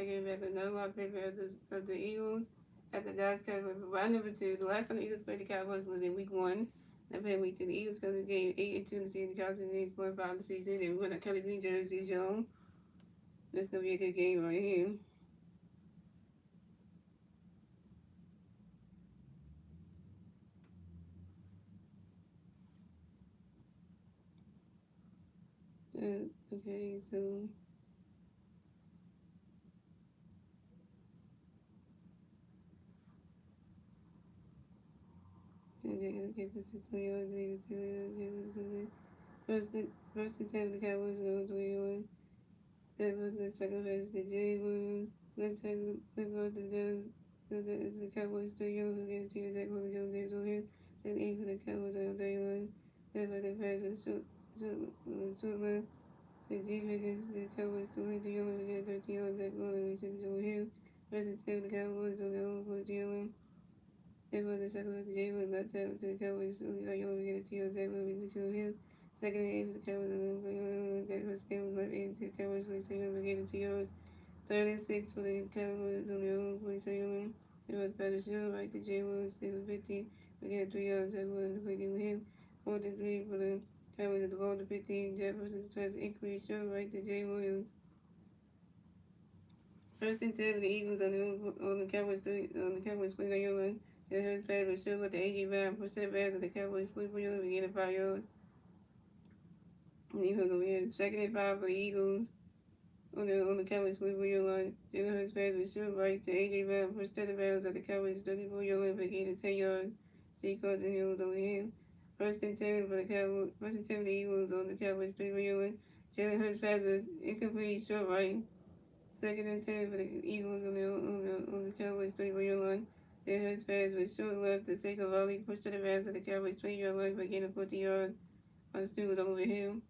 getting back another lot paper of the Eagles at the Dallas Cowboys. Round number two, the last time the Eagles played the Cowboys was in week one. That played week two. The Eagles comes in game 8-2 in the season. The Cowboys in 8-5 in the season. And we're going to Kelly Green jerseys, y'all. This is going to be a good game right here. Okay, so get this is 20 first first and 10 the Cowboys go 21. That was the second phase the J Williams. Left tackle left out the Cowboys 3 yards again to Zach Williams Jones Davis on him. Then 8 for the Cowboys on 31. Left by the pass was short left. The defense the Cowboys 23 yards again 13 yards Zach Williams on him. First and 10 the Cowboys on their own 40 yards. It was the second with Jay was left tackle to the Cowboys. So you only get a two on Zach Williams to him. Second and 8 for the Cowboys. And that first game was left 8 to the Cowboys. 42 yards again 2 yards. Third and 6 for the Cowboys on their own 42 yards. It was better show right to Jay Williams still 50. Again 3 yards. Zach Williams completing with him. 4th and 3 for the Cowboys at the ball to 15. Jefferson's tries to increase show right to Jay Williams. First and 10 for the Eagles on the Cowboys 49 yard line. The Hurts pass was short with the AJ Brown percent pass of the Cowboys 44 yards to get 5 yards. And the Eagles over here. Second and 5 for the Eagles on the Cowboys 44 yard line. Jalen Hurts pass was short right to AJ Brown percent pass of the Cowboys 34 yard line for the gain of 10 yards. Seacrest and Hills over here. First and 10 for the Cowboys. First and 10 for the Eagles on the Cowboys 34 yard line. Jalen Hurts pass was incomplete short right. Second and 10 for the Eagles on the Cowboys 34 yard line. Then Hurts pass was short left to Saquon Barkley pushed to the pass of the Cowboys 20 yard line for a gain of 40 yards. On the Steelers over him.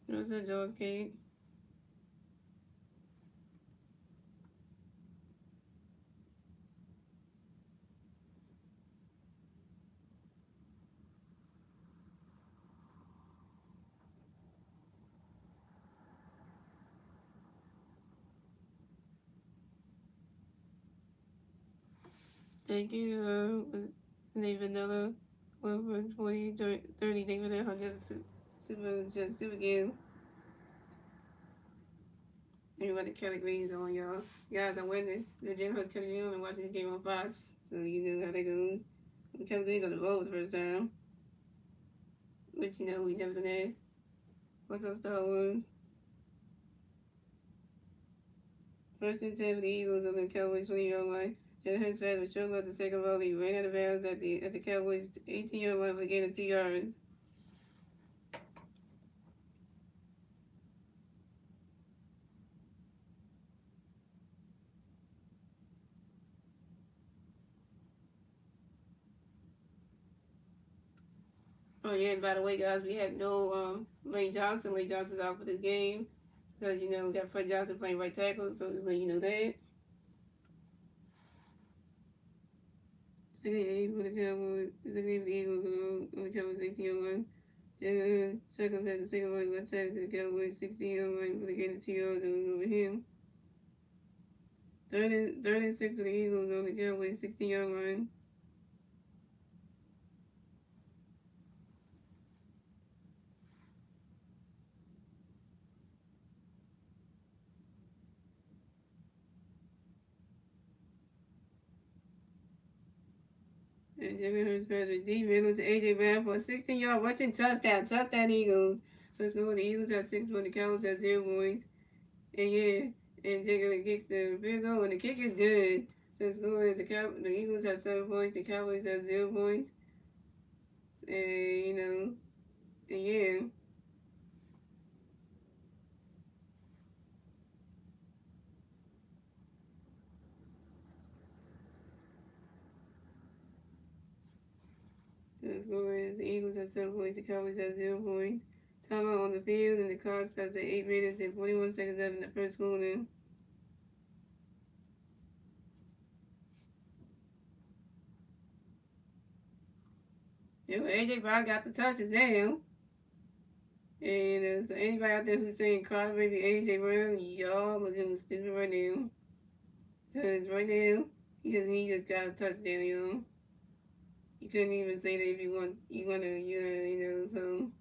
What's up, George Kate? Thank you, Nate Vanilla. 1 for 30. Thank you for that 100 super game. Everybody Kelly Green's on, y'all. Guys, I'm winning. The Jim Hurts Kelly Green and watching the game on Fox. So you know how that goes. Kelly Green's on the road the first time. Which, you know, we never done that. What's up, Star Wars? First and 10 for the Eagles on the Cowboys 20 yard line. Jalen Hurts pass was short left to second volley. Ran out of bounds at the Cowboys 18 yard line for a gain of 2 yards. Oh yeah, and by the way, guys, we have no Lane Johnson. Lane Johnson's out for this game because you know we got Fred Johnson playing right tackle, so just let you know that. 68 for the Cowboys. 68 for the Eagles on the Cowboys 18 yard line. Second pass, the second line left tackle to the Cowboys 16 yard line for the gain of 2 yards over him. Third and 6 for the Eagles on the Cowboys 16 yard line. And Jimmy Hurts pass with D. Miller to AJ Brown for a 16-yard rushing touchdown. Touchdown Eagles. So it's going the Eagles have 6 points, the Cowboys have 0 points. And yeah, and Jigga kicks the field goal, and the kick is good. So it's going the Eagles have 7 points, the Cowboys have 0 points. And you know, and yeah. The score is the Eagles have 7 points, the Cowboys have 0 points. Timeout on the field, and the clock starts at 8 minutes and 41 seconds left in the first quarter. Yeah, AJ Brown got the touches now. And so anybody out there who's saying Carter baby AJ Brown, y'all looking stupid right now. Because right now, he just got a touchdown, y'all. You couldn't even say that if you want to, so.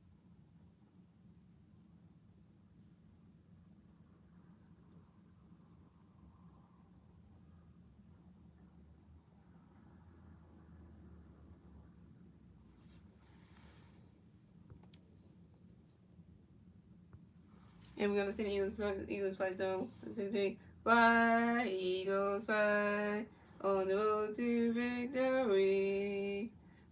And we're gonna sing Eagles fight song. 1, 2, 3. Fly, Eagles fly, on the road to victory.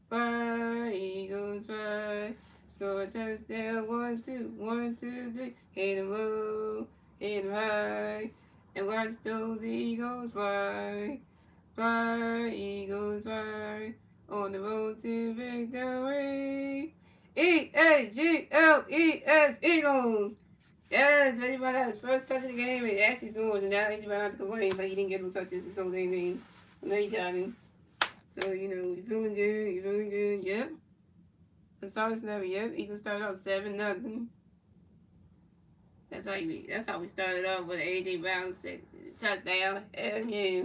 Fly, Eagles fly, score a touchdown. 1, 2, 1, 2, 3. Hit 'em low, hit 'em high, and watch those Eagles fly. Fly, Eagles fly, on the road to victory. Eagles! Eagles! Yes, anybody got his first touch of the game and actually scores, and now anybody don't have to complain like he didn't get no touches this whole game. So now you got him. So, you're feeling good, yep. The starting scenario, yep. Eagles started out 7-0. That's how we started off with an AJ Brown touchdown. Hell yeah.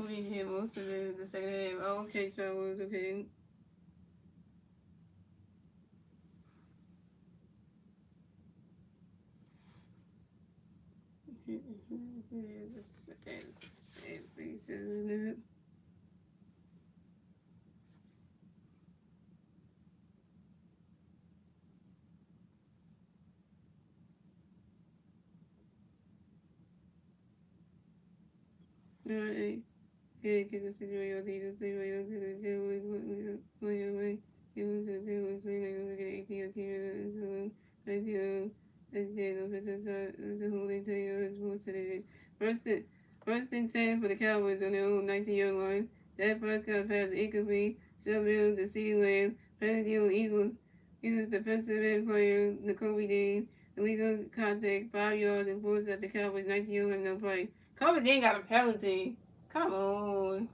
We hit most of the second half. Oh, okay, so it was okay. Alright. Yeah, Kansas City Radio, the Eagles, the Radio, to the Cowboys, went your way. It was the Cowboys playing like we're going to 18 okay, as well. SJ, the offensive side, it was a whole entire as well today. First and 10 for the Cowboys on their own 19-yard line. That Prescott pass incomplete. Shuttle the CD land. Penalty on Eagles. Eagles defensive end player, N'Kobe Dean. Illegal contact, 5 yards, and forced at the Cowboys 19-yard line, no play. Kobe Dean got a penalty. Come on.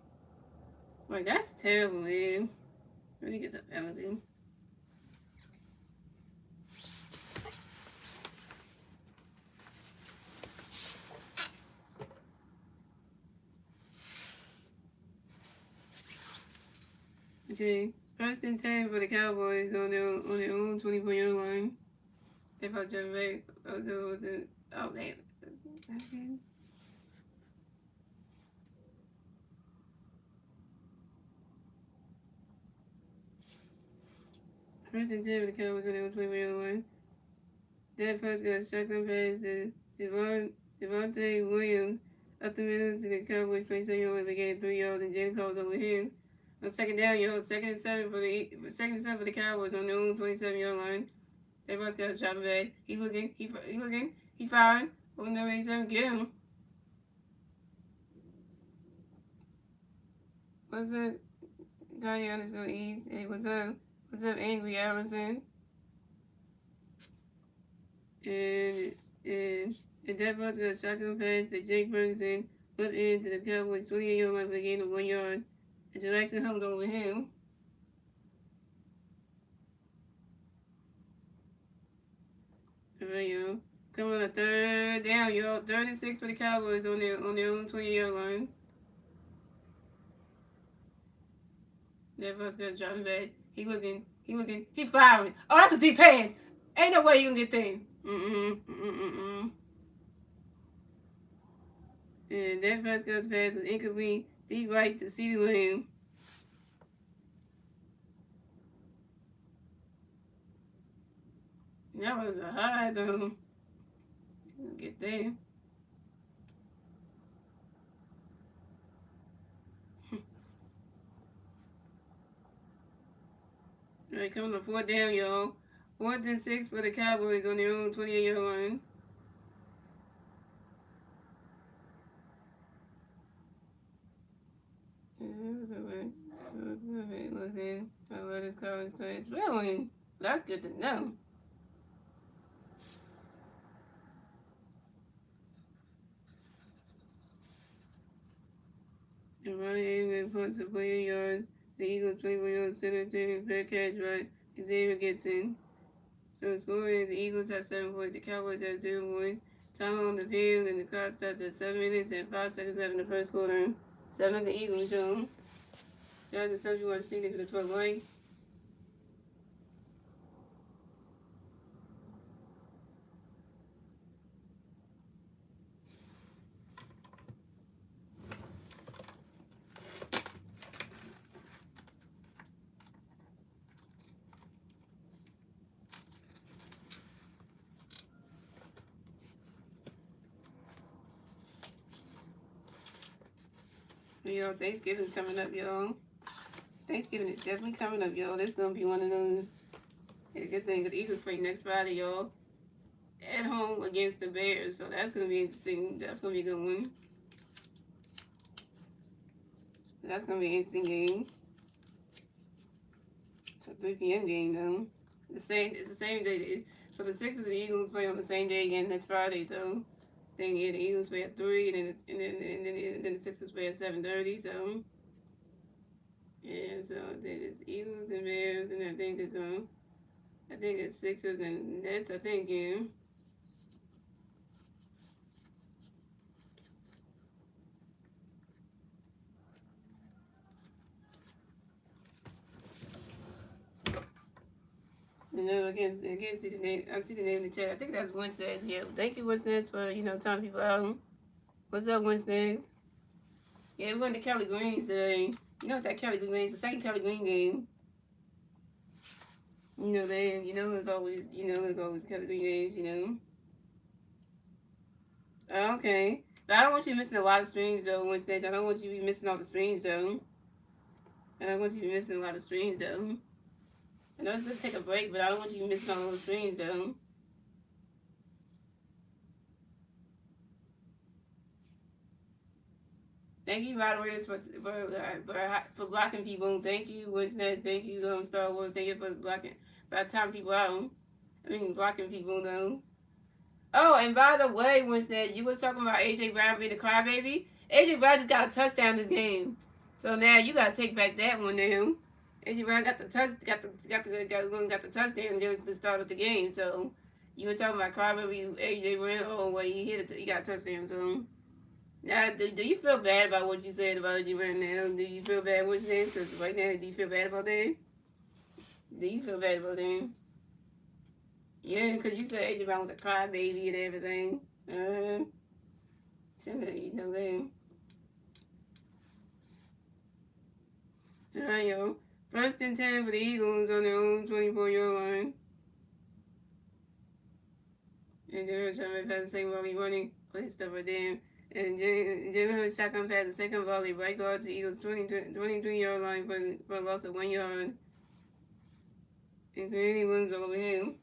Like, that's terrible, man. Really gets a penalty. Okay. First and 10 for the Cowboys on their own 24-yard line. They probably jumped back. Oh, damn. Okay. First and 10 for the Cowboys on their own 24-yard line. That pass got shotgun pass to Devontae Williams up the middle to the Cowboys 27-yard line, but gained 3 yards, and Jalen calls over him. On second down, second and 7 for the Cowboys on their own 27-yard line. That pass got shot back. He looking, he firing. Holding number 87, get him. What's that? Kanye underscore East. Hey, what's up? What's up, Angry Allison? And that was a shotgun pass that Jake Ferguson whipped into the Cowboys' 28-yard line for a gain of 1 yard. And Jackson held over him. Alright, yo. Coming on a third down, yo. 36 for the Cowboys on their own 20-yard line. That bus guy's driving back. He looking, he firing. Oh, that's a deep pass. Ain't no way you can get there. And that bus guy's pass was incomplete. Deep right to CeeDee Lamb. That was a high though. Get there. Alright, coming on 4th down, y'all. 4th and 6 for the Cowboys on their own 28-yard line. It was in my brother's college class. Really? That's good to know. And Ronnie England punts a 20 yards. The Eagles 21-yard center taking fair catch by Xavier Gibson. So the score is the Eagles have 7 points, the Cowboys have 0 points. Time on the field and the clock starts at 7 minutes and 5 seconds left in the first quarter. 7 the Eagles show. Shout out to some people watching for the 12 likes. Yo, Thanksgiving's coming up, y'all. Thanksgiving is definitely coming up, y'all. This is gonna be one of those. It's a good thing the Eagles play next Friday, y'all. At home against the Bears, so that's gonna be interesting. That's gonna be a good one. That's gonna be an interesting game. It's a 3 p.m. game though. It's the same day. So the Sixers and the Eagles play on the same day again next Friday. So then yeah, the Eagles play at 3, and then the Sixers play at 7:30. So yeah, so then it's Eagles and Bears, and I think it's Sixers and Nets. I think yeah. You know, I can't see the name. I see the name in the chat. I think that's Wednesdays. Yeah, thank you, Wednesdays, for telling people out. What's up, Wednesdays? Yeah, we're going to Kelly Greens today. You know, it's that Kelly Greens, the second Kelly Green game. There's always Kelly Green games. Okay, but I don't want you missing a lot of streams though, Wednesdays. I don't want you to be missing all the streams though. I don't want you to be missing a lot of streams though. I know it's going to take a break, but I don't want you missing all those streams, though. Thank you, moderators, for blocking people. Thank you, Wednesdays. Thank you, Star Wars. Thank you for blocking, by time people out. Blocking people, though. Oh, and by the way, Wednesday, you was talking about AJ Brown being a crybaby. AJ Brown just got a touchdown this game, so now you got to take back that one now. AJ Brown got the touchdown just to start of the game. So you were talking about crybaby AJ Brown. Oh, well, he got a touchdown. So now, do you feel bad about what you said about AJ Brown now? Do you feel bad what's that? Because right now, do you feel bad about that? Do you feel bad about that? Yeah, because you said AJ Brown was a crybaby and everything. You know that. Alright, yo. 1st and 10 for the Eagles on their own 24-yard line. And they're trying to pass the second volley running. Put his stuff right there. And Jalen Hurts shotgun pass the second volley right guard to the Eagles 23-yard line for a loss of 1 yard. And Granny Williams over him.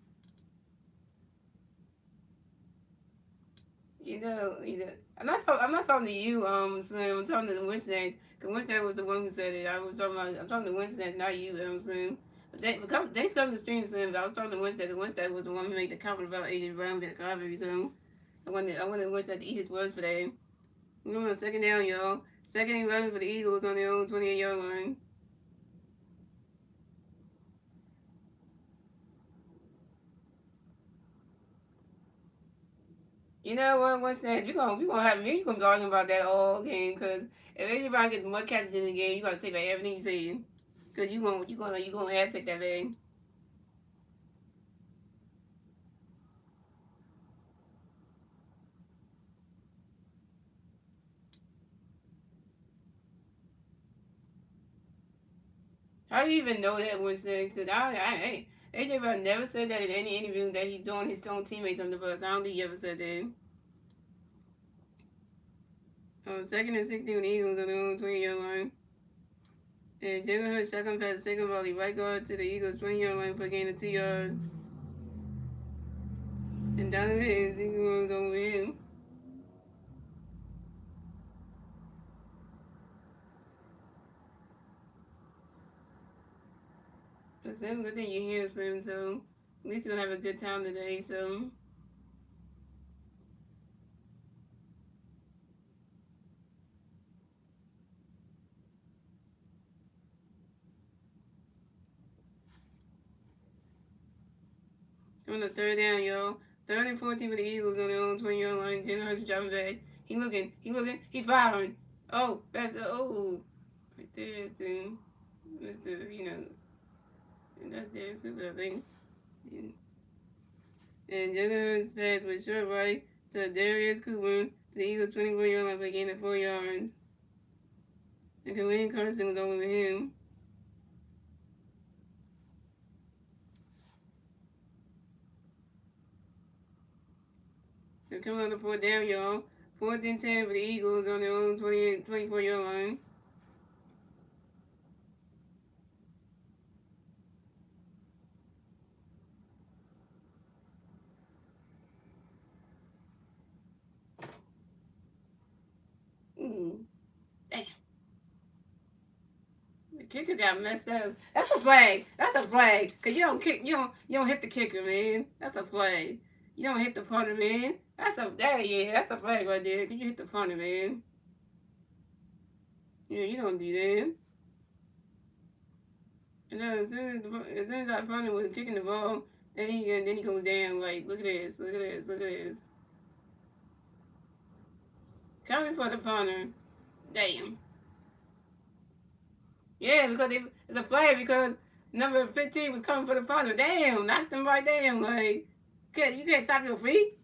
I'm not talking to you, Slim. I'm talking to the Wednesdays. Cause Winston was the one who said it. I'm talking to Winston, not you. You know what I'm saying? But they come to stream soon. But I was talking to Winston. Cause Winston was the one who made the comment about AJ Brown being a copy. So I wanted Winston to eat his words for that. We're going on second down, y'all. Second and 11 for the Eagles on their own 28-yard line. You know what? What's that? We gonna have me. You gonna be arguing about that all game? Cause if anybody gets more catches in the game, you gotta take back everything you say. Cause you gonna have to take that back. How do you even know that Winston? Cause AJ Brown never said that in any interview that he's doing his own teammates on the bus. I don't think he ever said that. Second and 16 with the Eagles on their own 20-yard line. And Jalen Hurts shotgun pass second volley right guard to the Eagles 20-yard line for a gain of 2 yards. And Donovan and Zeke runs over him. But Sam, good thing you're here, Sam. So at least you're gonna have a good time today. So on the third down, y'all. Third and 14 for the Eagles on their own 20-yard line. Jalen Hurts dropping back. He firing. Oh, that's right there, thing. That's that's their stupid, I think. And Jalen Hurts pass was short right to Darius Cooper to the Eagles 24-yard line for a gain of 4 yards. And Khalil Carson was all over him. They're coming on the fourth down, y'all. 4th and 10 for the Eagles on their own 24-yard line. Ooh, damn. The kicker got messed up. That's a flag. That's a flag. Cause you don't kick. You don't hit the kicker, man. That's a flag. You don't hit the punter, man. That's a flag right there. Cause you hit the punter, man. Yeah, you don't do that. And then as soon as that punter was kicking the ball, then he goes down. Like, look at this. Look at this. Look at this. Coming for the punter. Damn. Yeah, because it's a flag because number 15 was coming for the punter. Damn, knocked him right down. Like, you can't stop your feet.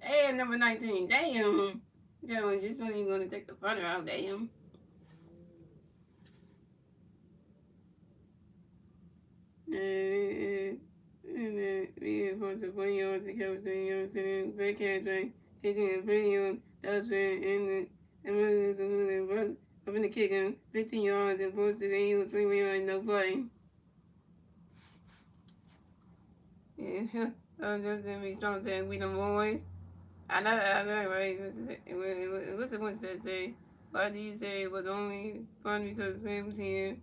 Damn, number 19. Damn. Just when you going to take the punter out. Damn. And then we points of 20 yards to Cowboys 20 yards and great catch by taking a 20 yard dustbin and up in the kicker 15 yards and posted the Eagles 21 yards no play. Yeah, just gonna be strong saying we the boys. I know, right? What's the one that say? Why do you say it was only fun because Sam's here?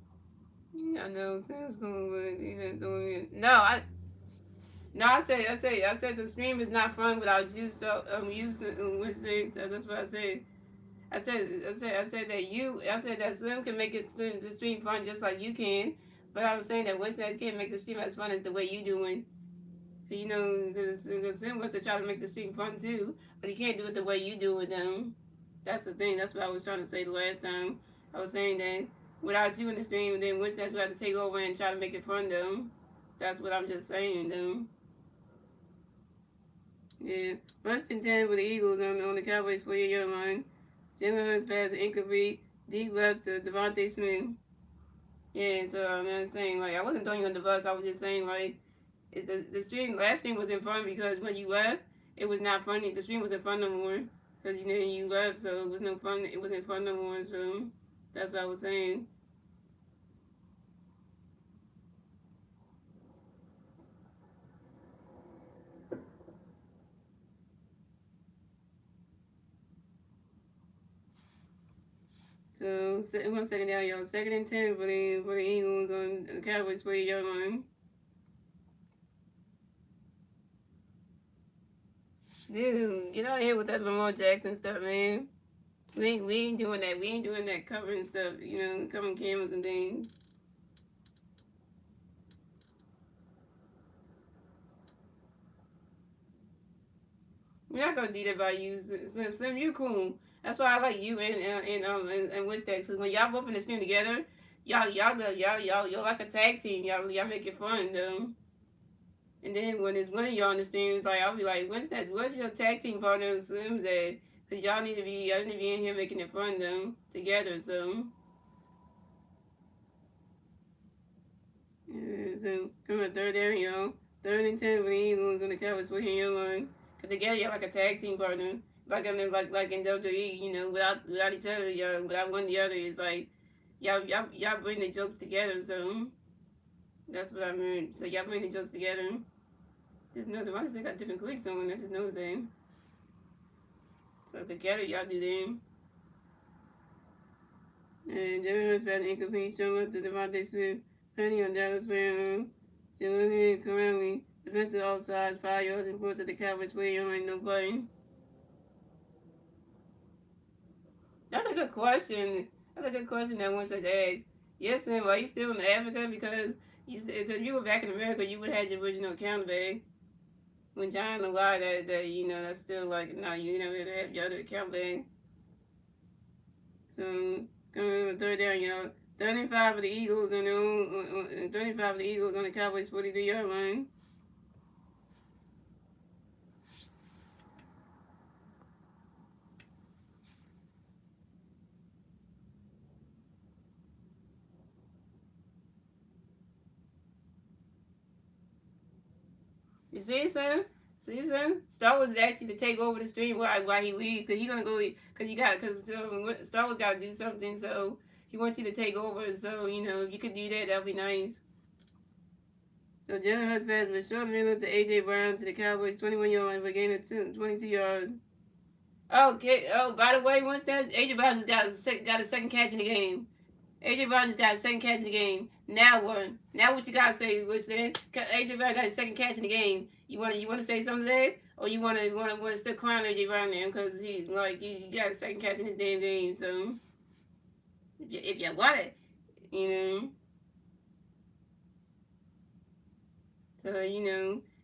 Yeah, I know Sam's cool, but he's not doing it. No, I said the stream is not fun without you. So used to Wednesday. So that's what I said. I said that Slim can make the stream fun just like you can. But I was saying that Wednesdays can't make the stream as fun as the way you doing. So because Slim wants to try to make the stream fun too, but he can't do it the way you do it. That's the thing. That's what I was trying to say the last time. I was saying that without you in the stream, then Wednesdays we have to take over and try to make it fun though. That's what I'm just saying though. Yeah. 1st and 10 with the Eagles on the Cowboys 4-yard line. Jalen Hurts pass incomplete. Deep left to Devontae Smith. Yeah, so I'm not saying, like, I wasn't throwing you on the bus. I was just saying, like, the last stream wasn't fun because when you left, it was not funny. The stream wasn't fun no more. Because, you left, so it was no fun. It wasn't fun no more, so that's what I was saying. So 1 second down, y'all. 2nd and 10 for the Eagles on the Cowboys 40-yard line. Dude, get out of here with that Lamar Jackson stuff, man. We ain't doing that. We ain't doing that covering stuff, covering cameras and things. We're not gonna do that by you. Sim, you cool. That's why I like you and Winston. Cause when y'all both in the stream together, y'all like a tag team. Y'all make it fun though. And then when it's one of y'all on the stream, it's like I'll be like, where's your tag team partner Slim's at? Cause y'all need to be in here making it fun though together. So come on, 3rd down, y'all. 3rd and 10 for the Eagles on the Cowboys 40-yard line. Cause together y'all like a tag team partner. Like in WWE, without each other, y'all without one the other, it's like y'all bring the jokes together. So that's what I meant. So y'all bring the jokes together. Just know the ones that got different clicks on. I just know that. So together y'all do them. And Jalen Hurts about incomplete showing up to Devontae Smith. Penny on Dallas Brown. Julian currently defensive offsides, 5 yards and force at the Cowboys 40-yard line, no play. That's a good question. That's a good question that one says ask. Yes, Sam, are you still in Africa? Because you were back in America, you would have had your original account back. When John lied that that's still like, no, you never have your other account back. So, coming on 3rd down, y'all. 35 for the Eagles on the 35 for the Eagles on the Cowboys 43-yard line. You see, son? Star Wars asked you to take over the stream while he leaves, cause he gonna go. Cause Star Wars gotta do something, so he wants you to take over. So if you could do that, that'd be nice. So Jalen Hurts pass with short middle to AJ Brown to the Cowboys 21-yard line for a gain of 22 yards. Okay. Oh, by the way, once that AJ Brown just got a second catch in the game. AJ Brown just got a second catch in the game. Now what? Now what you gotta say? AJ Brown got a second catch in the game. You wanna say something there, or you wanna still clown AJ Brown there because he got a second catch in his damn game. So if you want it, So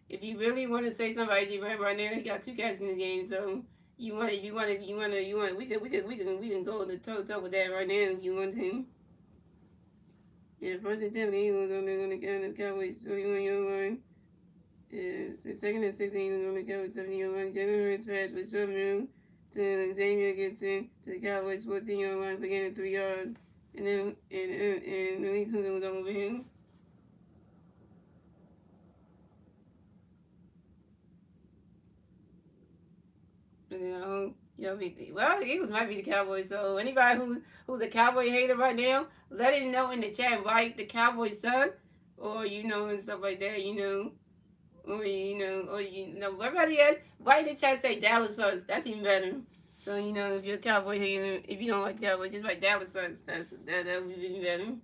if you really want to say something about AJ Brown right now, he got 2 catches in the game. So we can go toe to toe with that right now if you want to. Yeah, 1st and 10 for the Eagles on the Cowboys 21-yard line. Yeah, 2nd and 16 on the Cowboys 70-yard line. Jalen Hurts pass with short middle to Xavier Gibson to the Cowboys 14-yard line for gaining 3 yards. And then Malik Hooker was all over him. Well, the Eagles might be the Cowboys. So anybody who's a Cowboy hater right now, let it know in the chat. Why the Cowboys suck, or and stuff like that. Everybody else. Why in the chat say Dallas sucks? That's even better. So if you're a Cowboy hater, if you don't like the Cowboys, just write Dallas sucks. That would be even better.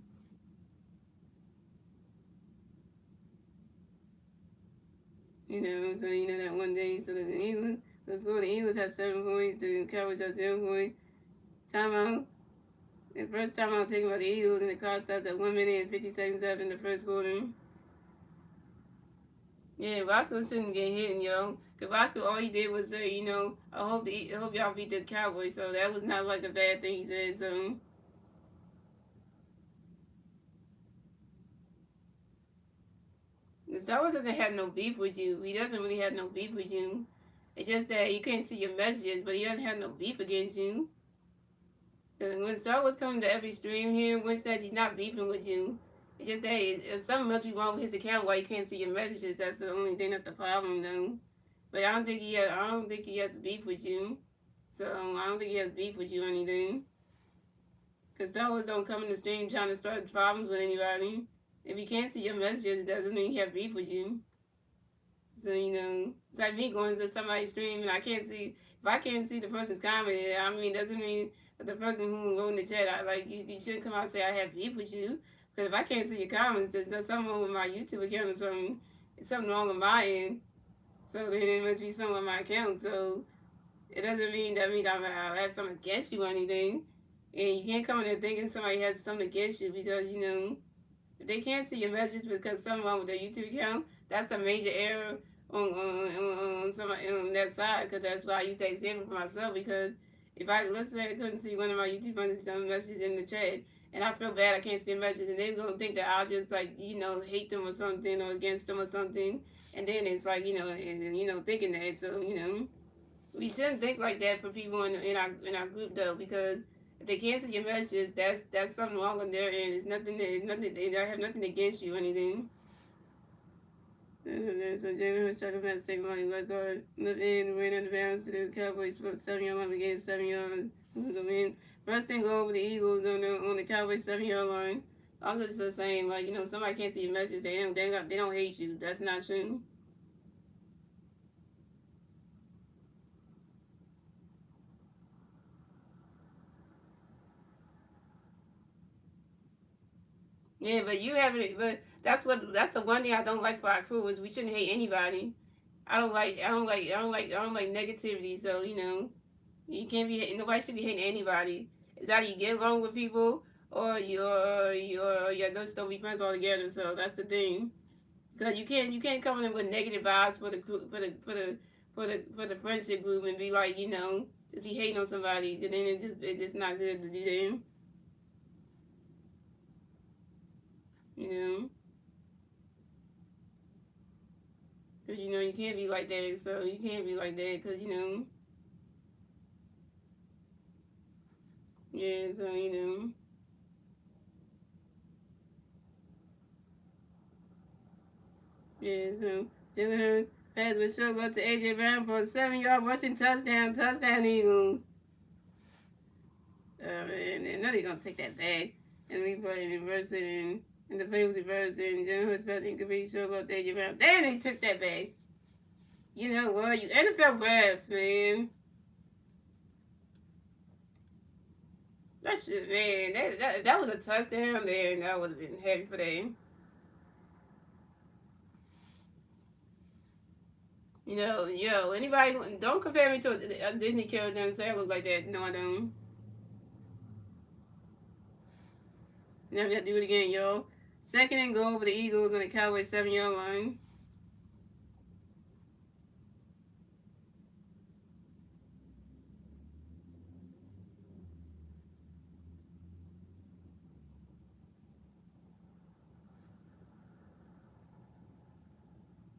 So that one day, so the Eagles. So the Eagles have 7 points. The Cowboys have 0 points. Timeout. The first timeout taken by the Eagles, and the clock starts at 1 minute and 50 seconds left in the first quarter. Yeah, Roscoe shouldn't get hit, Cause Roscoe, all he did was say, I hope y'all beat the Cowboys. So that was not like a bad thing he said. So. Star Wars doesn't have no beef with you. He doesn't really have no beef with you. It's just that you can't see your messages, but he doesn't have no beef against you. When Star Wars coming to every stream here, Winston, he's not beefing with you. It's just that it's something else wrong with his account why you can't see your messages. That's the only thing that's the problem, though. But I don't think he has beef with you. So I don't think he has beef with you or anything. Cause Star Wars don't come in the stream trying to start problems with anybody. If you can't see your messages, it doesn't mean he have beef with you. So it's like me going to somebody's stream and I can't see. If I can't see the person's comment, doesn't mean the person who wrote in the chat, I like you shouldn't come out and say I have beef with you. Because if I can't see your comments, there's something wrong with my YouTube account or something. It's something wrong on my end. So then it must be something on my account. So it doesn't mean that means I have something against you or anything. And you can't come in there thinking somebody has something against you because, if they can't see your message because something wrong with their YouTube account, that's a major error on somebody on that side. Because that's why I use that example for myself. Because if let's say I couldn't see one of my YouTube friends' messages in the chat, and I feel bad I can't see a message, and they're gonna think that I'll just like hate them or something or against them or something, and then it's like thinking that we shouldn't think like that for people in our group though, because if they cancel your messages, that's something wrong on their end. It's nothing. They don't have nothing against you or anything. So Jalen was talking about the same money. Like guard live in ran out of bounds to the Cowboys for 7-yard line against 7 yards. First thing go over the Eagles on the Cowboys 7-yard line. I'm just saying like somebody can't see your message. They don't hate you. That's not true. Yeah, but you haven't. But that's the one thing I don't like for our crew is we shouldn't hate anybody. I don't like negativity. So you can't be hating. Nobody should be hating anybody. It's either you get along with people or you just don't be friends altogether. So that's the thing. Because you can't come in with negative vibes for the group for the friendship group and be like just be hating on somebody. And then it's just not good to do that. You know. Because, you can't be like that. So you can't be like that because, yeah, so, yeah, so Jalen Hurts pass with show up to A.J. Brown for a 7-yard rushing touchdown, Eagles. And know they're going to take that back. And we put it in reverse and the play was reversed and Jalen Hurts pass incomplete show up to A.J. Brown. Damn, they took that back. You know what? You NFL refs, man. That shit, man. That was a touchdown, man. That would have been heavy for them. Anybody, don't compare me to a Disney character and say I look like that. No, I don't. Now we got to do it again, y'all. Second and goal for the Eagles on the Cowboys 7-yard line.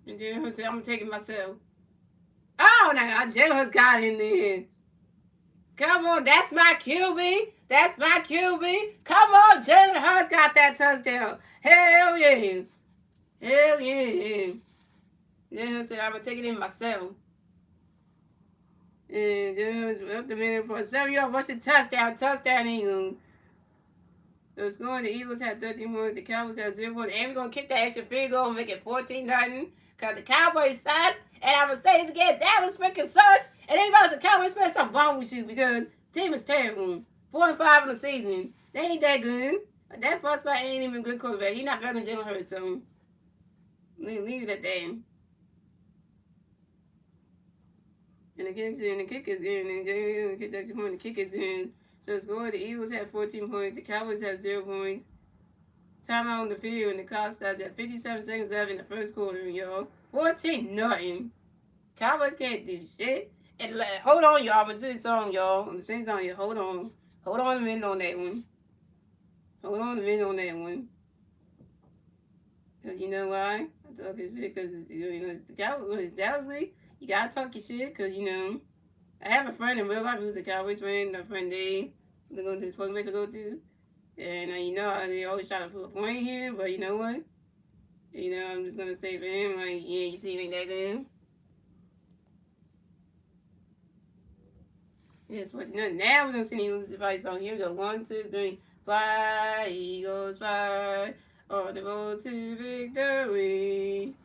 And Jalen said, I'm taking myself. Oh, now Jalen got in there. Come on, that's my QB. That's my QB. Come on, Jalen Hurts got that touchdown. Hell yeah. Hell yeah. Jalen said, I'm going to take it in myself. And Jalen Hurts up the minute for a 7-yard rushing touchdown, Eagles. So scoring, the Eagles have 13 points, the Cowboys have 0 points, and we're going to kick that extra field goal and make it 14-0 because the Cowboys suck, and I'm going to say it again, Dallas freaking sucks, and anybody who's a Cowboys fan, something wrong with you because the team is terrible. 4-5 in the season. They ain't that good. That first spot ain't even a good quarterback. He's not better than Jalen Hurts, so leave it at that. And the kick is in, and Jalen gets extra point, the kick is in. So score, the Eagles have 14 points, the Cowboys have 0 points. Timeout on the field, and the clock starts at 57 seconds left in the first quarter, y'all. 14-0. Cowboys can't do shit. And hold on, y'all. I'm going to sing a song, y'all. I'm going to sing a song, y'all. Hold on. Hold on a minute on that one. Hold on a minute on that one. Because you know why? I'm talking shit because, it's the Cowboys. It's Dallas week. You got to talk your shit because, I have a friend in real life who's a Cowboys fan. My friend Dave. They're going to this place to go to. And, they always try to put a point here. But you know what? I'm just going to say for him, like, yeah, your team ain't that good. Yes, what? Now we're going to sing the Eagles advice song. Here we go. 1, 2, 3. Fly, Eagles, fly. On the road to victory.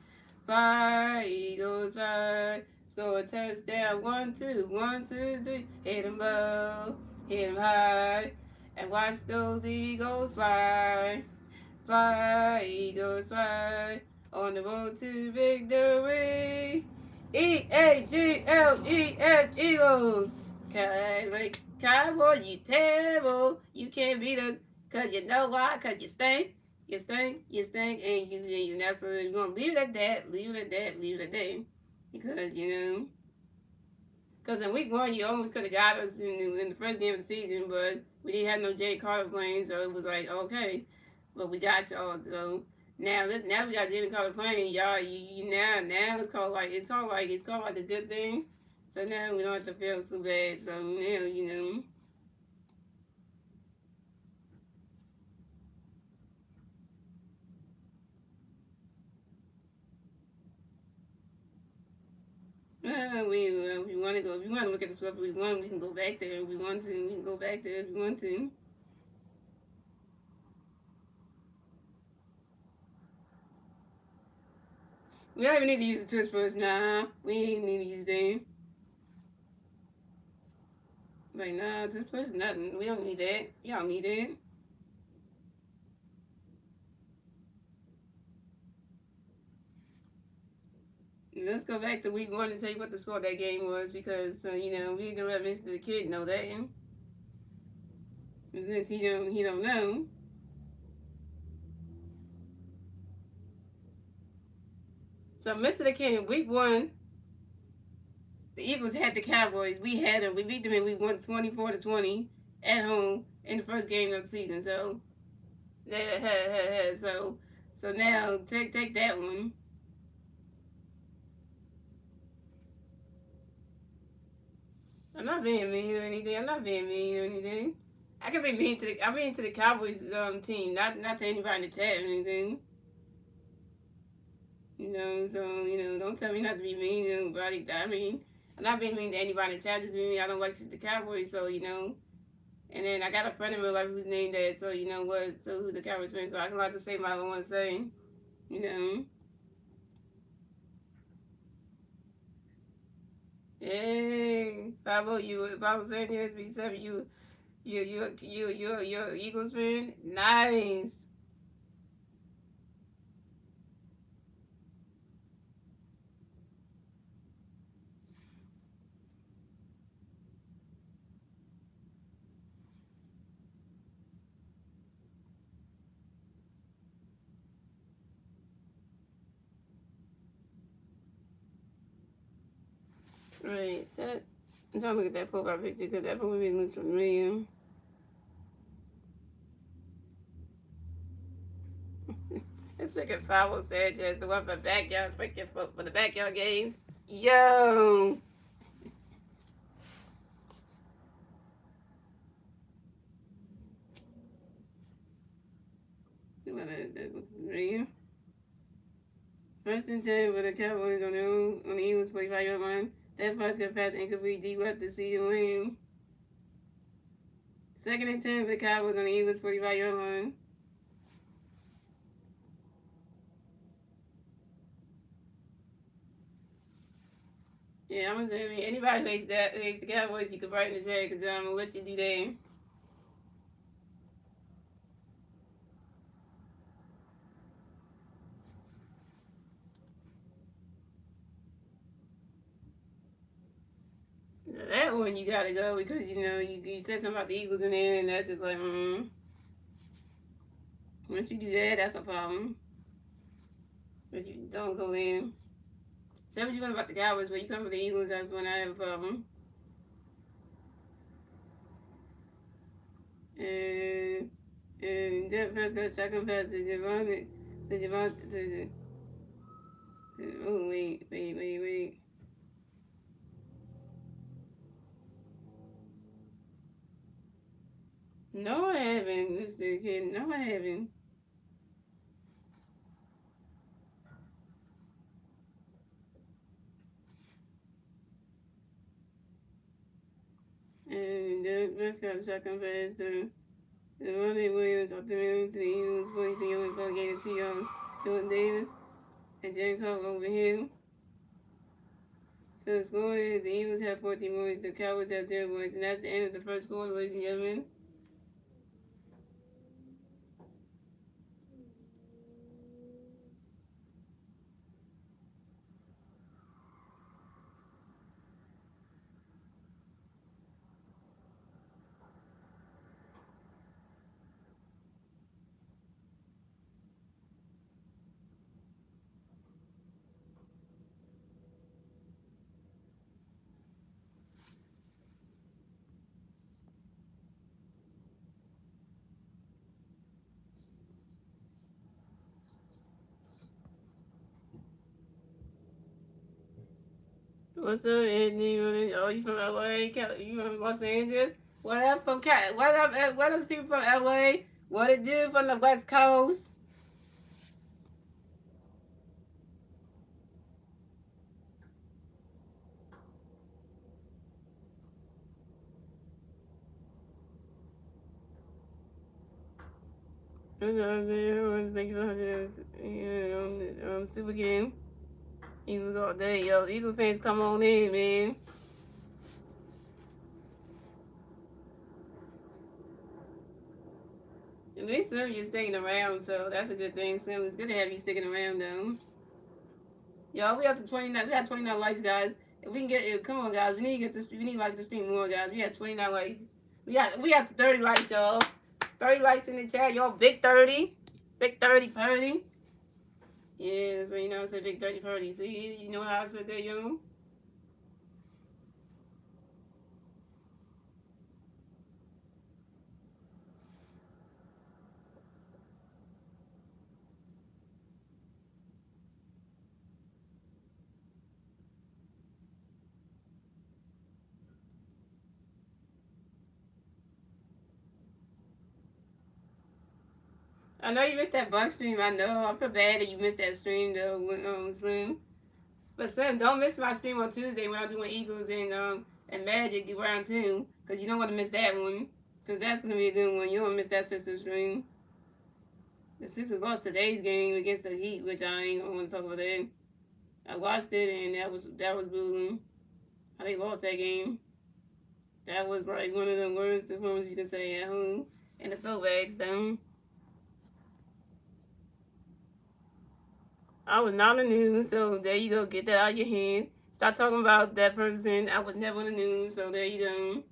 Fly, Eagles, fly. Score a touchdown. 1, 2, 1, 2, 3. Hit them low. hit 'em high, and watch those eagles fly. Fly, Eagles, fly, on the road to victory. Eagles. Eagles. Like Cowboy, you terrible. You can't beat us. Cause you know why? Cause you stink. You stink, and that's what we're gonna leave it at that. Leave it at that. Leave it at that. Because because in week one you almost could have got us in the first game of the season, but we didn't have no Jay Carter playing, so it was like okay, but we got y'all. So now we got Jay Carter playing, y'all. Now it's called like a good thing. So now we don't have to feel so bad. So now we want to go. If we want to look at the stuff we want, we can go back there. If we want to, we can go back there if we want to. We don't even need to use the twist first. Nah, we ain't need to use them. Like, nah, twist first nothing. We don't need that. Y'all don't need it. Let's go back to week one and tell you what the score of that game was because, we can let Mr. the Kid know that. Since he don't know. So, Mr. the Kid, week one, the Eagles had the Cowboys. We had them. We beat them and we won 24-20 at home in the first game of the season. So, so, so now take that one. I'm not being mean or anything. I'm not being mean or anything. I can be mean to I'm mean to the Cowboys team, not to anybody in the chat or anything. So don't tell me not to be mean to anybody. I mean, I'm not being mean to anybody in the chat. Just mean I don't like the Cowboys, so And then I got a friend in real life who's named that, so you know what? So who's a Cowboys fan? So I can like to say what I want to say. You know. Hey, Pablo, if I was saying you SB7, you're an Eagles fan. Nice. Right. That. I'm trying to look at that profile picture because that probably looks familiar. Let's look at Pablo Sanchez, the one for backyard, for the backyard games. Yo. That looks familiar. First and 10 with the Cowboys on the Eagles 45-yard line. That pass got past incomplete. D left to see Lamb. Second and 10 for the Cowboys on the Eagles 45-yard line. Yeah, I'm gonna say anybody who hates the Cowboys, you can write in the chat because I'm gonna let you do that. That one you gotta go because you said something about the Eagles in there, and that's just like, Once you do that, that's a problem. But you don't go in. Say what you want about the Cowboys, but you come for the Eagles, that's when I have a problem. And that pass got second pass to Javon. Oh wait. No, I haven't. This kid. No, I haven't. And that pass got second pass to Devontae Williams off the middle to the Eagles. Boy, the only ball gave it to Jordan Davis and Jen Cobb over him. So the score is the Eagles have 14 points, the Cowboys have 0 points, and that's the end of the first quarter, ladies and gentlemen. What's up, Anthony? Oh, you from LA? You from Los Angeles? What up from what up people from LA? What it do from the West Coast? Thank you for Super Game. Eagles all day, yo. Eagle fans, come on in, man. At least some of you sticking around, so that's a good thing. Sim, it's good to have you sticking around, though. Y'all, we have to 29. We got 29 likes, guys. If we can get, come on, guys. We need to get this. We need to like this stream more, guys. We got 29 likes. We got 30 likes, y'all. 30 likes in the chat, y'all. Big 30, big 30 party. Yeah, so you know I said big 30 party. See, you know how I said that, y'all. I know you missed that Buck stream. I know. I feel bad that you missed that stream though, Slim. But Slim, don't miss my stream on Tuesday when I'm doing Eagles and Magic round two, cause you don't want to miss that one, cause that's gonna be a good one. You don't want to miss that sister stream. The Sixers lost today's game against the Heat, which I ain't gonna want to talk about that. I watched it and that was brutal. How they lost that game. That was like one of the worst performances you can say at home. And the throwbacks, though. I was not on the news, so there you go. Get that out of your head. Stop talking about that person. I was never on the news, so there you go.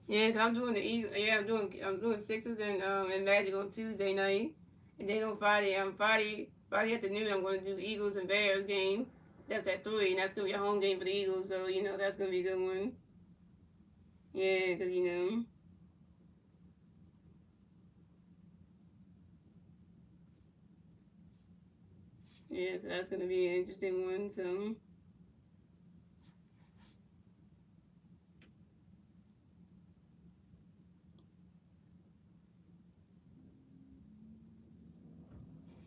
Yeah, cause I'm doing the Eagles. Yeah, I'm doing Sixers and Magic on Tuesday night, and then on Friday afternoon I'm going to do Eagles and Bears game. That's at 3, and that's gonna be a home game for the Eagles. So you know that's gonna be a good one. Yeah, cause you know. Yeah, so that's gonna be an interesting one. So.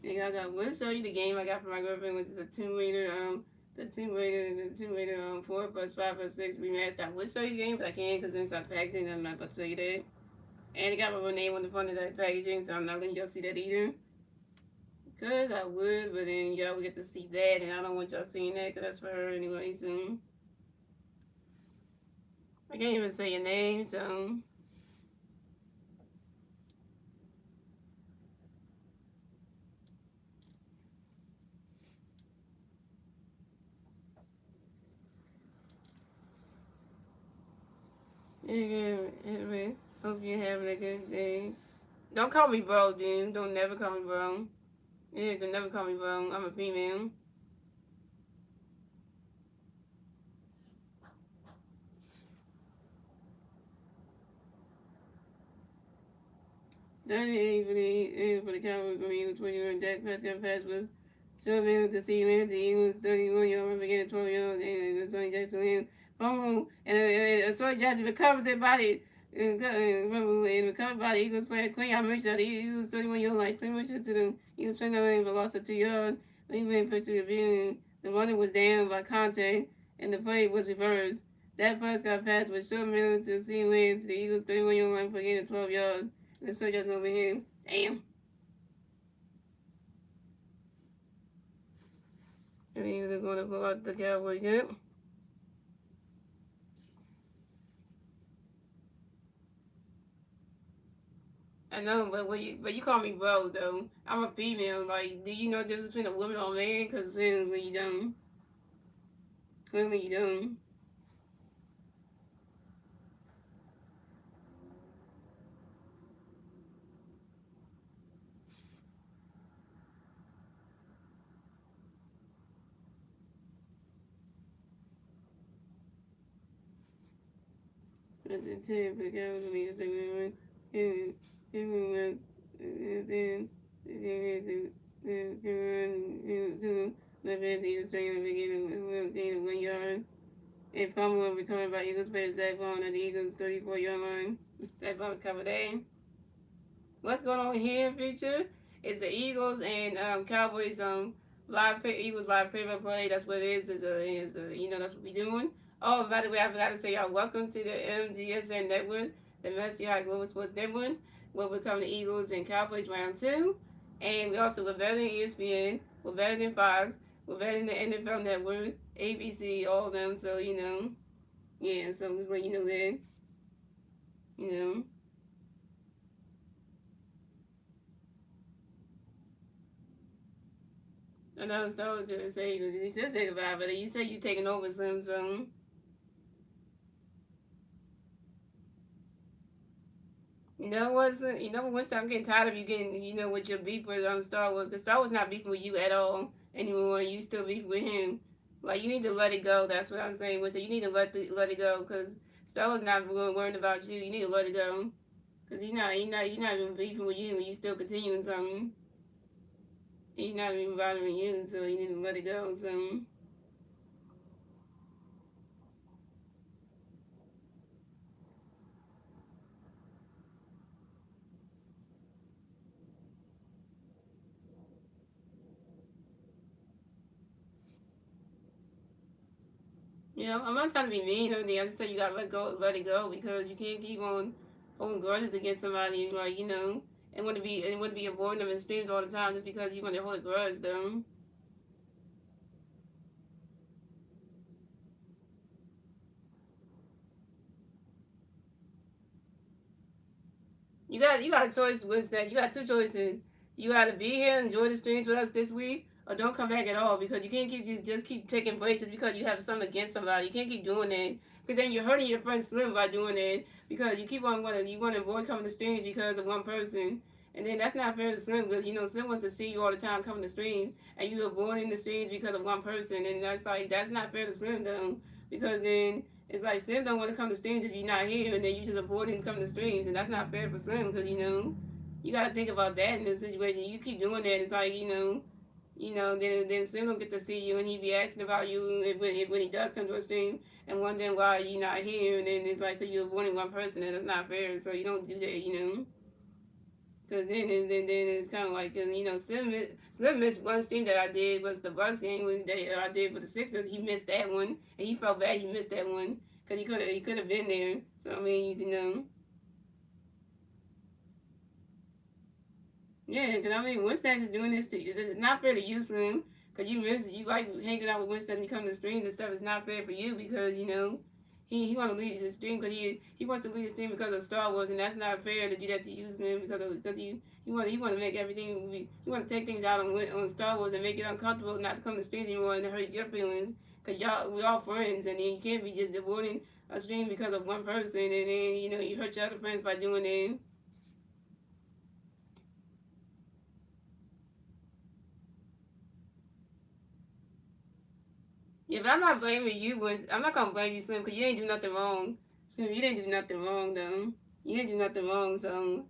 Hey guys, I will show you the game I got for my girlfriend, which is a Tomb Raider 4 plus 5 plus 6 remastered. I will show you the game, but I can't because inside the packaging, I'm not about to show you that. And it got my name on the front of that packaging, so I'm not letting y'all see that either. Because I would, but then y'all will get to see that, and I don't want y'all seeing that because that's for her anyway, so. I can't even say your name, so. Anyway, hope you're having a good day. Don't call me bro, dude. Don't never call me bro. Yeah, don't never call me bro. I'm a female. That ain't for the Cowboys when Eagles 21. Dak Prescott pass was short man with the C land. The Eagles 31 yard run again 12 yards. And Sonny Jackson Hill fumble and Sonny Jackson recovers their body. Remember, and recovered by the Eagles player Quinn. I mentioned the Eagles 31 yard line. Quinn Mitchell to the Eagles 29 but lost to 2 yards. Leaving pushed to the view. The runner was down by contact and the play was reversed. Dak Prescott pass was short man to C land to the Eagles 31 yard line for a gain of 12 yards. Let's look at over here. Damn. going to pull out the Cowboys. Yep. I know, but you call me bro though. I'm a female. Like, do you know the difference between a woman or a man? Because clearly you don't. Clearly you don't. But the tip, the Cowboys need to think and then the best Eagles stay in the beginning 1 yard. And fumble will be recovered by Eagles player Zach Vaughn at the Eagles 34-yard line. That ball covered A. What's going on here, Victor? Is the Eagles and Cowboys Eagles live pay-by play. That's what it is. That's what we doing. Oh, by the way, I forgot to say y'all welcome to the MGSN Network, the Mercy High Global Sports Network, where we're covering the Eagles and Cowboys round two, and we're better than ESPN, we're better than Fox, we're better than the NFL Network, ABC, all of them. So yeah. So just let you know that, you know. I know Star was gonna say you should take about, but you said you taking over Slim, so once I'm getting tired of you getting, with your beef with Star Wars, because Star Wars not beefing with you at all anymore. You still beef with him. Like, you need to let it go. That's what I'm saying with it. You need to let it go, because Star Wars not really worrying about you. You need to let it go, because he not even beefing with you, and you still continuing something. He's not even bothering you, so you need to let it go. So. I'm not trying to be mean or anything. I just said you gotta let it go, because you can't keep on holding grudges against somebody, like, and want to be avoiding them in streams all the time just because you want to hold a grudge, though. You got a choice with that. You got two choices. You gotta be here and enjoy the streams with us this week, or don't come back at all, because you can't keep taking breaks just because you have something against somebody. You can't keep doing that, because then you're hurting your friend Slim by doing that, because you want to avoid coming to streams because of one person. And then that's not fair to Slim, because Slim wants to see you all the time coming to streams, and you avoiding the streams because of one person, and that's not fair to Slim, though, because then it's like Slim don't want to come to streams if you're not here, and then you just avoiding coming to streams, and that's not fair for Slim, because you got to think about that in this situation. You keep doing that, it's like then Slim don't get to see you, and he be asking about you when he does come to a stream, and wondering why you're not here, and then it's like because you're avoiding one person, and it's not fair. So you don't do that. Because then it's kind of like, cause, Slim missed one stream that I did, was the Bucks game that I did for the Sixers. He missed that one, and he felt bad he missed that one, because he could have been there. So I mean, yeah, because I mean, Winston is doing this to you. It's not fair to you, Slim, because you like hanging out with Winston and you come to the stream and stuff. It's not fair for you, because he want to lead the stream, because he wants to lead the stream because of Star Wars, and that's not fair to do that to you, Slim, because he want to make everything he want to take things out on Star Wars and make it uncomfortable not to come to the stream anymore and hurt your feelings, because we all friends, and then you can't be just avoiding a stream because of one person, and then you hurt your other friends by doing that. Yeah, but I'm not blaming you. I'm not gonna blame you, Slim, because you ain't do nothing wrong. Slim, you didn't do nothing wrong, though. You didn't do nothing wrong, so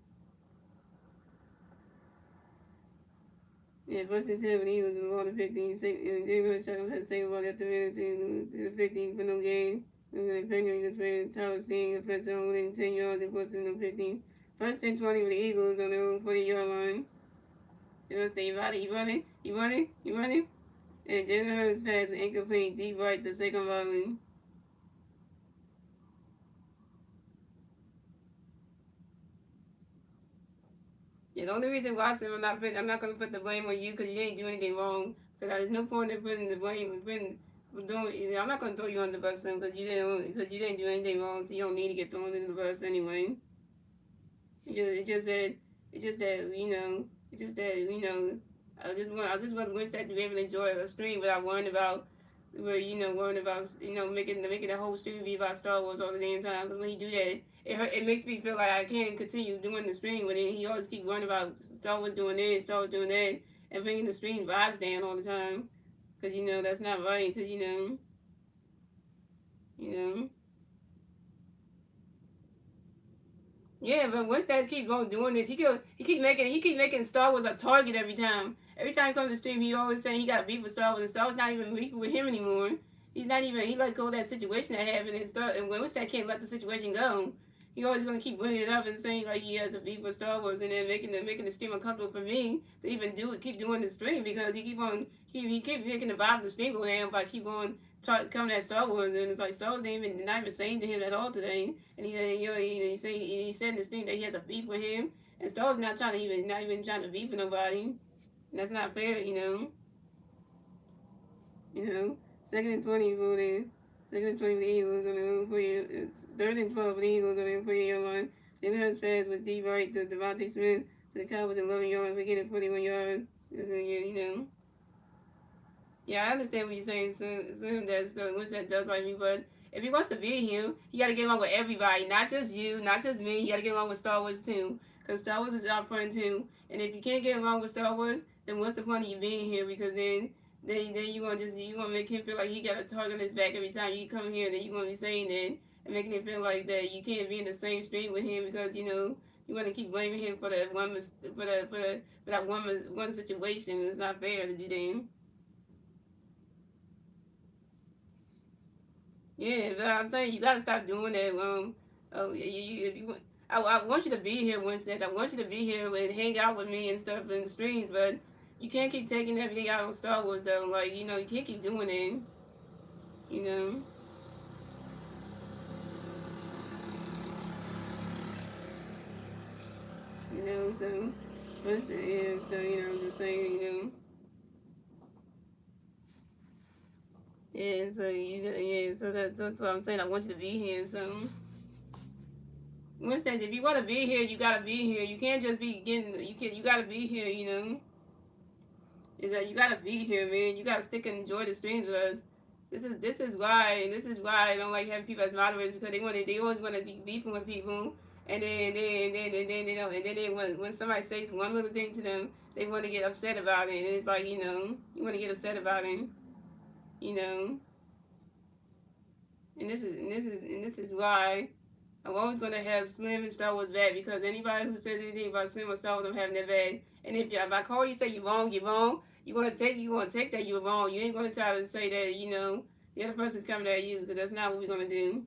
yeah. First and 10 when he was involved in 15, and they were trying to say about at the minute to 15 for no game. Depending on the Tyler Steen, the first holding 10 yards and posting no 15. First and 20 with the Eagles on their own 40-yard line. They was saying about it. You running. And Jalen Hurts pass was incomplete, deep right to second volume. Yeah, the only reason why I said I'm not gonna put the blame on you, because you didn't do anything wrong. Because there's no point in putting the blame, doing. I'm not gonna throw you under the bus, because you didn't do anything wrong, so you don't need to get thrown under the bus anyway. It just that it's just that it's just that I just want Winston to be able to enjoy a stream without worrying about making the whole stream be about Star Wars all the damn time. Because when he do that, it makes me feel like I can't continue doing the stream when he always keep worrying about Star Wars doing this, Star Wars doing that, and bringing the stream vibes down all the time. Because that's not right. Because you know. Yeah, but once that keep going doing this, he keep making Star Wars a target every time. Every time he comes to stream, he always saying he got a beef with Star Wars, and Star Wars not even beefing with him anymore. He's not even he let go of that situation that happened and stuff. And once that can't let the situation go, he always gonna keep bringing it up and saying like he has a beef with Star Wars, and then making the stream uncomfortable for me to even keep doing the stream because he keep making the vibe of the stream go down by keep on coming at Star Wars, and it's like Star Wars ain't even not even saying to him at all today. And he said in the stream that he has a beef with him, and Star Wars not even trying to beef with nobody. That's not fair, You know, second and 20 for the second and 20 for the Eagles on the own play. It's third and 12 for the Eagles on the own play line. Jalen Hurts pass was deep right to Devontae Smith to the Cowboys 11 yards. We get it 41 yards. Yeah, I understand what you're saying. Assume that once that does like me, but if he wants to be here, he got to get along with everybody, not just you, not just me. He got to get along with Star Wars too, because Star Wars is our friend too. And if you can't get along with Star Wars, then what's the point of you being here? Because then you gonna make him feel like he got a target on his back every time you come here. Then you are gonna be saying that and making him feel like that you can't be in the same stream with him because you want to keep blaming him for that one situation. It's not fair to do that. Yeah, but I'm saying you gotta stop doing that. If you want, I want you to be here Wednesday. I want you to be here and hang out with me and stuff in the streams. But you can't keep taking everything out on Star Wars though. Like you can't keep doing it. You know, So Wednesday, yeah. So I'm just saying, Yeah. So yeah. So that's what I'm saying. I want you to be here. So. Wednesdays, if you want to be here, you gotta be here. You can't just be getting. You gotta be here. Is that you gotta be here, man. You gotta stick and enjoy the streams with us. This is why I don't like having people as moderators because they always want to be beefing with people, and then they when somebody says one little thing to them, they want to get upset about it. And it's like you want to get upset about it, you know. And this is why I'm always gonna have Slim and Star Wars back because anybody who says anything about Slim or Star Wars, I'm having their back. And if I call you say you're wrong, you're wrong. You're gonna take that you're wrong. You ain't gonna try to say that the other person's coming at you because that's not what we're gonna do.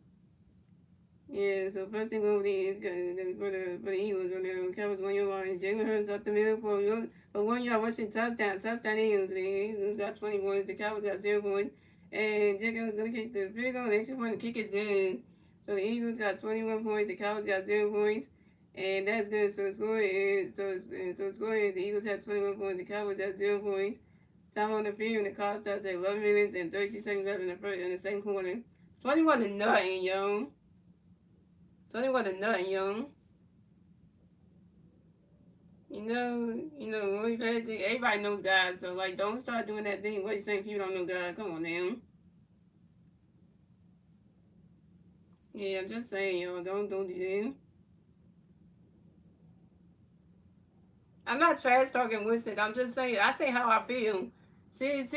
Yeah, so first thing over there for the Eagles when the Cowboys 1 yard line. Jalen Hurts up the middle for 1 yard rushing touchdown. Touchdown Eagles. The Eagles got 20 points. The Cowboys got 0 points. And Jacobs gonna kick the field goal. The extra point. The kick is good. So the Eagles got 21 points. The Cowboys got 0 points. And that's good. So the score is the Eagles have 21 points. The Cowboys have 0 points. Time on the field. And the clock starts at 11 minutes and 32 seconds left in the second quarter. 21 to nothing, yo. 21 to nothing, yo. Everybody knows God, so like, don't start doing that thing. What you saying? People don't know God. Come on, now. Yeah, I'm just saying, yo, don't do that. I'm not trash talking Winston. I'm just saying. I say how I feel. See, you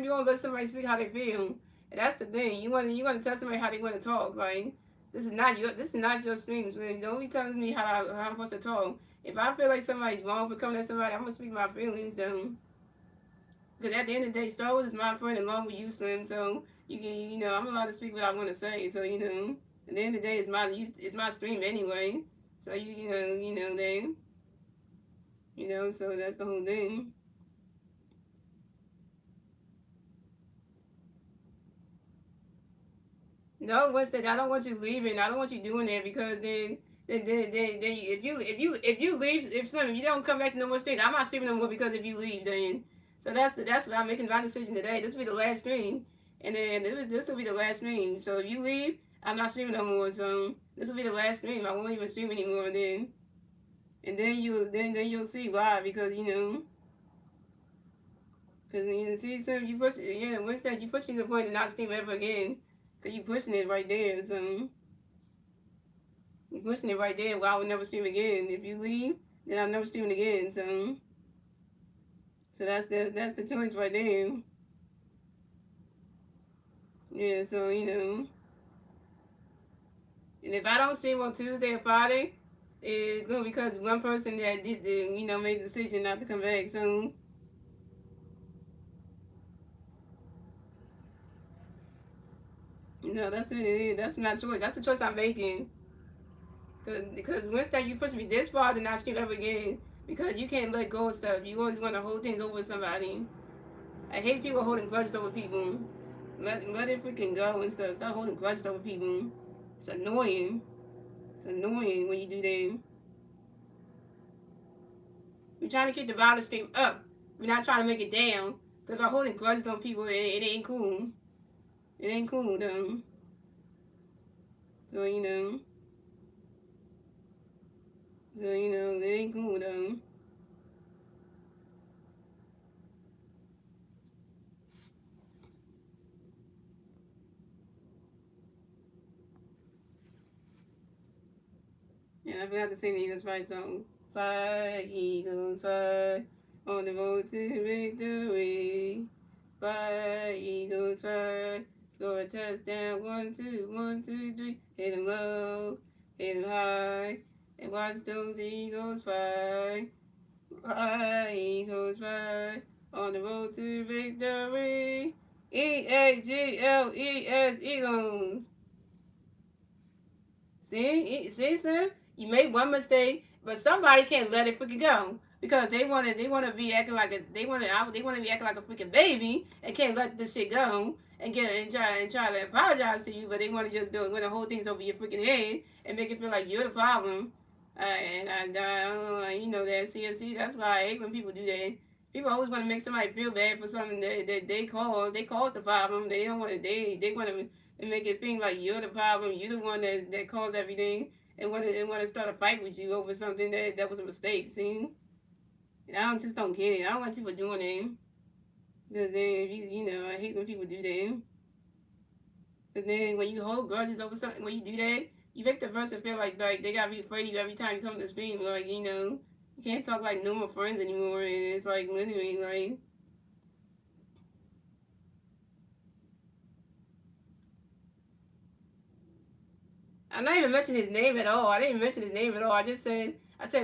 gonna let somebody speak how they feel. And that's the thing. You want to tell somebody how they want to talk. Like this is not your stream. So it only tells me how I'm supposed to talk. If I feel like somebody's wrong for coming at somebody, I'm gonna speak my feelings. Because at the end of the day, Star Wars is my friend along with you, Slim. So I'm allowed to speak what I want to say. So at the end of the day, it's my stream anyway. So so that's the whole thing. No, Winston, I don't want you leaving. I don't want you doing that because then if you leave, if you don't come back to no more streams, I'm not streaming no more because if you leave, then So that's what I'm making my decision today. This will be the last stream, and then this will be the last stream. So if you leave, I'm not streaming no more. So this will be the last stream. I won't even stream anymore. And then you'll see why, because because you see some you push once that you push me to the point to not stream ever again, because you pushing it right there. So you pushing it right there. Well, I will never stream again. If you leave, then I'll never stream again. So that's the choice right there. Yeah. So and if I don't stream on Tuesday or Friday, it's gonna be because one person that did made the decision not to come back. So that's what it is. That's my choice. That's the choice I'm making. Because once that you push me this far to not stream ever again, because you can't let go of stuff. You always want to hold things over somebody. I hate people holding grudges over people. Let it freaking go and stuff. Stop holding grudges over people. It's annoying. It's annoying when you do that. We're trying to keep the violence stream up. We're not trying to make it down. Because by holding grudges on people, it ain't cool. It ain't cool, though. So, it ain't cool, though. Yeah, I forgot to sing the Eagles fight song. Fly, Eagles, fly, on the road to victory. Fly, Eagles, fly, score a touchdown, 1, 2, 1, 2, 3. Hit 'em low, hit 'em high, and watch those Eagles fly. Fly, Eagles, fly, on the road to victory. Eagles, Eagles. See, sir, you made one mistake, but somebody can't let it freaking go because they want to be acting like they want to be acting like a freaking baby and can't let this shit go and try to apologize to you, but they want to just do it when the whole thing's over your freaking head and make it feel like you're the problem. I don't know, that. See, that's why I hate when people do that. People always want to make somebody feel bad for something that they caused. They caused the problem. They don't want to. They want to and make it seem like you're the problem, you're the one that caused everything, and want to start a fight with you over something that was a mistake. See, and I just don't get it. I don't like people doing that because then if I hate when people do that because then when you hold grudges over something, when you do that, you make the person feel like they gotta be afraid of you every time you come to the stream. Like you can't talk like normal friends anymore, and it's like literally like. I'm not even mentioning his name at all. I didn't even mention his name at all. I said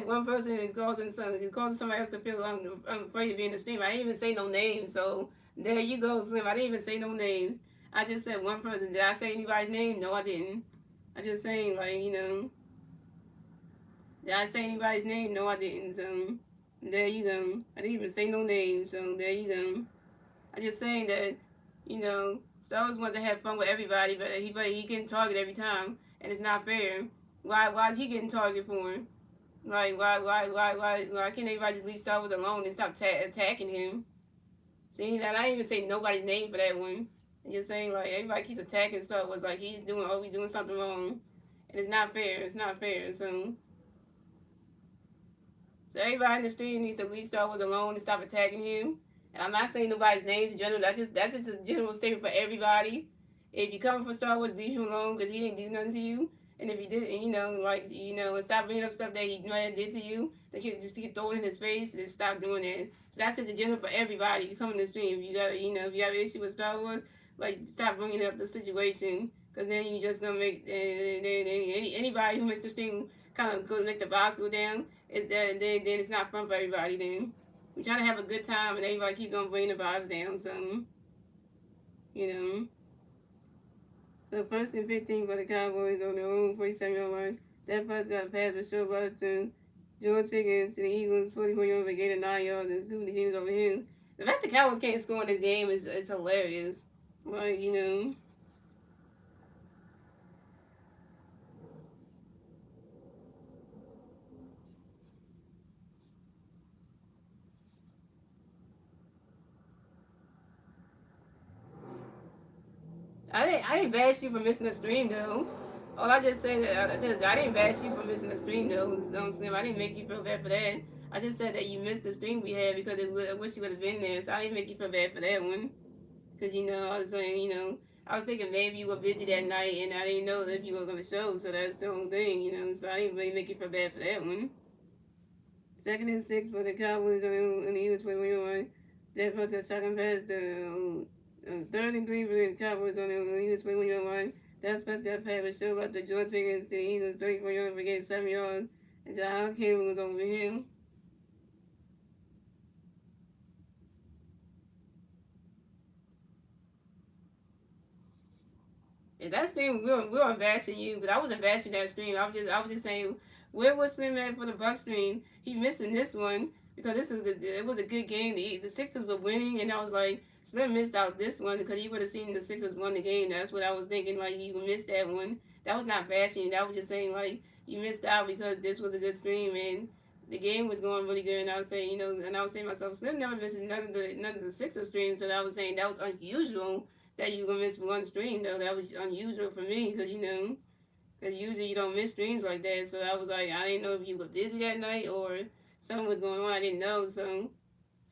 one person is causing somebody else to feel afraid to be in the stream. I didn't even say no names. So there you go, Slim. I didn't even say no names. I just said one person. Did I say anybody's name? No, I didn't. I just saying like Did I say anybody's name? No, I didn't. So there you go. I didn't even say no names. So there you go. I just saying that, Star Wars wants to have fun with everybody, but he getting targeted every time, and it's not fair. Why is he getting targeted for? Like why can't everybody just leave Star Wars alone and stop attacking him? See that I didn't even say nobody's name for that one. I'm just saying like everybody keeps attacking Star Wars like he's always doing something wrong, and it's not fair. It's not fair. So everybody in the street needs to leave Star Wars alone and stop attacking him. And I'm not saying nobody's names in general. That's just a general statement for everybody. If you come for Star Wars, leave him alone because he didn't do nothing to you. And if he did, and stop bringing up stuff that he did to you, that you just keep throwing in his face, just stop doing that. So that's just a general for everybody. You come in the stream, if you have an issue with Star Wars, like stop bringing up the situation because then you just gonna make anybody who makes the stream kind of go make the vibes go down. Is that then it's not fun for everybody. Then we're trying to have a good time, and everybody keeps on bringing the vibes down. So you know. So first and 15 for the Cowboys on their own 47-yard line. That first got a pass for short ball to George Pickens to the Eagles, 44 yards, but gained 9 yards, and two of the games over him. The fact the Cowboys can't score in this game is hilarious. Like, I didn't bash you for missing a stream though. All I just said that I didn't bash you for missing a stream though. Slim, I didn't make you feel bad for that. I just said that you missed the stream we had because I wish you would have been there. So I didn't make you feel bad for that one. Cause I was saying I was thinking maybe you were busy that night and I didn't know if you were gonna show. So that's the whole thing. So I didn't really make you feel bad for that one. Second and 6 for the Cowboys on the Eagles when we won. That was a second pass. The third and 3 for the Cowboys on the Eagles when we won. That's best got pass was show up the George Pickens. The Eagles 34 yards for getting 7 yards. And John Campbell was over him. Yeah, that stream we weren't bashing you, but I wasn't bashing that stream. I was just saying where was Slim at for the Buck stream? He missing this one because it was a good game. The Sixers were winning, and I was like Slim missed out this one because he would have seen the Sixers won the game. That's what I was thinking. Like you missed that one. That was not bashing. That was just saying like you missed out because this was a good stream and the game was going really good. And I was saying and I was saying to myself Slim never misses none of the Sixers streams. So I was saying that was unusual that you gonna miss one stream though. That was unusual for me because cause usually you don't miss streams like that. So I was like, I didn't know if you were busy that night or something was going on. I didn't know. So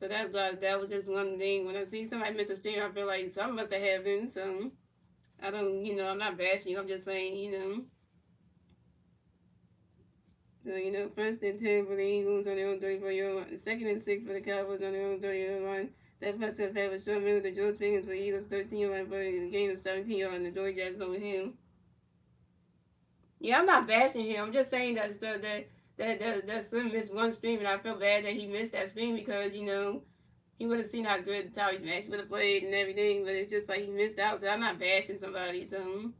that was just one thing. When I see somebody miss a stream, I feel like something must have happened. So I don't, I'm not bashing you. I'm just saying. So, first and 10 for the Eagles on their own 34-yard line. Second and 6 for the Cowboys on their own 30-yard line. That first and pass was short middle to George Pickens for the Eagles 13-yard line for a gain of 17 yards and the George Jackson over him. Yeah, I'm not bashing him. I'm just saying that Slim missed one stream and I feel bad that he missed that stream because, he would have seen how good Tyrese Maxey would have played and everything, but it's just like he missed out. So I'm not bashing somebody, so.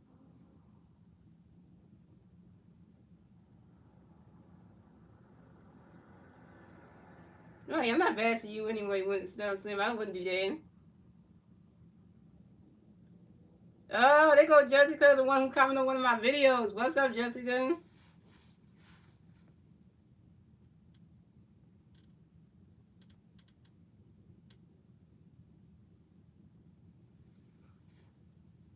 Right, I'm not bashing you anyway, Slim. I wouldn't do that. Oh, they go Jessica, the one who commented on one of my videos. What's up, Jessica?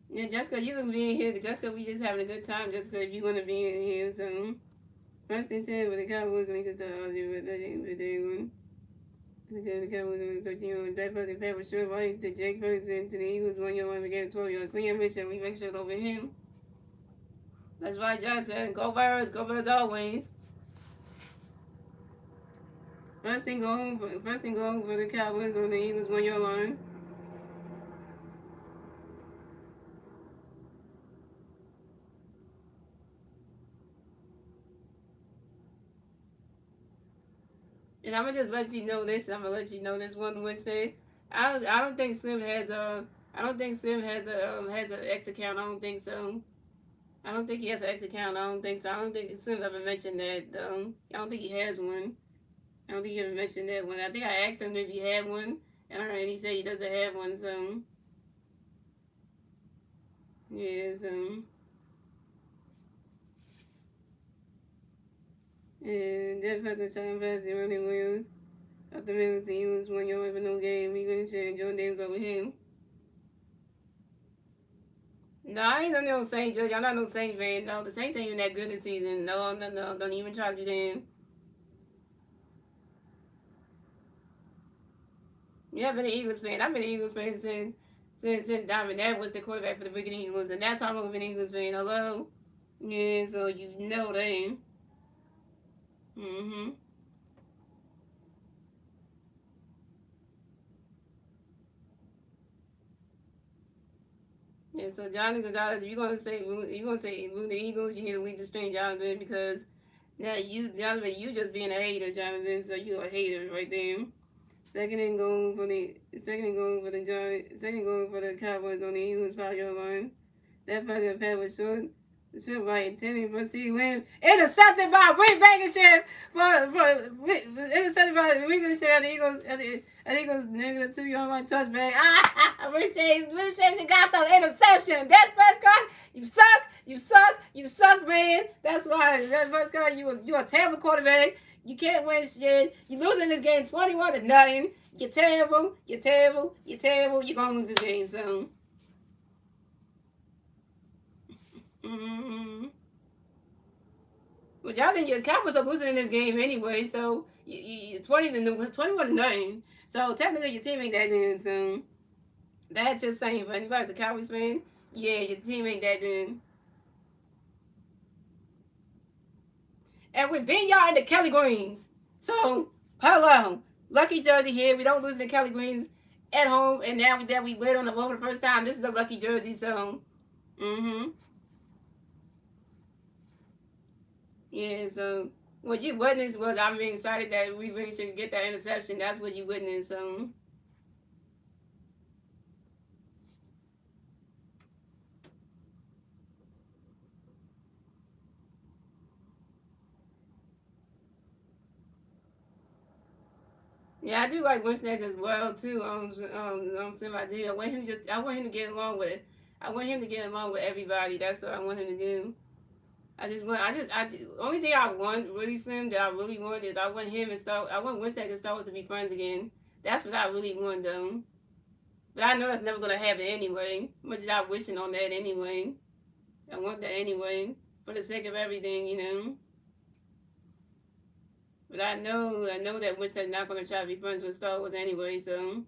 Yeah, Jessica, you can be in here. Jessica, we just having a good time. Jessica, if you want to be in here, so. First and 10 with the Cowboys, and they can start all with day one. The Cowboys on 13 that first and pass was short right to Jake Ferguson to the Eagles 1 yard line to get 12-yard clean mission. We make sure it's over him. That's right, Johnson. Go Birds always. First thing go home for the Cowboys on the Eagles 1 yard line. And I'm gonna just let you know this. I'm gonna let you know this one would say, I don't think Slim has a has an X account. I don't think so. I don't think he has an X account. I don't think so. I don't think Slim ever mentioned that. I don't think he has one. I don't think he ever mentioned that one. I think I asked him if he had one, and he said he doesn't have one. So yeah, so. And that person trying to pass the running Williams. After minutes, he was 1 yard for no game. He couldn't share Jordan Davis over him. No, I ain't no Saints, Judge. I'm not no Saints fan. No, the Saints ain't even that good this season. No. Don't even try to do that. Yeah, I've been an Eagles fan. I've been an Eagles fan since Diamond Dad was the quarterback for the freaking Eagles. And that's how long I've been an Eagles fan. Hello? Yeah, so you know that. Mm-hmm. Yeah, so Johnny Gonzalez, if you're gonna say root the Eagles, you need to leave the stream, Jonathan, because now Jonathan, you just being a hater, Jonathan. So you're a hater right there. Second and goal for the Cowboys on the Eagles 5-yard line. That fucking pass was short right intended for C. Williams. Intercepted by Rick Blankenship intercepted by Rick Blankenship. The Eagles negative 2-yard line touchback. Rick James got the interception. That Prescott, you suck, man. That's why that Prescott, you a terrible quarterback. You can't win shit. You losing this game 21-0. You're terrible. You're gonna lose this game soon. Mm-hmm. Well, y'all think your Cowboys are losing in this game anyway, so 21 to 9. So technically your team ain't that good. So that's just saying for anybody's a Cowboys fan, yeah, your team ain't that good. And we beat y'all in the Kelly Greens. So hello, lucky jersey here. We don't lose in the Kelly Greens at home, and now that we win on the road for the first time, this is a lucky jersey. So, mm-hmm. Yeah, so what you witnessed was I'm being excited that we really should get that interception. That's what you witnessed. So yeah, I do like Winston as well too. Sim, I do. I want him to get along with it. I want him to get along with everybody. That's what I want him to do. Only thing I want really Slim that I really want is I want him and Star. I want Winston and Star Wars to be friends again. That's what I really want though. But I know that's never gonna happen anyway. Much as I'm wishing on that anyway. I want that anyway. For the sake of everything, you know. But I know that Winston's not gonna try to be friends with Star Wars anyway. So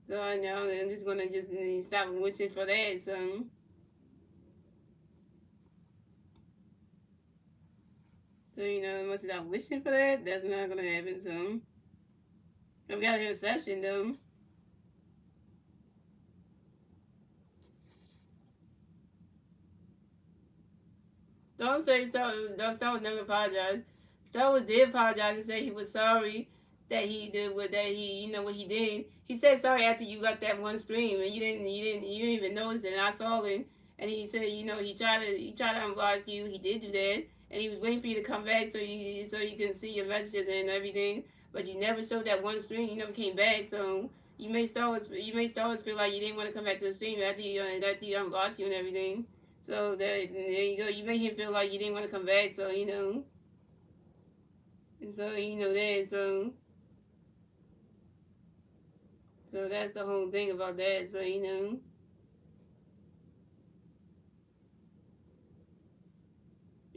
I know I'm just gonna just stop wishing for that. So you know, as much as I'm wishing for that, that's not gonna happen. So we got an interception though. Don't say Star Wars never apologized. Star Wars did apologize and say he was sorry that he did what that he you know what he did. He said sorry after you got that one stream and you didn't even notice it. And I saw it and he said you know he tried to unblock you. He did do that and he was waiting for you to come back so you can see your messages and everything. But you never showed that one stream. You never came back. So you made Star Wars feel like you didn't want to come back to the stream after you unblocked you and everything. So there you go. You made him feel like you didn't want to come back. So you know, and so you know that. So that's the whole thing about that. So you know,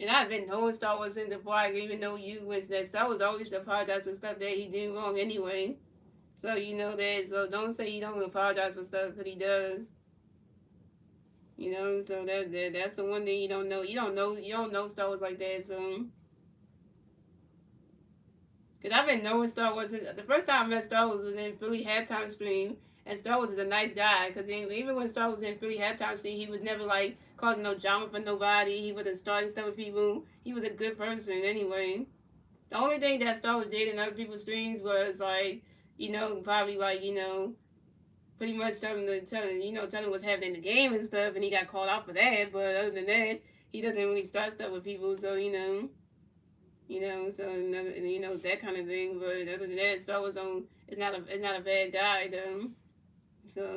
and I've been knowing Star Wars since before I even know you was that Star Wars always apologize for stuff that he did wrong anyway. So you know that. So don't say he don't apologize for stuff because he does. You know, so that's the one thing you don't know. You don't know Star Wars like that. So because I've been knowing Star Wars since the first time I met Star Wars was in Philly halftime stream, and Star Wars is a nice guy. Because even when Star Wars was in Philly halftime stream, he was never like causing no drama for nobody. He wasn't starting stuff with people. He was a good person anyway. The only thing that Star Wars did in other people's streams was like, you know, probably like pretty much telling what's happening in the game and stuff, and he got called out for that. But other than that, he doesn't really start stuff with people. So you know. So that kind of thing. But other than that, Star Wars on it's not a bad guy though. So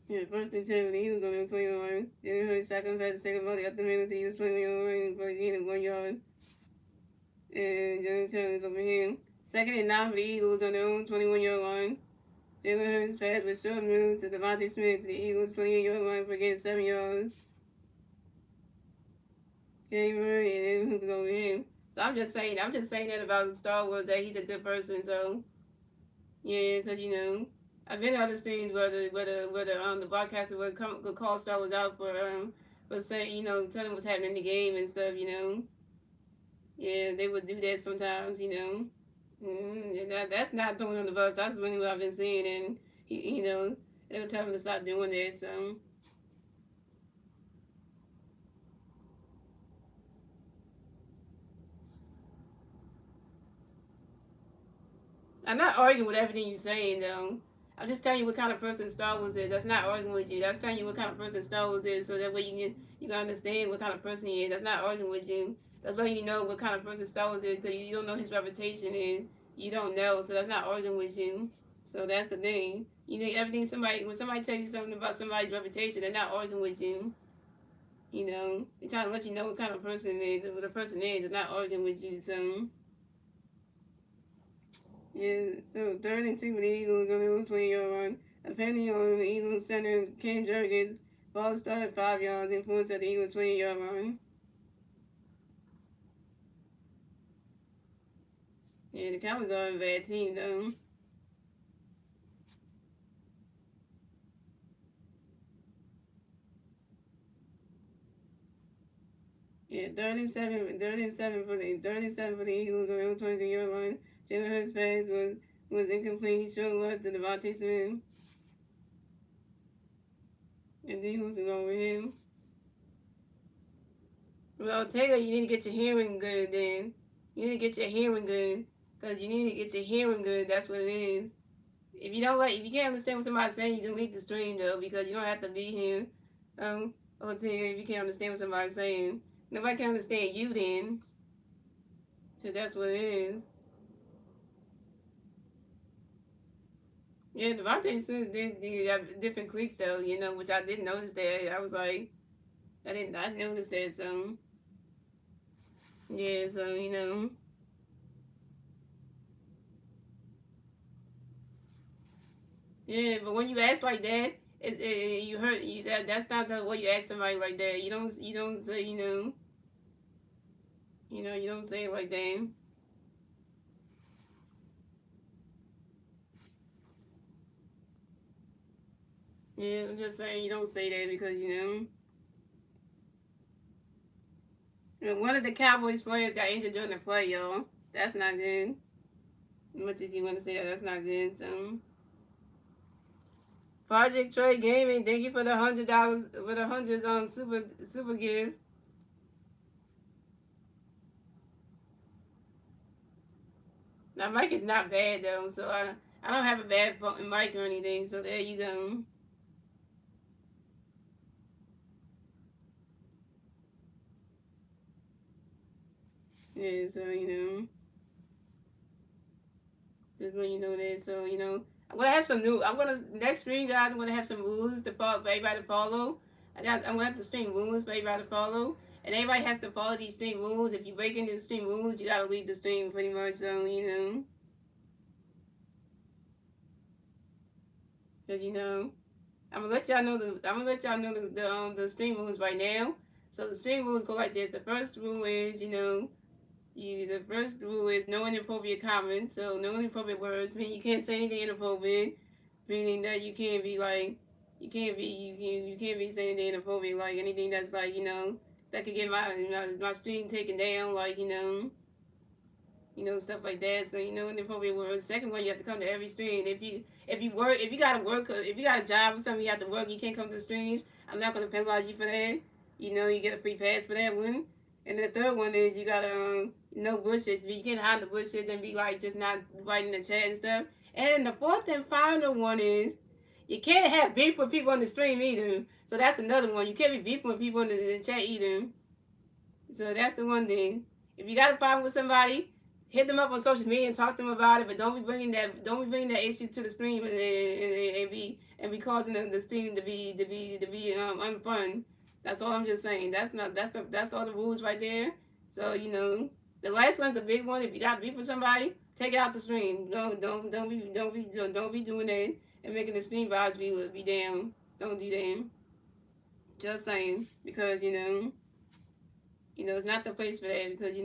yeah, first and 10, he was on the 21. Then he shotgun pass the second ball. After minute, he was 21 for the 1 yard. And Jalen Curtis over here. Second and 9 for the Eagles on their own 21-yard line. Jalen Hurts pass with short move to Devontae Smith to the Eagles 28-yard line for getting 7 yards. Gamer and then who's over him. So I'm just saying that about Star Wars that he's a good person. So yeah, because I've been to other streams where the broadcaster would call Star Wars out for saying telling what's happening in the game and stuff. Yeah, they would do that sometimes. And that's not throwing on the bus. That's really what I've been seeing, and they would tell him to stop doing that. So. I'm not arguing with everything you're saying, though. I'm just telling you what kind of person Star Wars is. That's not arguing with you. That's telling you what kind of person Star Wars is, so that way you can understand what kind of person he is. That's not arguing with you. That's letting you know what kind of person Star Wars is, because you don't know his reputation is. You don't know, so that's not arguing with you. So that's the thing. Everything when somebody tell you something about somebody's reputation, they're not arguing with you. They're trying to let you know what kind of person is, what the person is. They're not arguing with you. So. Yeah, so 3rd and 2 with the Eagles on the 20-yard line. Depending on the Eagles center, Cam Jurgens, Ball started 5 yards, influence at the Eagles 20-yard line. Yeah, the Cowboys are a bad team, though. Yeah, 37 for the Eagles on the 23-yard line. Jalen Hurts' pass was incomplete. Short left to Devontae Smith. And the Eagles is over him. Well, Taylor, you need to get your hearing good then. You need to get your hearing good. Because you need to get your hearing good. That's what it is. If you can't understand what somebody's saying, you can leave the stream though, because you don't have to be here. Or Taylor, if you can't understand what somebody's saying. Nobody can understand you then. Because that's what it is. Yeah, Devontae Smith did have different clicks though, which I didn't notice that. I was like, I noticed that, so. Yeah, so. Yeah, but when you ask like that, you hurt you. That's not the way you ask somebody like that. You don't say you don't say it like that. Yeah, I'm just saying you don't say that because one of the Cowboys players got injured during the play, y'all. That's not good. As much as you want to say that, that's not good. So Project Trade Gaming, thank you for the $100 for the hundred super gift. Now mic is not bad though, so I don't have a bad mic or anything. So there you go. Yeah, so just let you know that. So I'm gonna have some new. I'm gonna next stream, guys. I'm gonna have some rules to follow for everybody to follow. I'm gonna have to stream rules for everybody to follow, and everybody has to follow these stream rules. If you break into the stream rules, you gotta leave the stream pretty much. So cause I'm gonna let y'all know the stream rules right now. So the stream rules go like this. The first rule is the first rule is no inappropriate comments. So no inappropriate words. Meaning you can't say anything inappropriate. Meaning that you can't be like, you can't be saying anything inappropriate, like anything that's like that could get my stream taken down, like stuff like that. So inappropriate words. Second one, you have to come to every stream. If you gotta work, if you got a job or something, you have to work. You can't come to the streams. I'm not gonna penalize you for that. You get a free pass for that one. And the third one is you gotta no bushes. You can't hide the bushes and be like just not writing the chat and stuff. And the fourth and final one is you can't have beef with people on the stream either. So that's another one. You can't be beefing with people in the chat either. So that's the one thing. If you got a problem with somebody, hit them up on social media and talk to them about it. But don't be bringing that issue to the stream and be causing the stream to be unfun. That's all I'm just saying. That's all the rules right there. So the last one's the big one. If you got beef with somebody, take it out the stream. Don't be doing that and making the stream vibes be down. Don't do that. Just saying because it's not the place for that because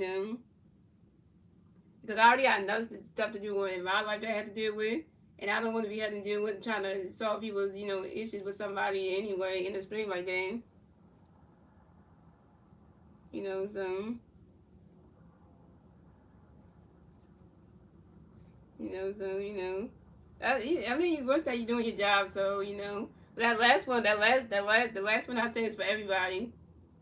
I already got enough stuff to do in my life that I have to deal with, and I don't want to be having to deal with trying to solve people's issues with somebody anyway in the stream like that. So I mean, you worse that you're doing your job, so that last one, the last one I said is for everybody.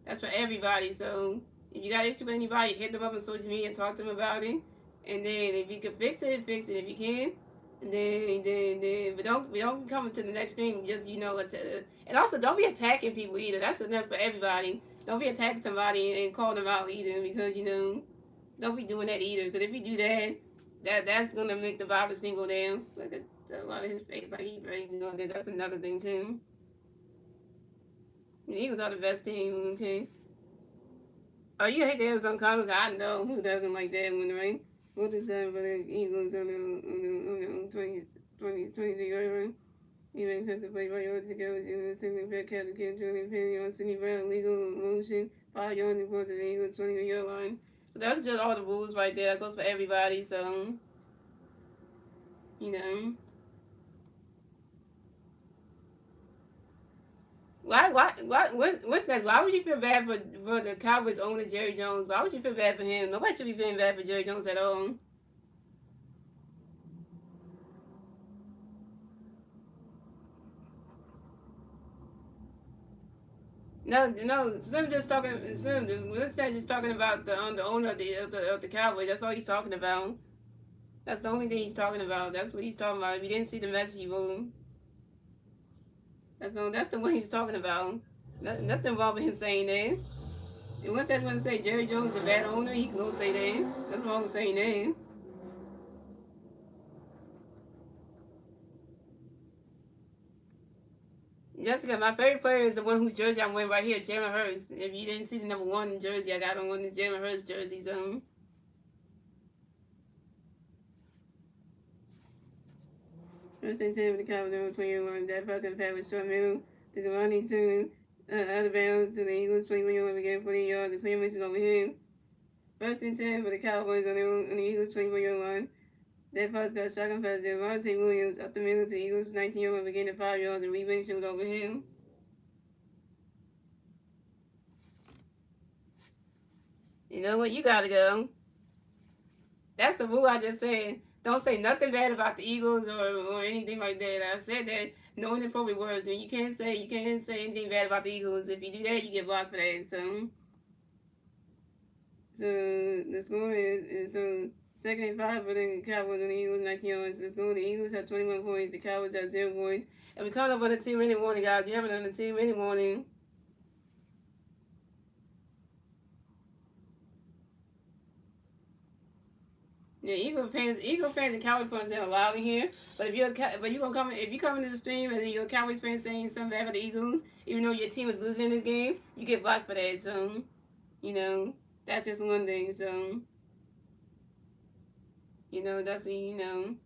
That's for everybody. So if you got an issue with anybody, hit them up on social media and talk to them about it. And then if you can fix it, fix it. If you can, and then but don't come to the next stream. Just and also don't be attacking people either. That's enough for everybody. Don't be attacking somebody and calling them out either because don't be doing that either. Because if you do that, that's gonna make the virus thing go down. Look at a lot of his face, like he ready to go there. That's another thing too. The Eagles are the best team. Okay. Oh, you hate the Arizona Cardinals? I know who doesn't like that one, right? What is that for the Eagles on the 20, 23 right? Even contemplate by your together in the single back out again, Julian Penny on Cindy Brown, legal motion, 5 yards in front of the Eagles, 20-yard line. So that's just all the rules right there. That goes for everybody. So, you know. What's that? Why would you feel bad for the Cowboys owner Jerry Jones? Why would you feel bad for him? Nobody should be feeling bad for Jerry Jones at all. No, Slim just talking. Slim, what's that? Just talking about the owner of the Cowboys. That's all he's talking about. That's the only thing he's talking about. That's what he's talking about. If you didn't see the message, you will. That's the one he was talking about. Nothing wrong with him saying that. And once that one say Jerry Jones is a bad owner, he can go say that. Nothing wrong with saying that. Jessica, my favorite player is the one whose jersey I'm wearing right here, Jalen Hurts. If you didn't see the #1 jersey, I got on one of the Jalen Hurts jerseys. 1st and 10 for the Cowboys on 21. That pass and pass was short middle to Cavani to out of bounds to the Eagles. 21 again, 40 yards. The clear mission over him. 1st and 10 for the Cowboys on the Eagles 24-yard line. That pass got shotgun pass to Monte Williams up the middle to Eagles 19-yard again to 5 yards and remission was over him. You know what? You gotta go. That's the rule I just said. Don't say nothing bad about the Eagles or anything like that. I said that knowing the appropriate words. And you can't say anything bad about the Eagles. If you do that, you get blocked for that. So the score is 2nd and 5 for the Cowboys and the Eagles, 19 yards. The score, the Eagles have 21 points. The Cowboys have 0 points. And we caught up on the 2-minute warning, guys. We haven't done the 2-minute warning. Yeah, Eagle fans and Cowboys fans are allowed in here. But if you're if you come into the stream and then you're a Cowboys fan saying something bad about the Eagles, even though your team is losing in this game, you get blocked for that. So, you know, that's just one thing. So, that's what you know.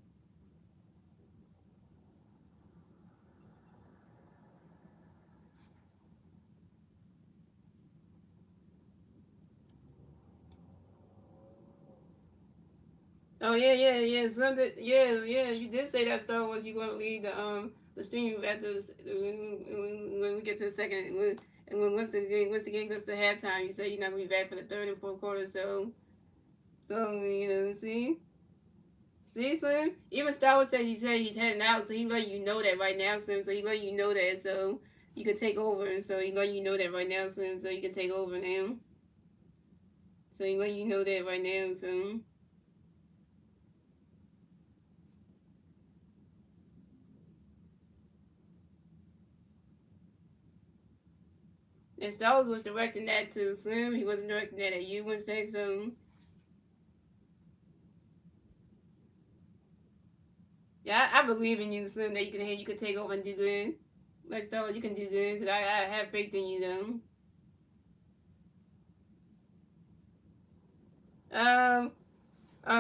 Oh yeah. Yeah. You did say that Star Wars. You're gonna leave the stream after when we get to the second when once the game goes to halftime. You say you're not gonna be back for the third and fourth quarter. So see Slim. Even Star Wars said he's heading out, so he letting you know that right now, Slim. So he letting you know that so you can take over. And so he letting you know that right now, Slim. So you can take over now. So he letting you know that right now, so. And Styles was directing that to Slim. He wasn't directing that at you Wednesday, so yeah, I believe in you, Slim. That you can take over and do good. Like Styles, you can do good because I have faith in you, though.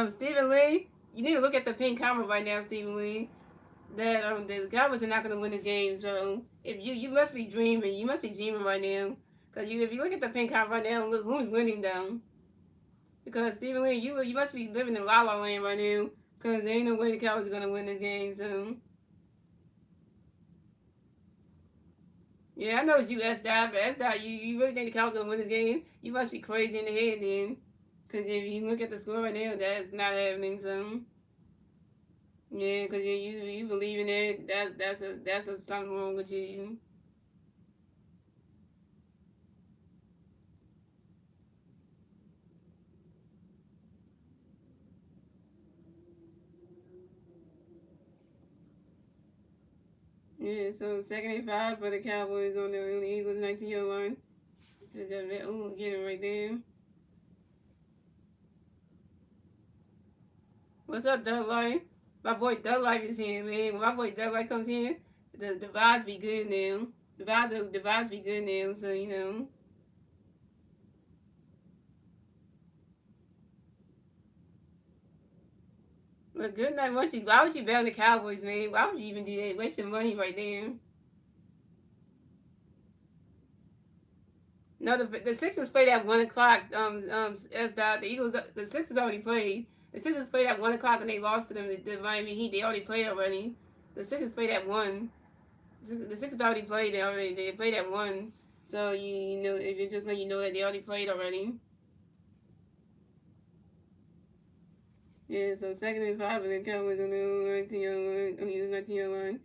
Stephen Lee, you need to look at the pink comment right now, Stephen Lee. That the Cowboys are not going to win this game. So if you must be dreaming, you must be dreaming right now. Because if you look at the pink comment right now, look who's winning though. Because Stephen Lee, you must be living in La La Land right now. Because there ain't no way the Cowboys are going to win this game. So yeah, I know it's you, S-Dot, but S-Dot, you really think the Cowboys are going to win this game? You must be crazy in the head then. Because if you look at the score right now, that's not happening. So yeah, because you believe in it. That's something wrong with you. Yeah, so 2nd and 5 for the Cowboys on the Eagles 19-yard line. Ooh, get him right there. What's up, Doug Life? My boy Doug Life is here, man. When my boy Doug Life comes here, the vibes be good now. The vibes be good now, so you know. Well, good night. Why would you bet on the Cowboys, man? Why would you even do that? Waste your money right there. No, the Sixers played at 1 o'clock. As the Eagles, the Sixers already played. The Sixers played at 1 o'clock and they lost to them. The Miami Heat. They already played already. The Sixers played at 1. The Sixers already played. They played at 1. So you know if you just know that they already played already. Yeah. So 2nd and 5 and the Cowboys on the 19-yard line. On the 19-yard line.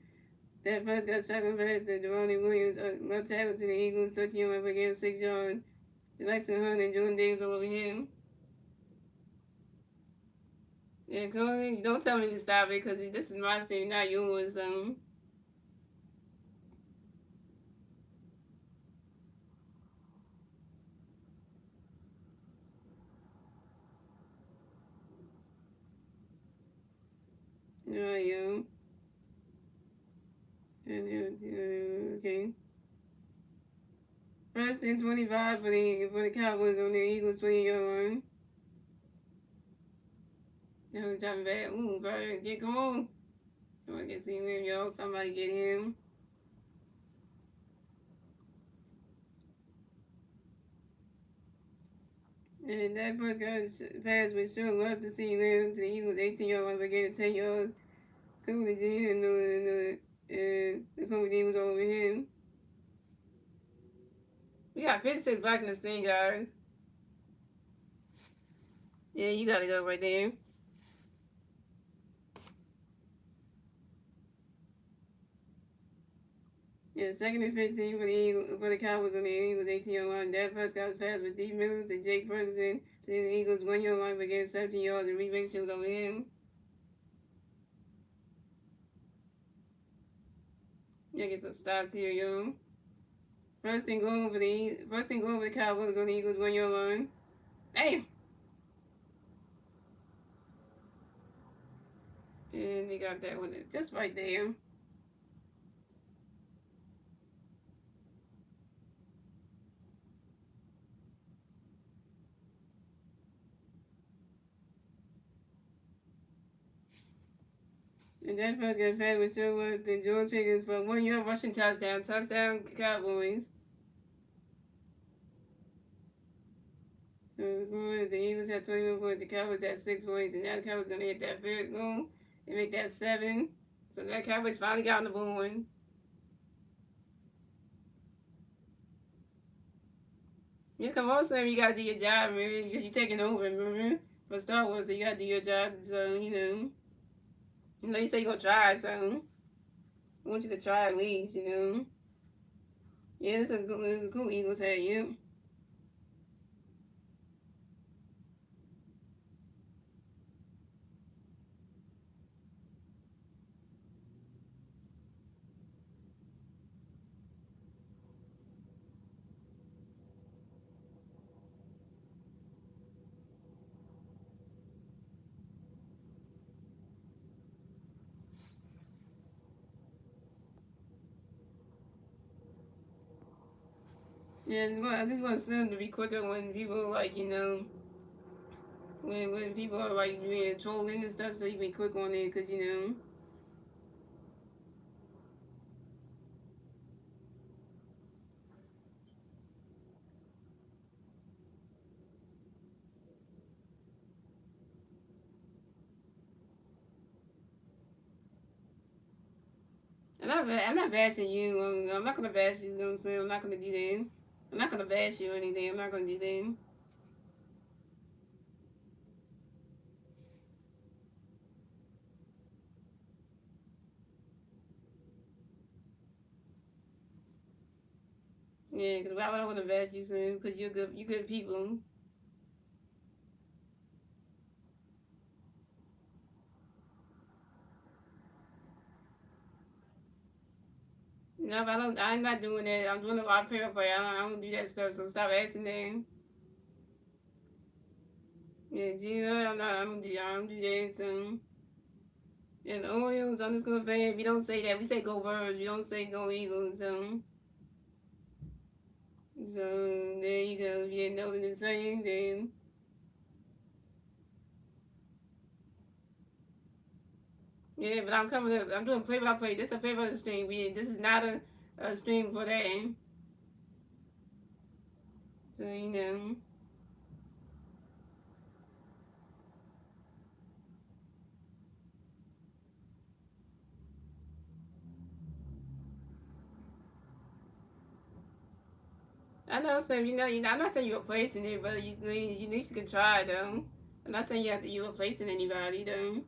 That pass got shotgun pass to Devontae Williams, left tackle to the Eagles, 13-yard line again, 6 yards. Jackson Hunt and Jordan Davis all over him. Yeah, Cody, don't tell me to stop it because this is my stream, not yours. Yeah. Okay. First and 25 for the Cowboys on the Eagles 20-yard line. That was dropping back. Ooh, Bird, come on. Come on, get him, yo. Somebody get him. And that first got pass with sure love to see them to the Eagles 18-yard line, but getting 10 yards. Cooper G and the Cooper G was all over him. We got 56 likes in the screen, guys. Yeah, you gotta go right there. Yeah, 2nd and 15 for the Cowboys on the Eagles 18-yard line. Dak Prescott's pass with deep middle to Jake Ferguson to the Eagles 1-yard line, but getting 17 yards and Reed was over him. Yeah, get some stops here, yo. First and goal for the Cowboys on the Eagles 1-yard line. Damn. And they got that one just right there. And that first got pass with Sherwood and George Pickens for 1-yard rushing touchdown. Touchdown, Cowboys. The Eagles had 21 points, the Cowboys had 6 points, and now the Cowboys going to hit that third goal and make that 7. So that Cowboys finally got on the board. Yeah, come on, Sam, you got to do your job, man, because you're taking over, remember? For Star Wars, so you got to do your job, so, you say you're going to try, so I want you to try at least. Yeah, this is a cool Eagles hat, yeah. Yeah, I just want them to be quicker when people, when people are, being trolling and stuff, so you be quick on it, because. I'm not bashing you. I'm not gonna bash you. You know what I'm saying? I'm not gonna do that. I'm not gonna bash you or anything. I'm not gonna do that. Yeah, because why would I want to bash you, son? Because you're good people. No, but I'm not doing that. I'm doing a lot of prayer play. I don't do that stuff. So stop asking that. Yeah, Gina, I don't do that. So. And the Orioles, I'm just gonna say, we don't say that. We say go Birds. We don't say go Eagles. So there you go. If you didn't know the new saying, then Yeah, but I'm coming up. I'm doing play by play. This is a play by the stream. This is not a stream for that. So you know. I know, Slim. You know. I'm not saying you're replacing it, but you at least you can try though. I'm not saying you're replacing anybody though.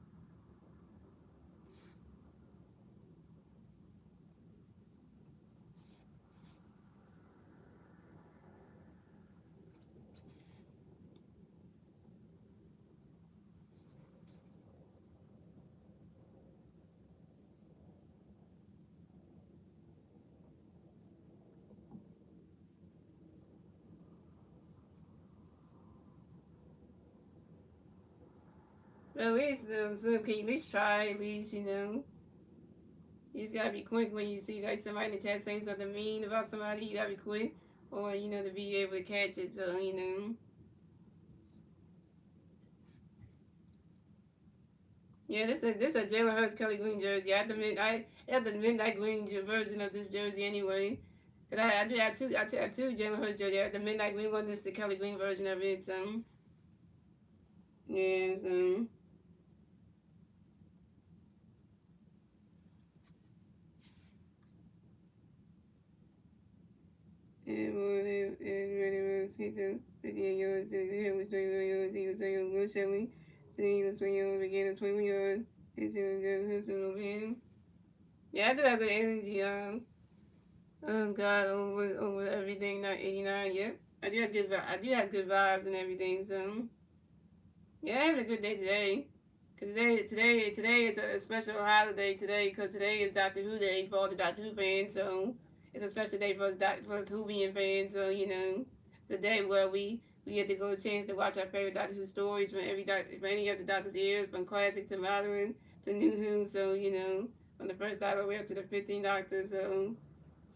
But at least, Slim, can you at least try? At least you know. You just gotta be quick when you see like somebody in the chat saying something mean about somebody. You gotta be quick, or to be able to catch it. So you know. Yeah, this a Jalen Hurts Kelly Green jersey. I have the midnight green version of this jersey anyway. Cause I do have two Jalen Hurts jersey. I have the midnight green one. This is the Kelly Green version of it. So yeah, so it was 58 yards. It was 21 yards. He was saying Will Shelley. So he was 20 yards again, 21 yards. It's a good Hudson over him. Yeah, I do have good energy. God, over everything. Not 89. Yep, I do have good vibes and everything. So yeah, having a good day today. Cause today is a special holiday today. Cause today is Doctor Who Day for all the Doctor Who fans. So it's a special day for us Whovian fans. So it's a day where we get to go a chance to watch our favorite Doctor Who stories from from any of the Doctor's eras, from classic to modern to new Who. So from the first Doctor way up to the 15th Doctor. So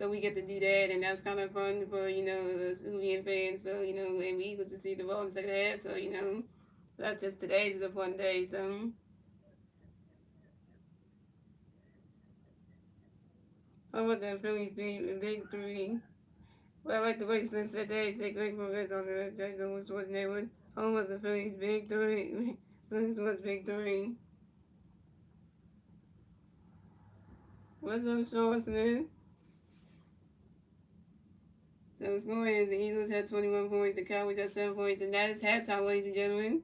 we get to do that, and that's kind of fun for us Whovian fans. So and we get to see the ball in the second half. So that's just today's is a fun day. So. How about the Phillies being in big three? Well, I like the way Slim said that. He said great progress on the rest. Jack was Schwarzenegger. Home was the Phillies big three. Slim's was big three. What's up, Sean Smith? So the score is the Eagles had 21 points, the Cowboys had 7 points, and that is halftime, ladies and gentlemen.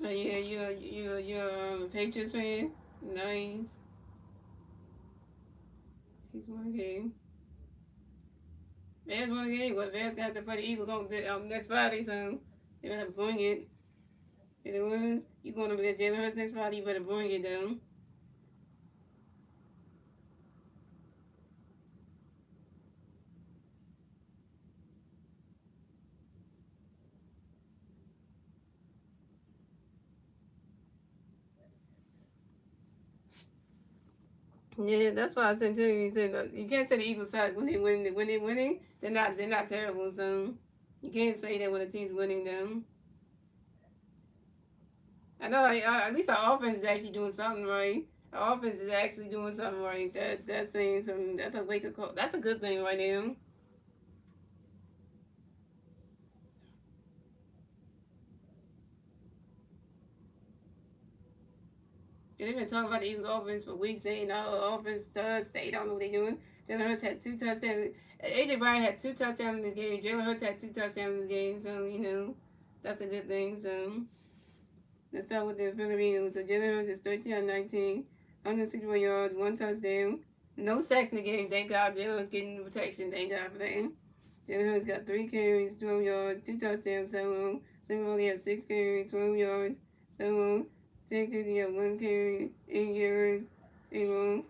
Yeah, you're a Patriots fan. Nice. She's one game. Bears won the game. Well, the Bears got to play the Eagles on next Friday, so they better bring it. If it wins, you going up against Jalen Hurts next Friday. You better bring it down. Yeah, that's why I said to you. You can't say the Eagles suck when they win. When they winning, they're not terrible. So you can't say that when the team's winning them. I know. At least our offense is actually doing something right. Our offense is actually doing something right. That's saying something. That's a wake up call. That's a good thing right now. And they've been talking about the Eagles offense for weeks, saying our offense sucks. They don't know what they're doing. Jalen Hurts had 2 touchdowns. AJ Brown had 2 touchdowns in this game. Jalen Hurts had 2 touchdowns in this game. So that's a good thing. So Let's start with the Filipinos. So Jalen Hurts is 13 on 19, 161 yards, one touchdown. No sacks in the game, thank God. Jalen Hurts getting protection, thank God for that. Jalen Hurts got 3 carries, 12 yards, 2 touchdowns, 7 long. Single had 6 carries, 12 yards, 7 long. Tank Dixon had 1 carry, 8 yards, 8 long.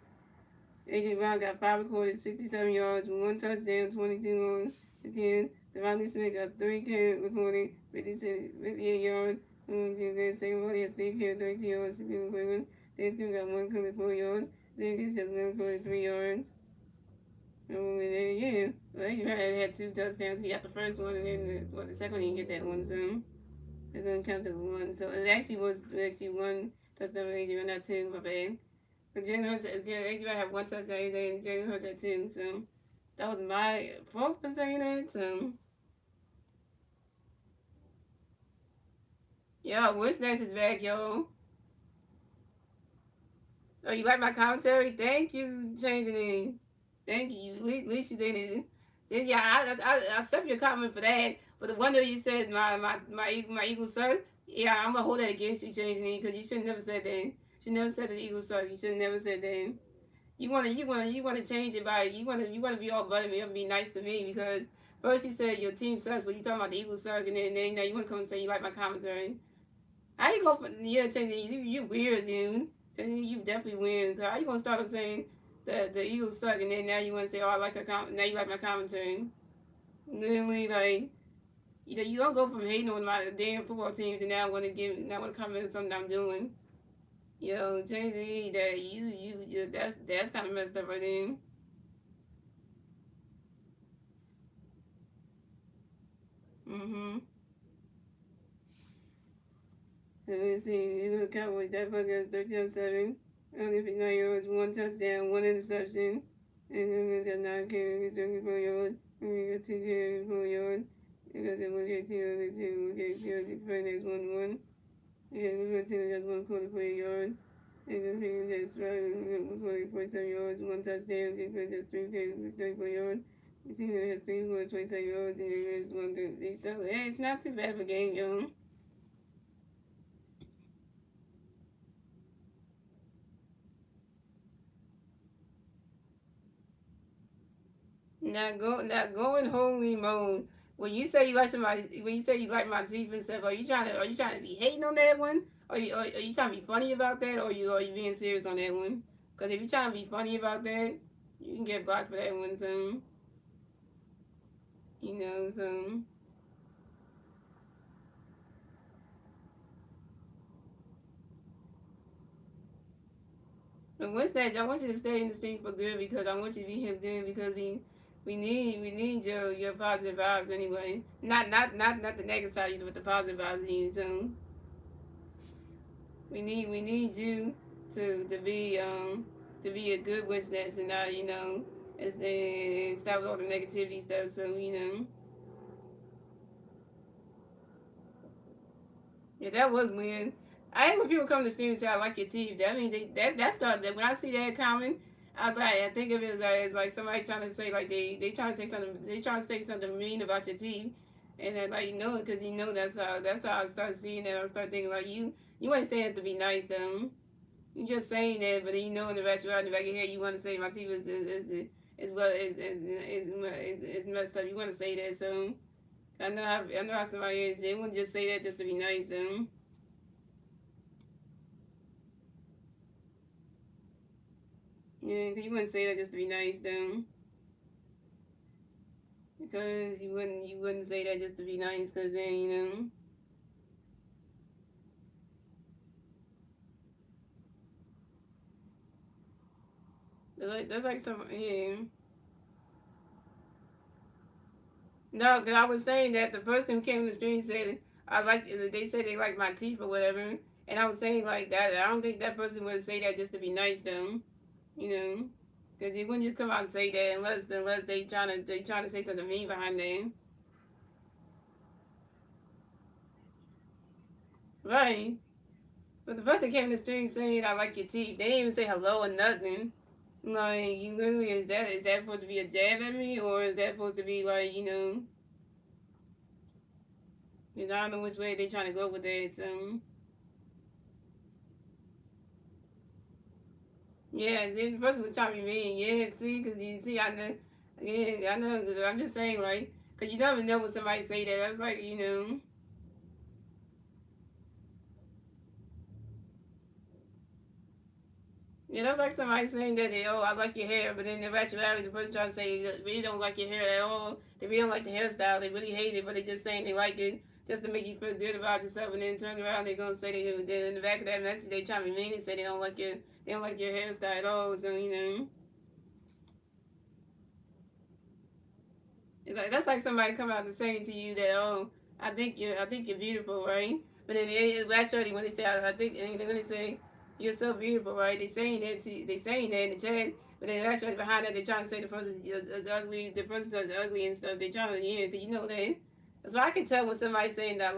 AJ Brown got 5 recorded, 67 yards, 1 touchdown, 22 long to 10. Devontae Smith got 3 carries recorded, 58 yards. Second ball, he has 3 carries, 32 yards, 16 Cleveland. Davis got 1 carry, 4 yards. Davis has 1 carry, 3 yards. Oh, yeah. Well, you had 2 touchdowns. He got the first one, and then the second one, he didn't get that one, so it doesn't count as 1. So it actually was 1 touchdown for AJ, not 2, my bad. But Jalen Hurts, AJ had 1 touchdown every day, and Jalen Hurts had 2, so that was my fault for saying that, so. Yeah, what's next is back, yo. Oh, you like my commentary? Thank you, changing it. Thank you. At least you did it. Then yeah, I accept your comment for that. But the one that you said my Eagle sir, yeah, I'm gonna hold that against you, changing it, because you should never said that. You never said the Eagle sir. You should never said that. You wanna change it by you wanna be all buttery and be nice to me because first you said your team sucks, but you talking about the Eagles suck, and then now you wanna come and say you like my commentary. How you go for changing you weird dude. Changing you definitely weird. How you gonna start off saying the Eagles suck and then now you wanna say oh I like now you like my commentary. Literally like you don't go from hating on my damn football team to now wanna comment on something I'm doing. Yo, changing that you that's kind of messed up right then. Mm-hmm. So let's see. The Cowboys that fuck us 13-7. Only 59 yards, 1 touchdown, 1 interception. And then we got 9 carries, 24 yards. And we got 2 carries, 4 yards. We got the 182, other 2, 182, the play next 1-1. Yeah, we got 2, that's 144 yards. And then we got 47 yards, 1 touchdown. We got just 3 carries, 34 yards. The team has 3 for 27 yards, and then there's 1 30. So, hey, it's not too bad of a game, yo. Not going holy mode. When you say you like my teeth and stuff, are you trying to be hating on that one? Are you trying to be funny about that, or are you being serious on that one? Because if you're trying to be funny about that, you can get blocked for that one. So so. But what's that? I want you to stay in the street for good because I want you to be here good because we need your positive vibes anyway. Not the negative side, but the positive vibes we need. So we need you to be a good witness and not and stop with all the negativity stuff. So yeah, that was weird. I hate when people come to the stream and say I like your teeth. That means that started that when I see that comment, I think of it as like somebody trying to say like they trying to say something mean about your teeth, and then like because that's how I start seeing that. I start thinking like you ain't saying it to be nice. You just saying that, but then in the back of your head you want to say my teeth is well is messed up. You want to say that, so I know how somebody is. They wouldn't just say that just to be nice. Yeah, 'cause you wouldn't say that just to be nice, though. Because you wouldn't say that just to be nice, because then that's like some yeah. No, because I was saying that the person who came in the stream said they said they like my teeth or whatever, and I was saying like that. I don't think that person would say that just to be nice, though. You know, because they wouldn't just come out and say that unless they trying to say something mean behind them. Right. But the person came in the stream saying I like your teeth. They didn't even say hello or nothing. Like you literally is that supposed to be a jab at me or is that supposed to be like because I don't know which way they trying to go with that. So Yeah, if the person was trying to be mean, yeah, see, because you see, I know, yeah, I know, cause I'm just saying, like, because you never know when somebody say that. That's like, yeah, that's like somebody saying that they, oh, I like your hair, but then in actuality, the person trying to say they really don't like your hair at all. They really don't like the hairstyle. They really hate it, but they just saying they like it just to make you feel good about yourself. And then turn around, they're gonna say they do. Then in the back of that message, they trying to be mean and say they don't like your hairstyle at all. So it's like that's like somebody come out and saying to you that, oh, I think you're beautiful, right? But then actually when they say when they say you're so beautiful, right? They saying that in the chat, but then actually behind that they're trying to say the person is ugly, the person's ugly and stuff. They trying to do you know that? That's why I can tell when somebody's saying that I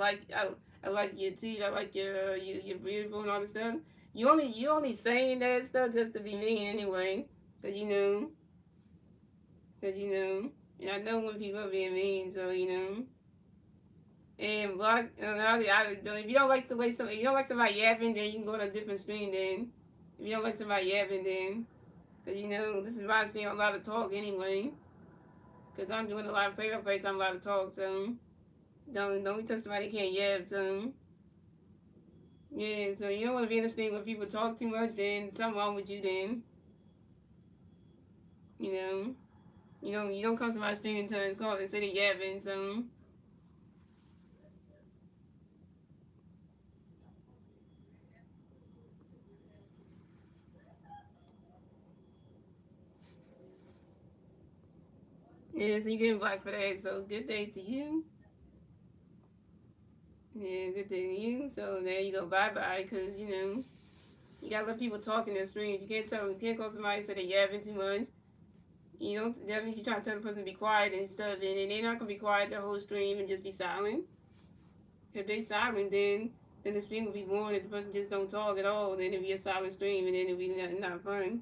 like your teeth, I like you're beautiful and all this stuff. You only saying that stuff just to be mean anyway, cause you know. And I know when people are being mean, so And block. If you don't like the way some, if you don't like somebody yapping, then you can go to a different screen. Then, if you don't like somebody yapping, then, because this is my screen. I'm allowed to talk anyway. Because I'm doing a lot of paper place. I'm allowed to talk. So don't tell somebody can't yap. So yeah. So you don't want to be in a screen where people talk too much. Then something wrong with you. Then you know you don't come to my screen and call and say they yapping. So. Yeah, so you getting blocked for that. So good day to you. Yeah, good day to you. So there you go. Bye bye. Because you gotta let people talk in their streams. You can't tell them. You can't call somebody and say they're yapping too much. You know that means you're trying to tell the person to be quiet and stuff, and then they're not gonna be quiet the whole stream and just be silent. If they silent, then the stream will be boring. If the person just don't talk at all, then it'll be a silent stream, and then it'll be not fun.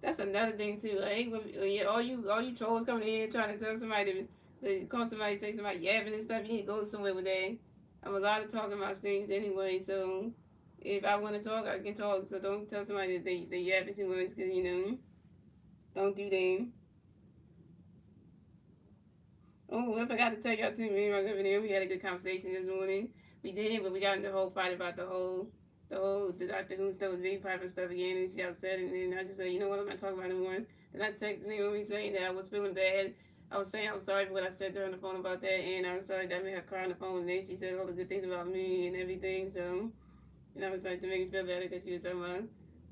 That's another thing too. I hate when yeah, all you trolls coming in here trying to tell somebody to call somebody say somebody yapping and stuff. You need to go somewhere with that. I'm a lot of talking about streams anyway, so if I want to talk, I can talk. So don't tell somebody that they yapping too much because don't do that. Oh, I forgot to tell y'all too. Me and my girlfriend, we had a good conversation this morning. We did, but we got into a whole fight about the Doctor Who stuff with Big Piper stuff again, and she upset. And then I just said, you know what, I'm not talking about it anymore. Then I texted Naomi saying that I was feeling bad. I was saying I was sorry for what I said to her on the phone about that, and I was sorry that made her cry on the phone. And then she said all the good things about me and everything. So, and I was like to make me feel better because she was talking about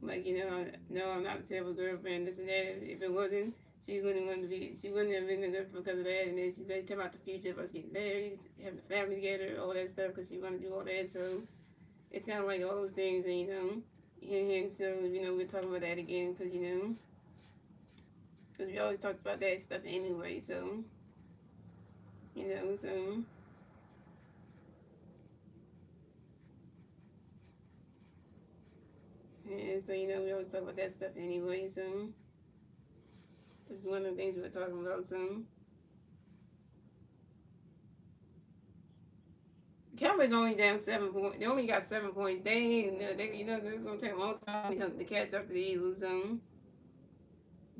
like no, I'm not a terrible girlfriend. This and that. If it wasn't, she wouldn't have been a good because of that. And then she said, talking about the future of us getting married, having a family together, all that stuff, because she wanted to do all that. So it's kind of like all those things, and and so we're talking about that again, because because we always talked about that stuff anyway. So so yeah, so we always talk about that stuff anyway. So this is one of the things we were talking about. So Cowboys only down 7 points. They only got 7 points. They're gonna take a long time to catch up to the Eagles. So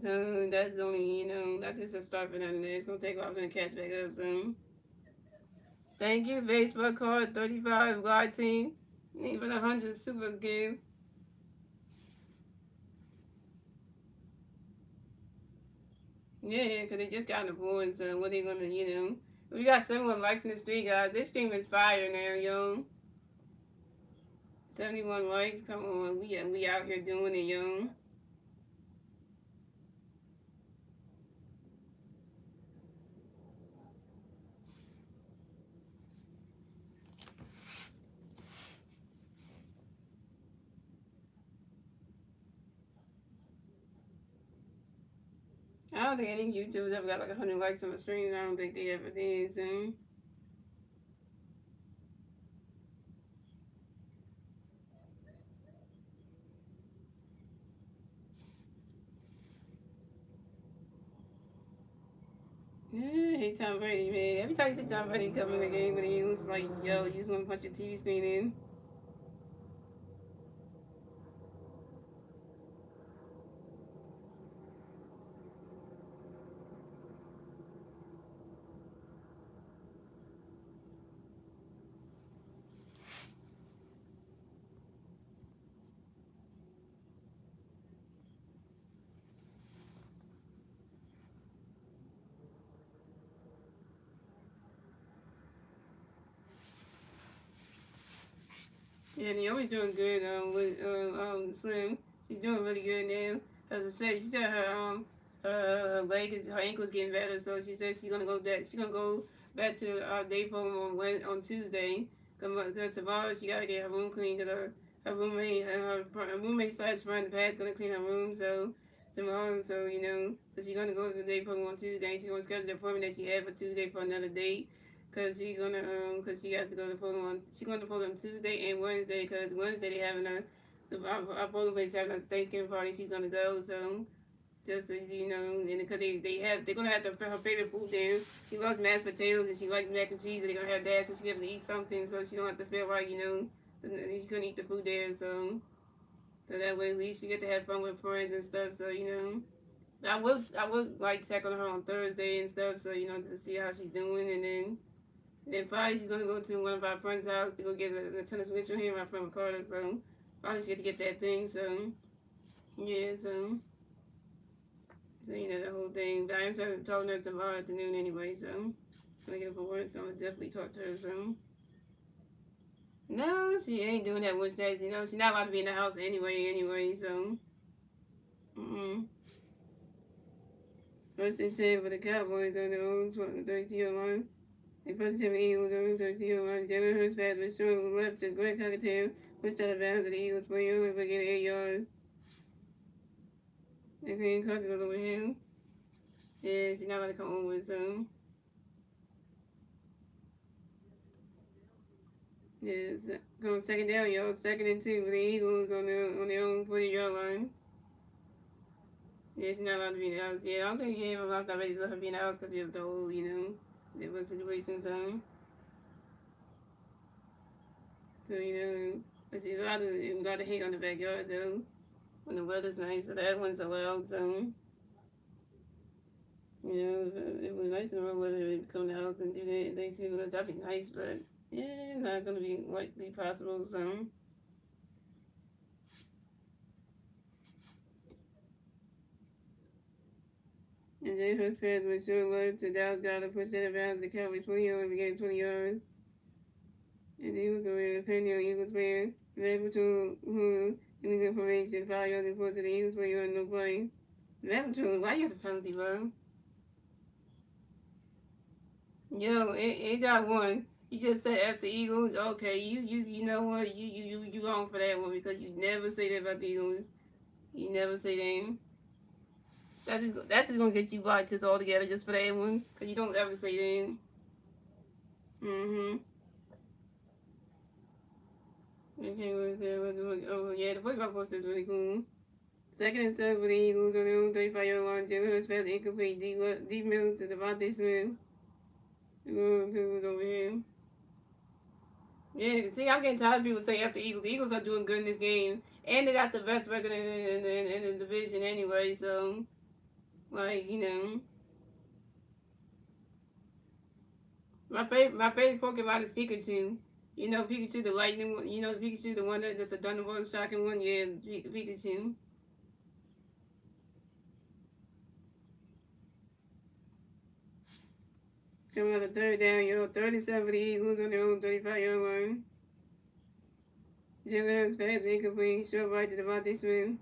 that's only that's just a start for them. It's gonna take a while to catch back up. So thank you, baseball card 35 God team. Even 100 super gift. Yeah, because they just got on the board. So what they gonna. We got 71 likes in the street, guys. This stream is fire now, yo. 71 likes. Come on, we out here doing it, yo. I don't think any YouTubers ever got like 100 likes on the stream. I don't think they ever did. So. Yeah, hey Tom Brady, man. Every time you see Tom Brady come in the game with you, it's like, yo, you just want to punch your TV screen in. Yeah, Naomi's doing good with Slim. She's doing really good now. As I said, she said her leg is her ankle's getting better, so she said she's gonna go back. She's gonna go back to day program on Tuesday. Cause tomorrow she gotta get her room clean. Cause her roommate slash friend past gonna clean her room. So tomorrow, so she's gonna go to the day program on Tuesday. She's gonna schedule the appointment that she had for Tuesday for another date. Cause she has to go to the program she's going to the program Tuesday and Wednesday. Cause Wednesday they having our program is having a Thanksgiving party. She's gonna go. So just so you know, and because they're gonna have her favorite food there. She loves mashed potatoes and she likes mac and cheese. And they're gonna have that, so she has to eat something, so she don't have to feel like she couldn't eat the food there. So that way at least she get to have fun with friends and stuff. So I would like check on her on Thursday and stuff. So to see how she's doing, and then Friday she's gonna go to one of our friends' house to go get a tennis switch from here, my friend Carter. So Friday she get to get that thing. So yeah, so the whole thing. But I am talking to her tomorrow afternoon anyway. So I'm gonna get up for work. So I'm gonna definitely talk to her soon. No, she ain't doing that much. That she's not allowed to be in the house anyway. So first and 10 for the Cowboys on their own 13 line. They first time the Eagles on 13 line. Jalen Hurts pass was short left to Greg Cockatail, pushed out of bounds of the Eagles play on for getting 8 yards. And then Cousins was over him. Yeah, she's not gonna come over, so yes, going second down, y'all. 2nd and 2 for the Eagles on their own 40-yard line. Yeah, she's not allowed to be in the house. Yeah, I don't think my mom's not ready to let her be in the house because of the whole, different situations. So but she's allowed to hate on the backyard though when the weather's nice. So that one's allowed. So it was nice in the weather to come to the house and do that. They too, that'd be nice, but yeah, not gonna be likely possible. So. And then Hurts pass was short left to Dallas Goddard, pushed out of bounds. The Cowboys 20 yards, began 20 yards. And the Eagles were depending on Eagles fan. Able to illegal information, 5 yards in force of the Eagles play on no play. Able why you have the penalty, bro? Yo, it got one. You just said after Eagles, okay, you know what, you wrong for that one because you never say that about the Eagles. You never say that. That's just gonna get you blocked just altogether just for that one, cause you don't ever say that. Okay, what's that? Oh yeah, the football poster is really cool. 2nd and 7 for the Eagles on their own 35-yard line. Jalen Hurts pass incomplete, deep middle to Devontae Smith. Who was over here? Yeah, see, I'm getting tired of people saying after Eagles. The Eagles are doing good in this game, and they got the best record in the division anyway. So, like my favorite Pokemon is Pikachu. Pikachu the lightning one. Pikachu the one that's a thunderbolt shocking one. Yeah, Pikachu. Coming out the 3rd down, 37 for the Eagles on their own 35-yard line. Jalen Hurts pass incomplete, short right to Devontae Smith.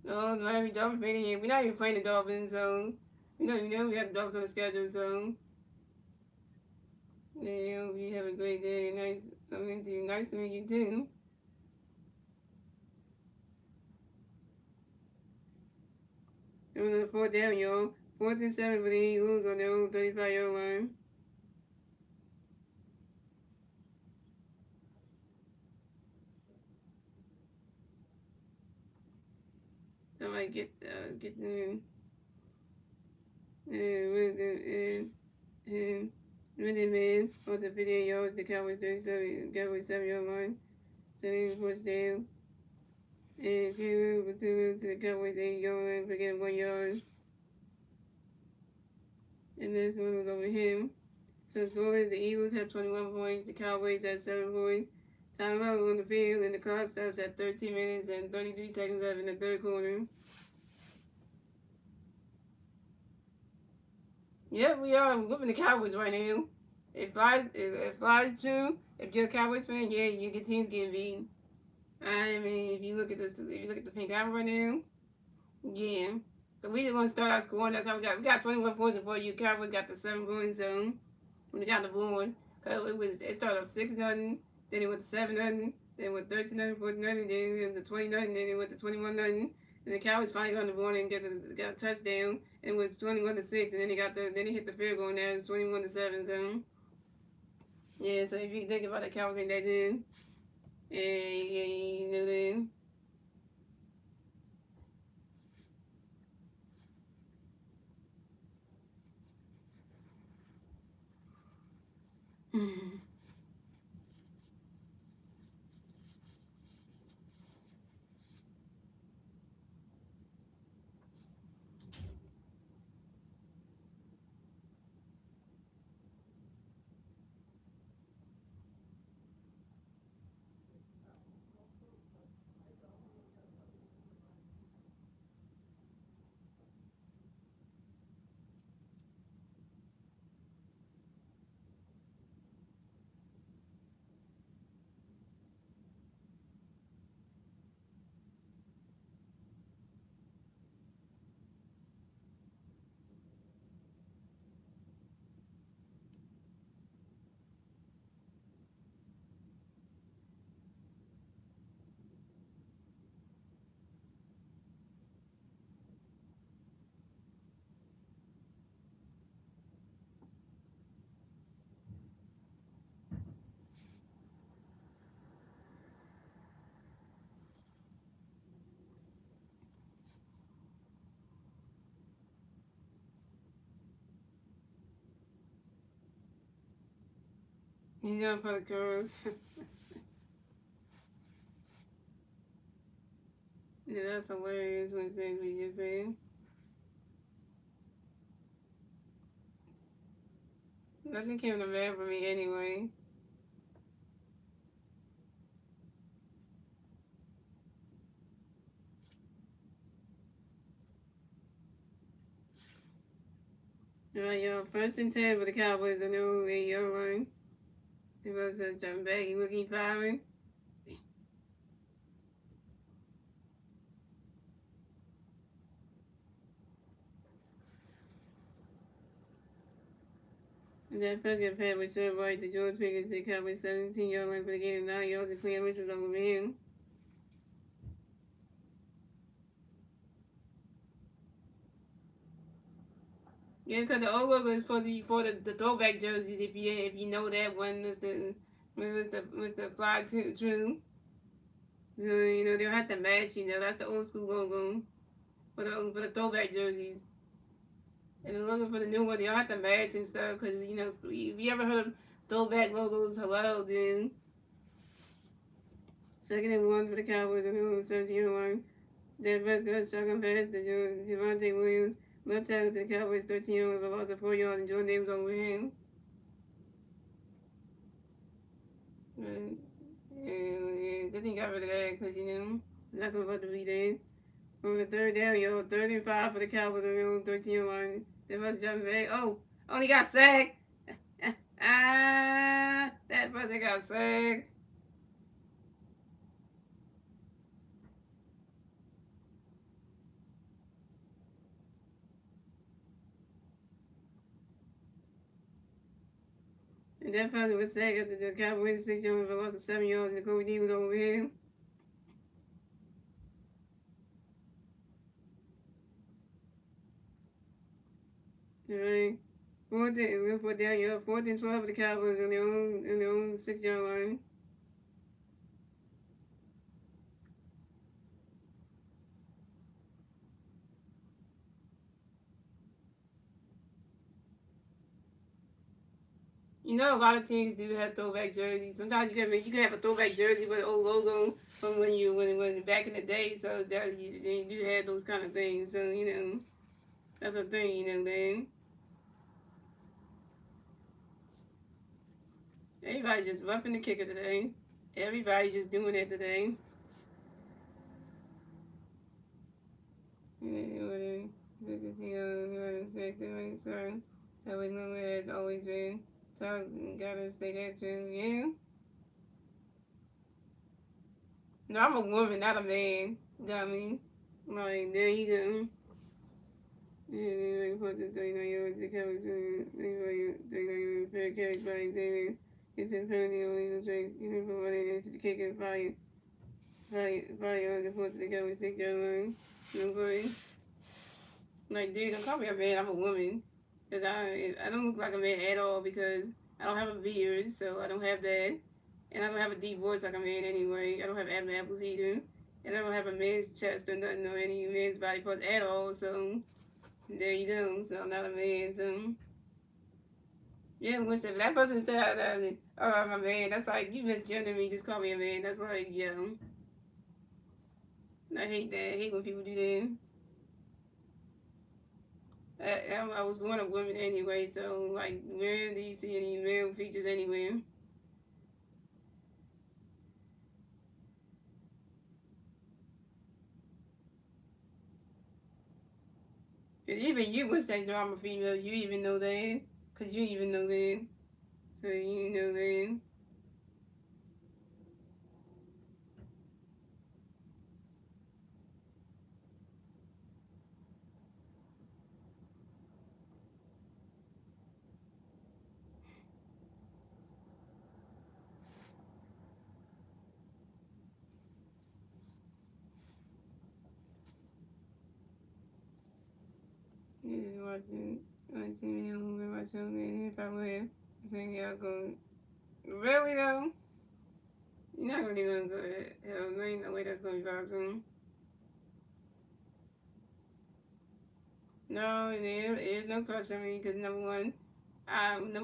Oh, the Miami Dolphins made it here. We're not even playing the Dolphins, so we have the Dolphins on the schedule, so yeah, we have a great day. Nice to meet you too. Coming to the 4th down, 4th and 7 for the Eagles on their own 35-yard line. Somebody get them and man on the 58 yards. The Cowboys 7-yard line. So they pushed down and came over to the Cowboys 8-yard line for getting 1 yard. And this one was over him. So scores, the Eagles have 21 points, the Cowboys have 7 points. Timeout on the field, and the clock starts at 13 minutes and 33 seconds left in the 3rd quarter. Yeah, we are whooping the Cowboys right now. If flies true, if you're a Cowboys fan, yeah, your team's getting beat. I mean, if you look at the pink camera now, yeah. So we just want to start our scoring. That's how we got 21 points before you. Cowboys got the 7 points zone when they got the board. Cause it started off 6-0, then it went to 7-0, then it went 13-0, 14-0, then it went to 20-0, then it went to 21-0. And the Cowboys finally got on the board and got a touchdown. And it was 21-6, and then they hit the field goal. And now it's 21-7. So yeah, so if you think about the Cowboys ain't that good, and yeah, you know then. He's going for the girls. Yeah, that's hilarious when things we just said. Nothing came to bad for me anyway. Alright, y'all. First and 10 for the Cowboys. I know 8-yard line. He was jumping back. He looking firing. And that first get pad was short right to George Pickens. The Cowboys 17-yard line for the game. 9 yards and Quinn Mitchell over him. Yeah, because the old logo is supposed to be for the throwback jerseys. If you know that one was the fly true. So they'll have to match. That's the old school logo for the throwback jerseys. And they're looking for the new one. They'll have to match and stuff because if you ever heard of throwback logos, hello, dude. Second and 1 for the Cowboys and the 17 1. That best got shotgun pass to Javonte Williams. Left tackle to the Cowboys 13 with a loss of 4 yards and Jordan Davis over him. And, yeah, good thing got rid of that because, not going to be there. On the third down, 3rd and 5 for the Cowboys on their own 13 line. That was jumping back. Oh, only got sacked. That person got sacked. And that person was sacked after the Cowboys 6 yards for a loss of 7 yards and the Kobe D was over him. Alright. Fourth and 12 for the Cowboys on their own 6 yard line. A lot of teams do have throwback jerseys. Sometimes you can have a throwback jersey with an old logo from when back in the day. So that you do have those kind of things. So that's a thing. Then everybody's just roughing the kicker today. Everybody's just doing it today. That was no, it has always been So gotta stay there too. Yeah. No, I'm a woman, not a man. Got me. Like there you go. Yeah, supposed to 39-year-old the Cowboys fair catch by Xavier. It's a penalty on legal strike. Even for running into the kick and fire on the force of the Cowboys 6-yard line. No worry. Like, dude, don't call me a man. I'm a woman. Cause I don't look like a man at all because I don't have a beard, so I don't have that. And I don't have a deep voice like a man anyway. I don't have Adam apples either. And I don't have a man's chest or nothing or any man's body parts at all. So there you go. So I'm not a man. So yeah, once if that person said, "Oh, I'm a man," that's like you misgender me. Just call me a man. That's like yeah. I hate that. I hate when people do that. I was born a woman anyway, so like, where do you see any male features anywhere? Cause even you would say, "No, I'm a female." You even know that, cause you even know that, so you know that. Yeah, watching me on my show, and if I would, I think y'all go. Really though, you're not really gonna go. Hell, there ain't no way that's gonna be possible. No, it is no crush on me because number one, I don't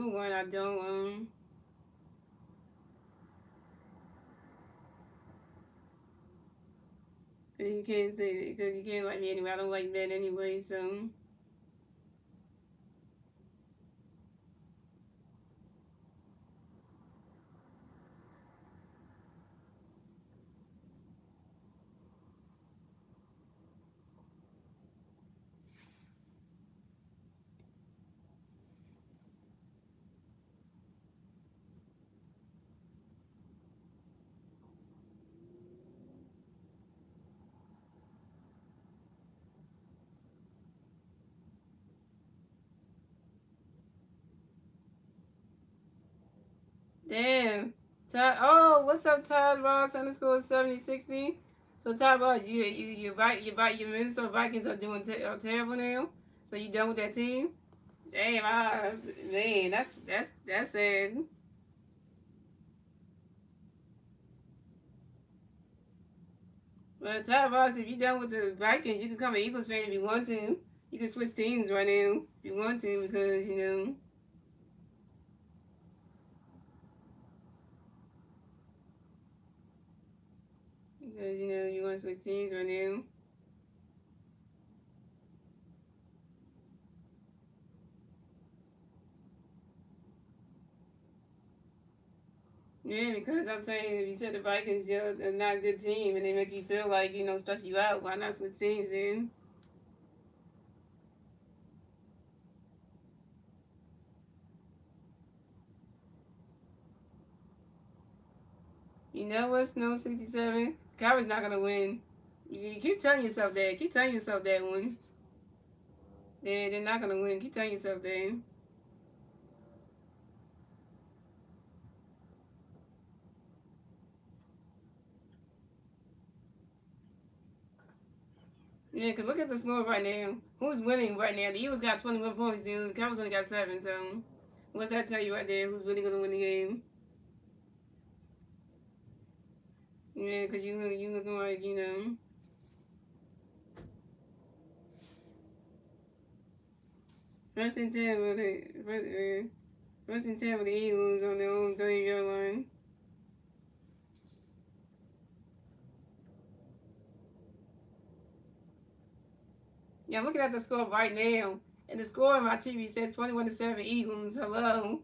cause you can't say that because you can't like me anyway. I don't like men anyway, so damn. Todd, oh, what's up, Todd Rocks underscore 7060? So Todd Rocks, your Minnesota Vikings are doing are terrible now. So you done with that team? Damn, man, that's sad. Well, Todd Rocks, if you done with the Vikings, you can come an Eagles fan if you want to. You can switch teams right now if you want to because you want to switch teams right now. Yeah, because I'm saying if you said the Vikings, are not a good team and they make you feel like, stress you out, why not switch teams then? You know what's no 67? Cowboys not going to win. You keep telling yourself that. Keep telling yourself that one. They're not going to win. Keep telling yourself that. Yeah, because look at the score right now. Who's winning right now? The Eagles got 21 points, dude. The Cowboys only got 7, so what's that tell you right there? Who's really going to win the game? Yeah, because you looking like. First and 10 with first and 10 with the Eagles on their own 30-yard line. Yeah, I'm looking at the score right now. And the score on my TV says 21-7 Eagles. Hello,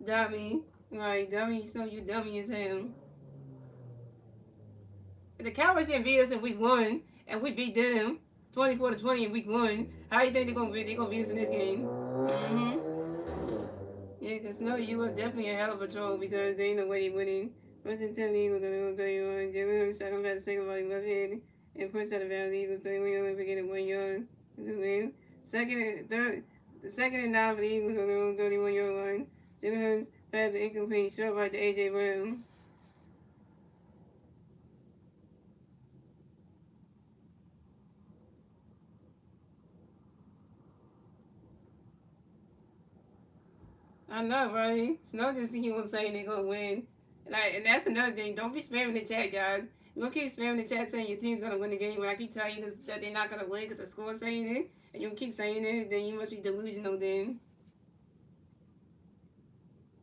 dummy. Like, dummy, you know you dummy as hell. If the Cowboys didn't beat us in week 1, and we beat them 24-20 in week 1, how do you think they're gonna beat us in this game? Mm-hmm. Yeah, because no, you were definitely a hell of a troll because there ain't no way they winning. First and 10 Eagles on the 31. Jalen Hurts shot him back the second ball left hand and pushed out of bounds. The Eagles 31 yard for getting 1 yard. Second and third, the second and 9 for the Eagles on their own 31-yard line. Jalen Hurts passed an incomplete short right to A.J. Brown. I know, right? Snow just keep on saying they're gonna win. And that's another thing. Don't be spamming the chat, guys. You gonna keep spamming the chat saying your team's gonna win the game when I keep telling you this, that they're not gonna win because the score's saying it, and you keep saying it, then you must be delusional. Then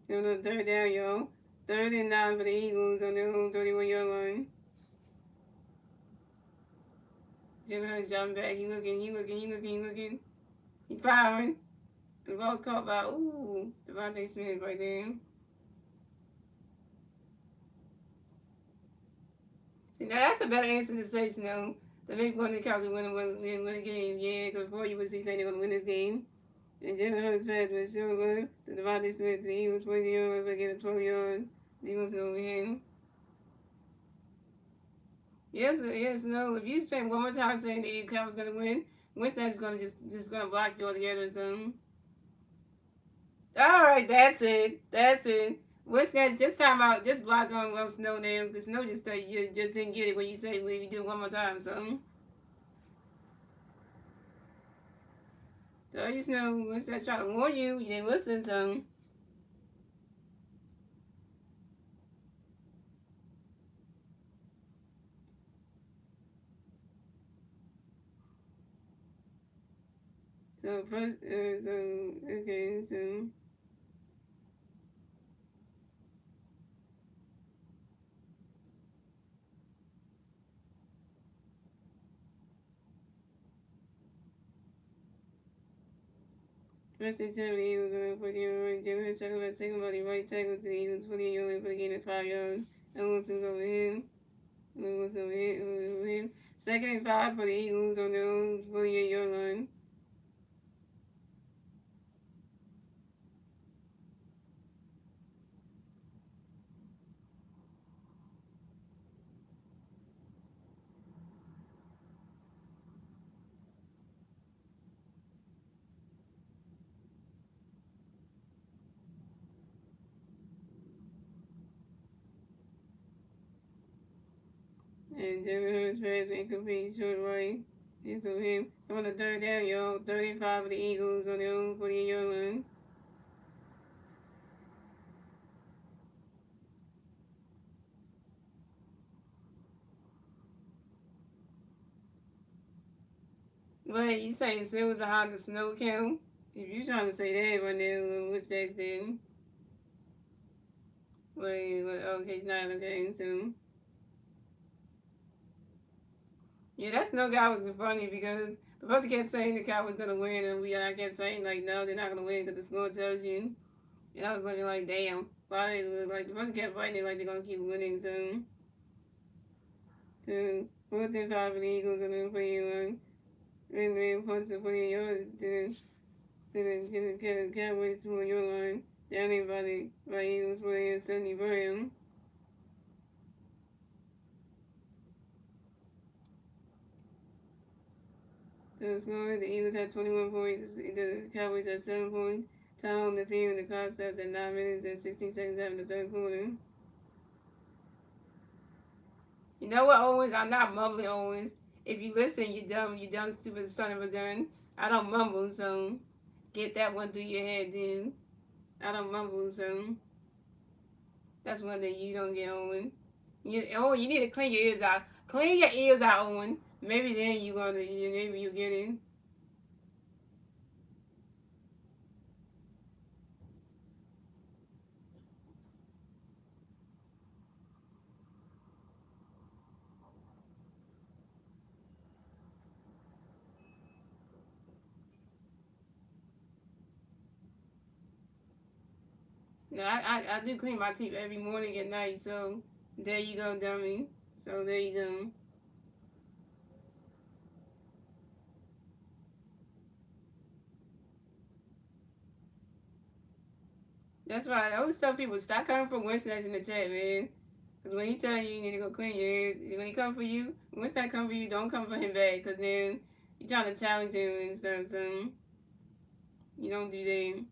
you know, third down, yo. Third and 9 for the Eagles on their own 31-yard line. Jalen Hurts jumping back. He looking. He firing. The ball's caught by Devontae Smith right there. See, now that's a better answer to say, Snow. That maybe one of the Cowboys win a game. Yeah, because before you would see saying they're going to win this game. And Jalen Hurts pass was sure left to Devontae Smith. He was 20 yards, but get a 12-yard. Defense over him. Yes, no. If you spend one more time saying the Cowboys going to win, Winston's going to just going to block you altogether or something. All right, that's it. Winston, just time out. Just block on Snow now. Because Snow just said you just didn't get it when you say well, if you do it one more time, something. So you know, Winston trying to warn you, you didn't listen, so. So first, okay, so. First and 10 for the Eagles on the 40-yard. Jalen Hurts talking about second body right tackle to the Eagles 40-yard line for the gain of 5 yards. And Wilson's over him. Over him. Second and 5 for the Eagles on their own 48-yard line. And Jalen Hurts pass incomplete short right. It's over him. So on the third down, y'all. 35 for the Eagles on their own 48-yard line. But you saying it was behind the snow count? If you trying to say that right now, which that's then. Wait, okay, it's not okay, so. Yeah, that snow guy was funny because the brother kept saying the Cowboys gonna win, and I kept saying like, no, they're not gonna win because the score tells you. And I was looking like, damn, why like the brother kept fighting like they're gonna keep winning, so. So 4th and 5 for the Eagles and then 41. And then punts the 40 yards to the Cowboys 2-yard line. Down in by Eagles playing 70 Brown. The score, the Eagles had 21 points, the Cowboys had 7 points. Time on the field, the clock starts at 9 minutes and 16 seconds after the third quarter. You know what, Owens? I'm not mumbling, Owens. If you listen, you dumb, stupid son of a gun. I don't mumble, so get that one through your head, dude. I don't mumble, so that's one that you don't get, Owen. You need to clean your ears out. Clean your ears out, Owen. Maybe then maybe you get it. No, I do clean my teeth every morning and night, so there you go, dummy. So there you go. That's why I always tell people stop coming for Winston that's in the chat, man. Because when he tell you you need to go clean your ears, when he come for you, Winston come for you, don't come for him back. Because then you trying to challenge him and stuff, so you don't do that.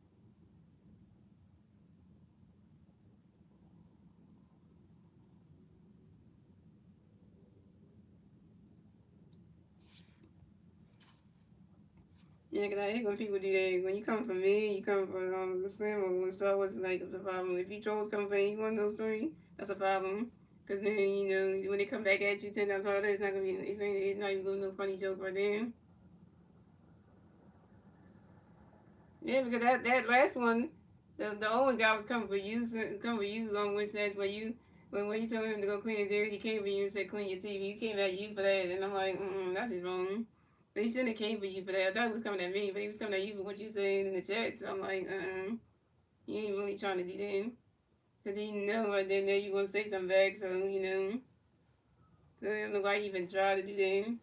Yeah, because I hate when people do that. When you come for me, you come for Slim or when Star Wars, like, it's a problem. If you chose come for any one of those three, that's a problem. Because then, you know, when they come back at you 10 times harder, it's not going to be, it's not even going to be no funny joke right there. Yeah, because that last one, the Owens guy was coming for you, coming for you on Wednesdays when you told him to go clean his ears, he came for you and said clean your TV. He came at you for that, and I'm like, that's just wrong. But he shouldn't have came for you for that. I thought he was coming at me, but he was coming at you for what you said in the chat. So I'm like, you ain't really trying to do that. Because you know right then there you gonna say something back, so you know. So I don't know why he even tried to do that.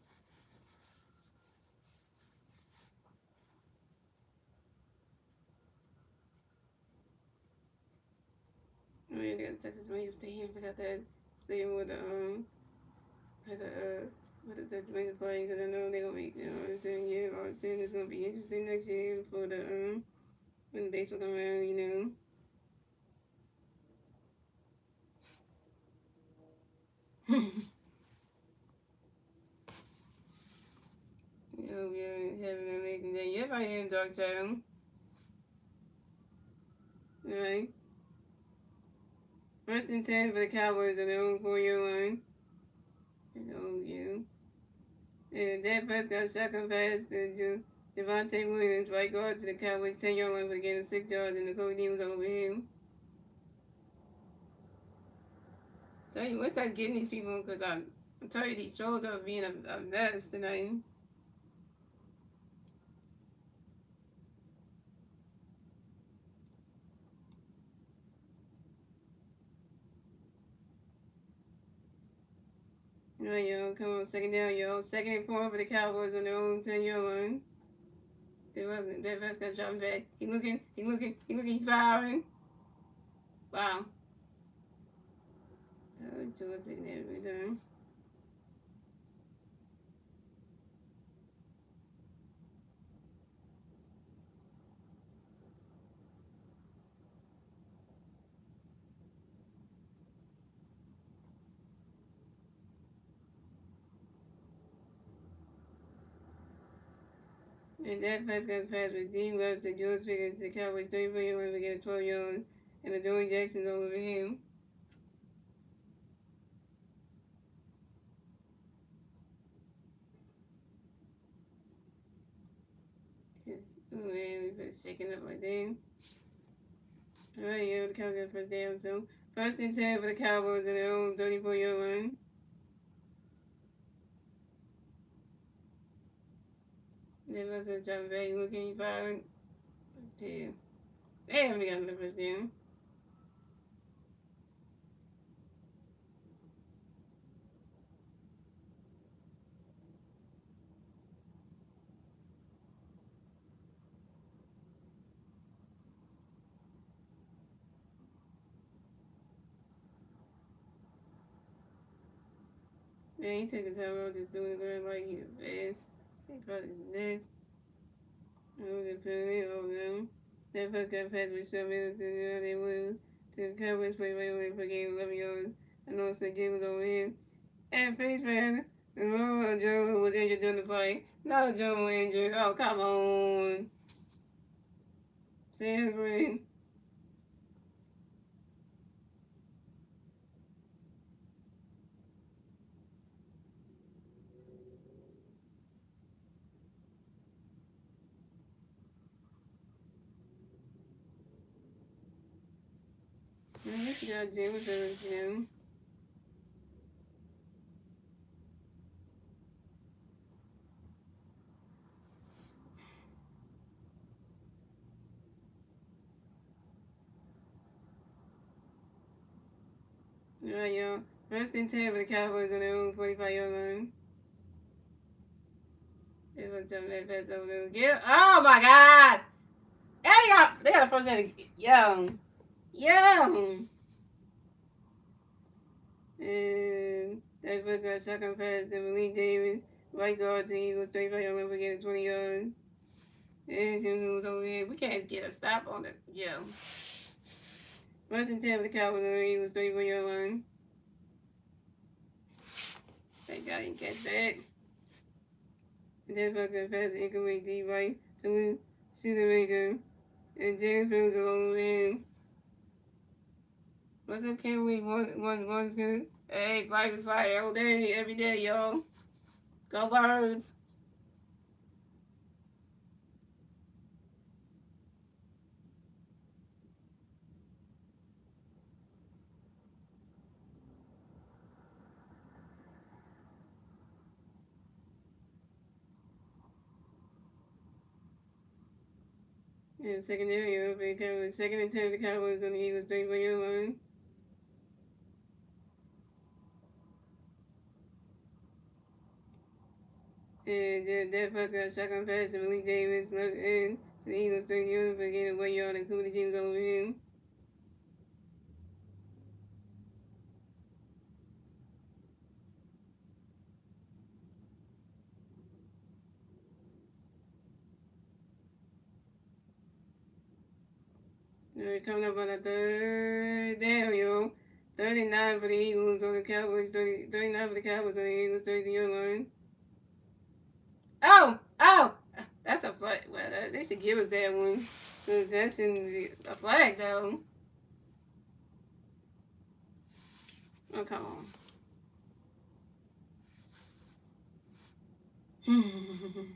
I mean, I got Texas when you stay in, forgot that staying with the Texas Rangers playing because I know they're gonna be, you know, in 10 years or 10 it's gonna be interesting next year for the when baseball come around, you know. You know, we're having an amazing day. Yep, I am Dog Child. Alright. First and 10 for the Cowboys on their own 4-year line. Oh, you. And Dak Prescott shotgun pass to Javonte Williams, right guard to the Cowboys 10-yard line for getting 6 yards, and the Cody Dean was over him. Tell you, let's start getting these people because I'm telling you, these shows are being a mess tonight. All right, yo, come on, second down, yo. Second and 4 for the Cowboys on their own 10-yard line. It wasn't. That Prescott dropping back. He looking, he's firing. Wow. That was George taking every time. And that Prescott's pass was deep left to George Pickens. The Cowboys 34-yard line to get a 12 yards, and the Joey Jackson's all over him. Yes. Oh man, we better shaking up like that. Alright, yeah, the Cowboys got first down, so first and 10 for the Cowboys in their own 34-yard line. They must have jumped back, looking, firing. Damn. Damn, they got another first down. Man, he took his time out just doing the ground like he was fast. He probably did. I was just putting it over them. That first got passed with 7 minutes and now they lose. To the Cowboys play right away for game 11 yards. I know it's the game was over here. And face fan, Joe was injured during the play. No, Joe was injured. Oh, come on. Seriously. I guess you got Jim Phillips, Jim. Alright, y'all. First and 10 for the Cowboys on their own 45-yard line. They was jumping that fast over there. Get, oh my God! And they got a first down. Yo. Yeah. And that first got shotgun pass to Malik Davis. Right guard to the Eagles, 35 yards, never get 20 yards. And she goes over here. We can't get a stop on it. Yeah. First and 10 for the Cowboys on the Eagles, 34-yard line. Thank God I didn't catch that. And then first got pass to incomplete deep right to Shoemaker. And James Fields along with him. What's up, Ken? One's good. Hey, flag is fire all day, every day, y'all. Go Birds. And secondary for the Cowboys. Second and 10 for the Cowboys on the Eagles, 34-yard line. And that pass got a shotgun pass to Malik Davis, left end to the Eagles, 30 yards for getting 1 yard and Cooper James over him. They're coming up on the third down, yo. 39 for the Eagles on the Cowboys, 39 for the Cowboys on the Eagles, 30-yard line. Oh! That's a flag. Well, they should give us that one. Because that shouldn't be a flag, though. Oh, come on.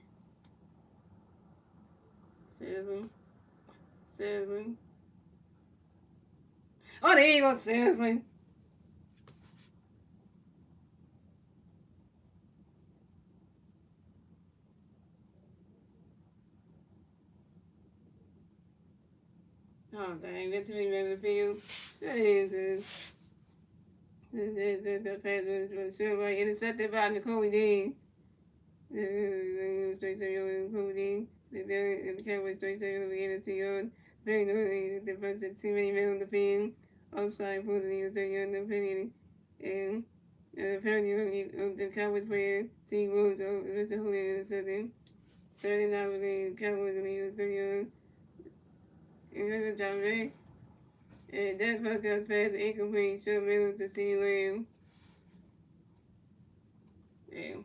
Seriously. Oh, there you go, seriously. Oh, dang, get too many men in the field. Jesus. There's got pass with the right intercepted by Nicole Dean. Straight to Nicole Dean. The Cowboys straight to the beginning to yard. Very noisy. The defense had too many men on the field. Outside, forcing the 30 yard penalty. And apparently, the Cowboys player, T. Woods, Mr. Julian intercepted. 39 for the Cowboys and the Eagles 30 yard. And that's a job, right? And that first down pass incomplete, short middle to C. Lamb. Damn.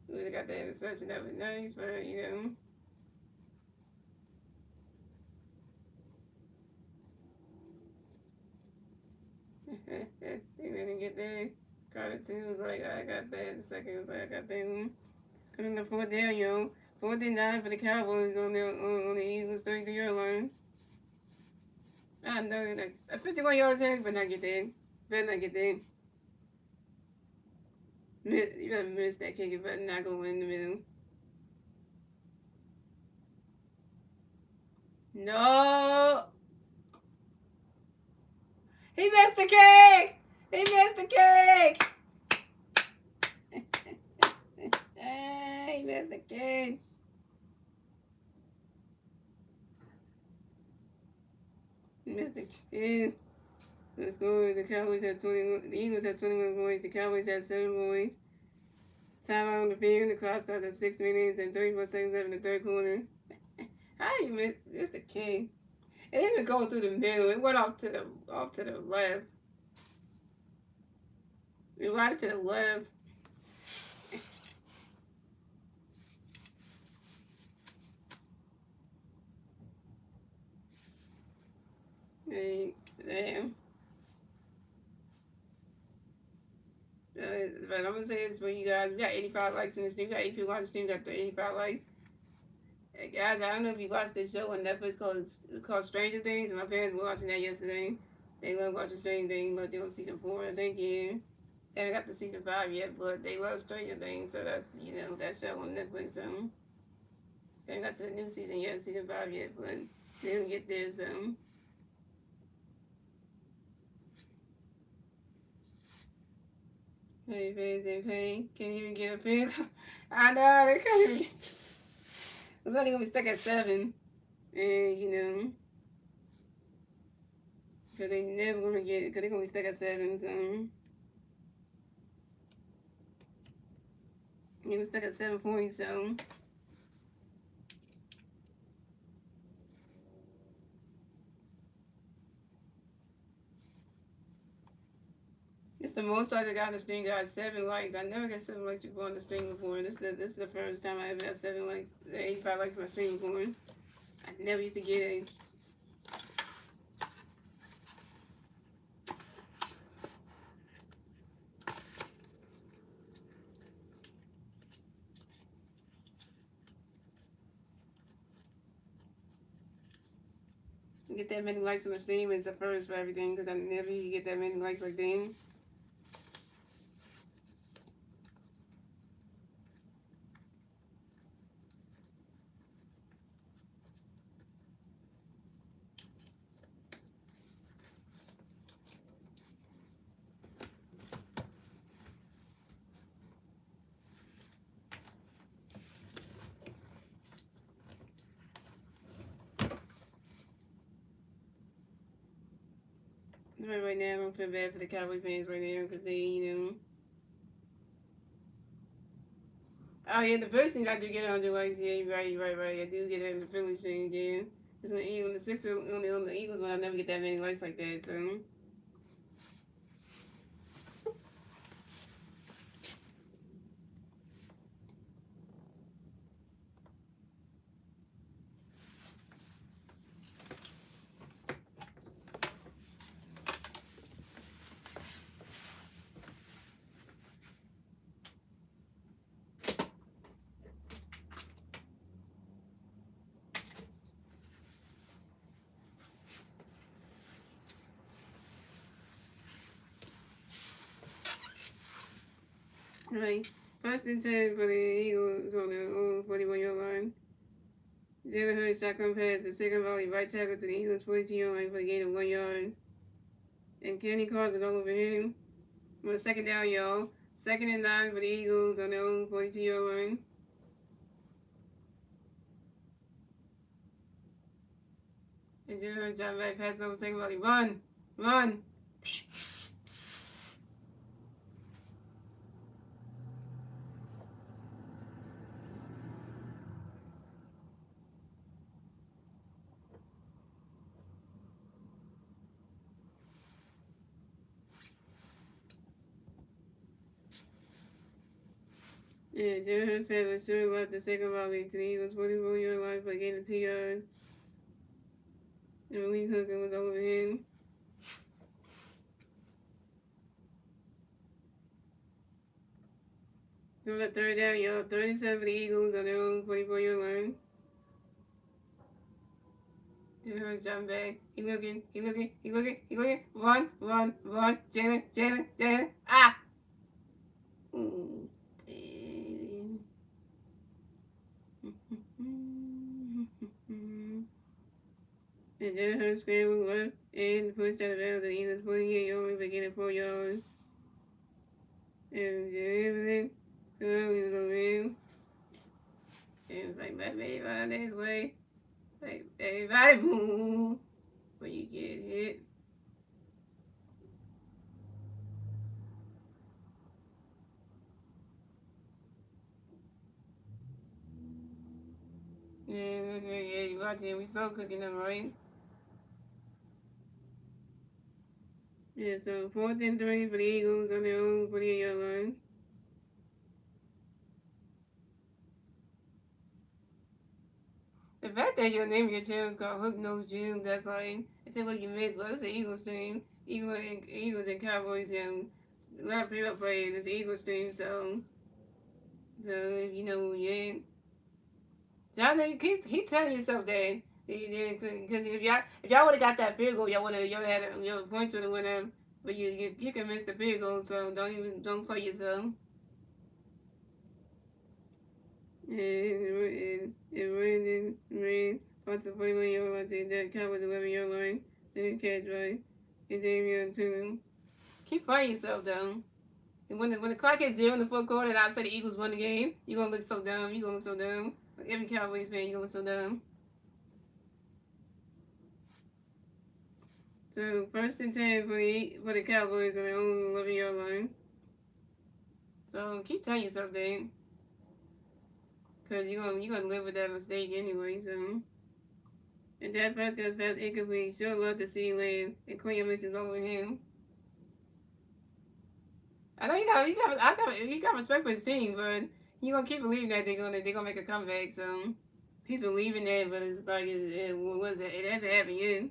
We would have got that interception. That was nice, but you know. They didn't get that. Carter 2 was like, I got that. The second was like, I got that one. Coming to fourth down, yo. 49 for the Cowboys on the Eagles 33-yard line. I know that a 51-yard attack, but not get that. Better not get that. You better miss that kick. You better not go in the middle. No! He missed the kick! He missed the kick! He missed the kick. He missed the kick. The score, the Cowboys had 21, the Eagles had 21 points, the Cowboys had 7 points. Time out on the field, the clock starts at 6 minutes and 34 seconds left in the third quarter. How do you miss the kick? It didn't even go through the middle. It went off to the left. It went to the left. Hey, damn. But I'm gonna say this for you guys. We got 85 likes in this stream. We got 8 people on the stream. Got the 85 likes. Hey guys, I don't know if you watched this show on Netflix called Stranger Things. My parents were watching that yesterday. They love watching Stranger Things, but they're on season 4, I think, yeah. They haven't got to season 5 yet, but they love Stranger Things, so that's, that show on Netflix. They haven't got to the new season yet, season 5 yet, but they'll get there, so. Hey, fans in pain. Can't even get a pick. I know, they can't even get. It's only gonna be stuck at 7. And, because they never going to get it, because they're going to be stuck at 7, so. They were stuck at 7 points, so. It's the most likes I got on the stream. Got 7 likes. I never got 7 likes before on the stream before. This is the first time I ever got 7 likes, 85 likes on my stream before. I never used to get it. Get that many likes on the stream is the first for everything, because I never used to get that many likes like them. But right now, I don't feel bad for the Cowboys fans right now, because they, Oh, yeah, the first thing I do get 100 likes. Yeah, you're right. I do get it in the Philly stream, yeah. It's on the Sixers, on the Eagles one, I never get that many likes like that, so. Right. First and 10 for the Eagles on the 41-yard line. Jalen Hurts shotgun pass, the second volley right tackle to the Eagles 42-yard line for the gain of 1 yard. And Kenny Clark was all over him. On the second down, y'all. 2nd and 9 for the Eagles on their own 42-yard line. And Jalen Hurts driving back, pass over second volley. Run! Yeah, Jalen Hurts pass was sure left the second volley to the Eagles 44-yard line for a gain of 2 yards. And Malik Hooker was all over him. On the third down, y'all. 37 for the Eagles on their own 44-yard line. Jalen Hurts jumping back. He looking. Run. Jalen. Ah! Ooh, dang. And Jalen Hurts scrambled left and pushed out of bounds. The Eagles 48-yard line for getting 4 yards. And everything. He was over him. And it was like, let me run this way. Like, everybody move. Before you get hit. Yeah, you watching. We so cooking them, right? Yeah, so 4th and 3 for the Eagles on their own 48-yard line. The fact that your name of your channel is called Hook Nose Dream, that's like, it's what you missed. Well, it's an Eagles stream. Eagles and Cowboys, a lot of people play this Eagles stream, so if you know, yeah. John, you keep telling yourself that. Because if y'all would have got that field goal, y'all would have had your points would have went up. But you kicker missed the field goal, so don't play yourself. And ran off the 41-yard line to that Cowboys 11-yard line. Didn't catch right. And Damian too. Keep playing yourself though. And when the clock hits 0 in the 4th quarter, and I say the Eagles won the game, you're gonna look so dumb. Like every Cowboys fan, you're gonna look so dumb. So 1st and 10 for the Cowboys on their own 11-yard line. So keep telling yourself that, because you're gonna live with that mistake anyway. So and that Prescott's pass incomplete. Sure love to see Lamb and Quinn missions over him. I know he got respect for his team, but you gonna keep believing that they're gonna make a comeback. So he's believing that, but it's like it hasn't happened yet.